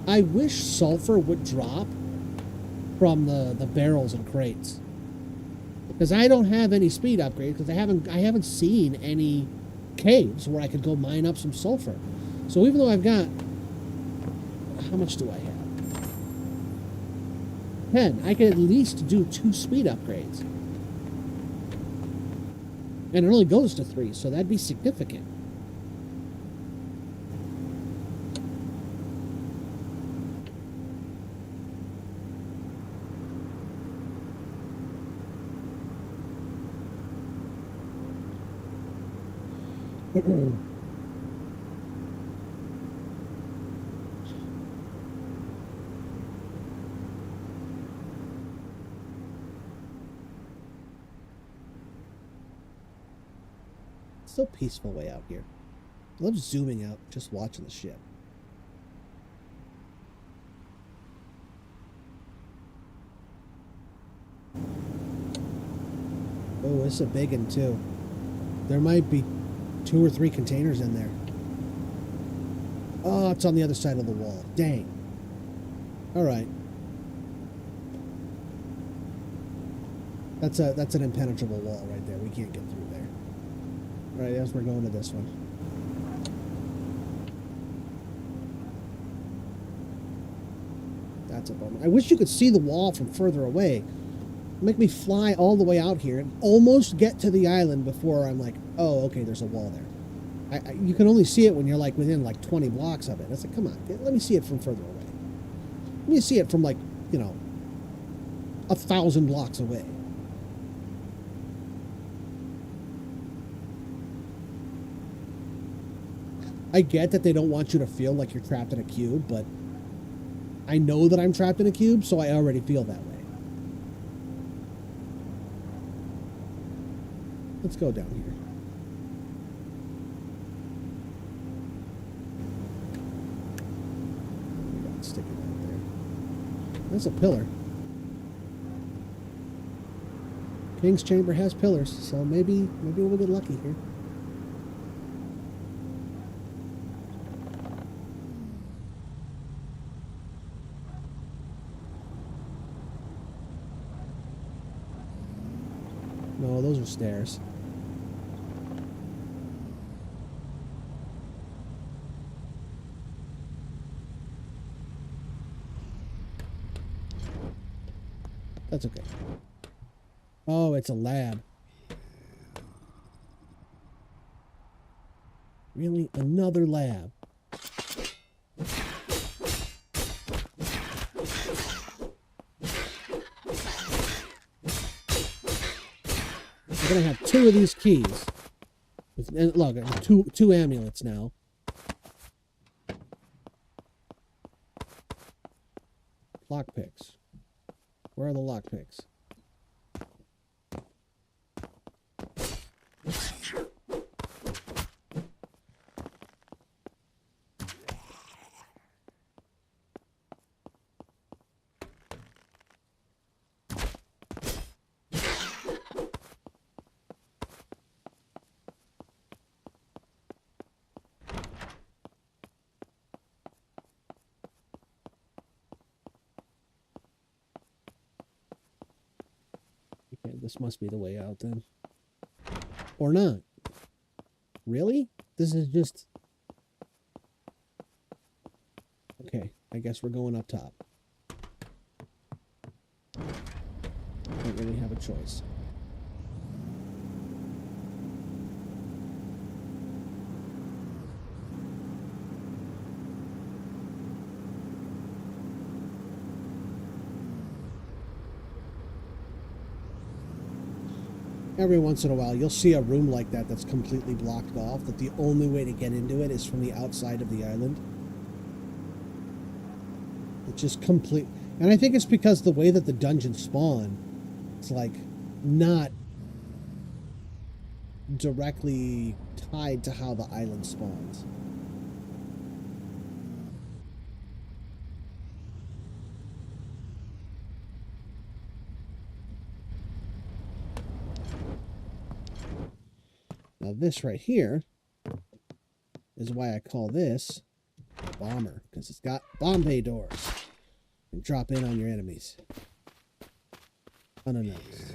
I wish sulfur would drop from the barrels and crates, because I don't have any speed upgrades, because I haven't seen any caves where I could go mine up some sulfur. So even though I've got, how much do I have? 10. I could at least do 2 speed upgrades. And it only goes to 3, so that'd be significant. So peaceful way out here. I love zooming out, just watching the ship. Oh, it's a big one too. There might be 2 or 3 containers in there. Oh, it's on the other side of the wall. Dang. All right. That's an impenetrable wall right there. We can't get through there. All right, as we're going to this one. That's a bummer. I wish you could see the wall from further away. Make me fly all the way out here and almost get to the island before I'm like, oh, okay, there's a wall there. You can only see it when you're like within like 20 blocks of it. It's like, come on, let me see it from further away. Let me see it from like, 1,000 blocks away. I get that they don't want you to feel like you're trapped in a cube, but I know that I'm trapped in a cube, so I already feel that way. Let's go down here. We got it sticking out there. That's a pillar. King's Chamber has pillars, so maybe we'll get lucky here. No, those are stairs. That's okay. Oh, it's a lab. Really? Another lab? We're gonna have 2 of these keys. Look, two amulets now. Lockpicks. Where are the lockpicks? Okay, this must be the way out then. Or not. Really? This is just... Okay, I guess we're going up top. Don't really have a choice. Every once in a while, you'll see a room like that that's completely blocked off, that the only way to get into it is from the outside of the island. It's just complete... And I think it's because the way that the dungeons spawn, it's like not directly tied to how the island spawns. Now this right here is why I call this a bomber, because it's got bomb bay doors. And drop in on your enemies. Unannounced.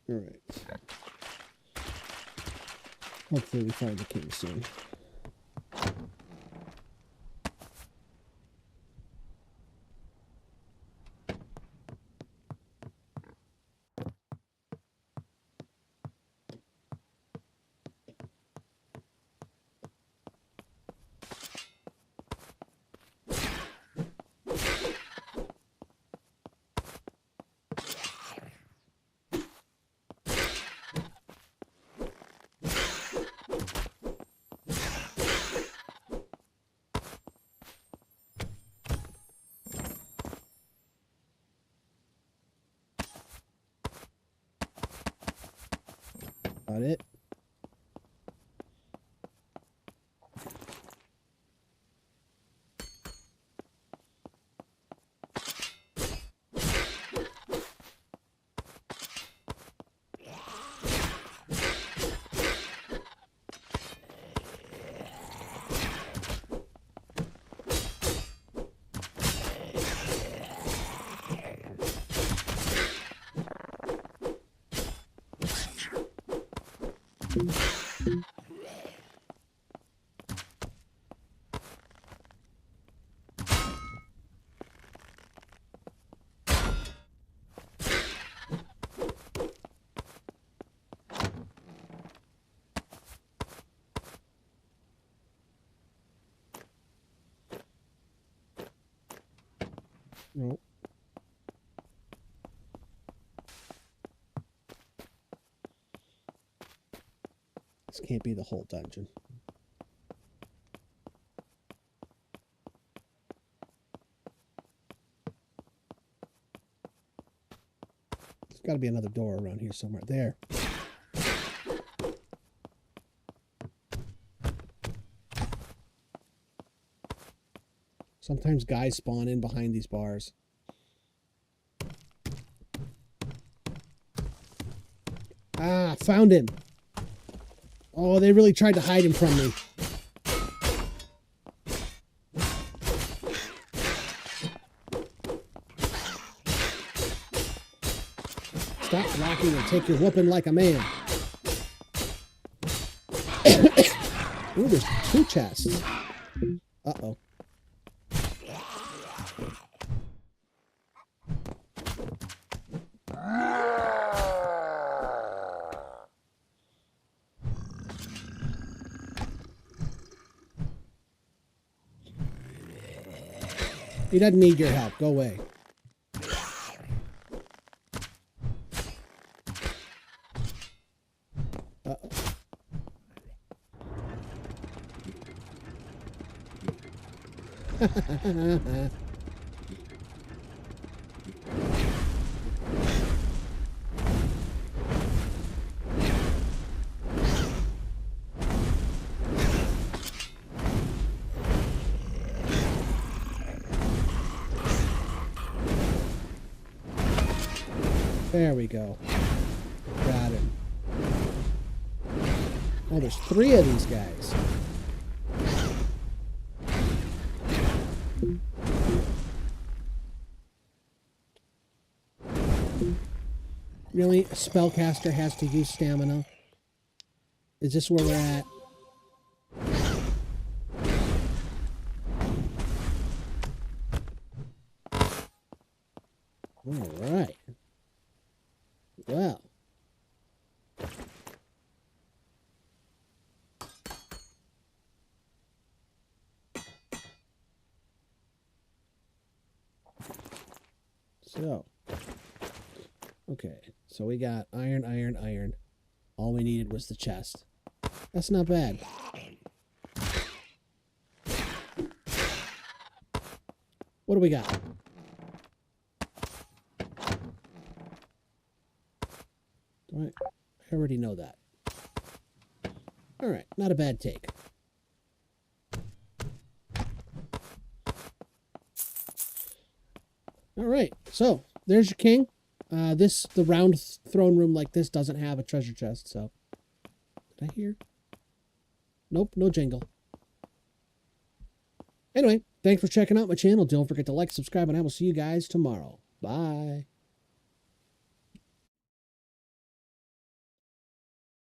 Alright. Hopefully we find the king soon. Got it. Nope. This can't be the whole dungeon. There's got to be another door around here somewhere. There. Sometimes guys spawn in behind these bars. Ah, found him. Oh, they really tried to hide him from me. Stop blocking and take your whooping like a man. Ooh, there's 2 chests. Uh-oh. He doesn't need your help. Go away. Uh-oh. There we go. Got him. Oh, there's 3 of these guys. Really? A spellcaster has to use stamina? Is this where we're at? All right. Well. So. Okay. So we got iron, iron, iron. All we needed was the chest. That's not bad. What do we got? Alright, I already know that. Alright, not a bad take. Alright, so there's your king. The round throne room like this doesn't have a treasure chest, so. Did I hear? Nope, no jingle. Anyway, thanks for checking out my channel. Don't forget to like, subscribe, and I will see you guys tomorrow. Bye.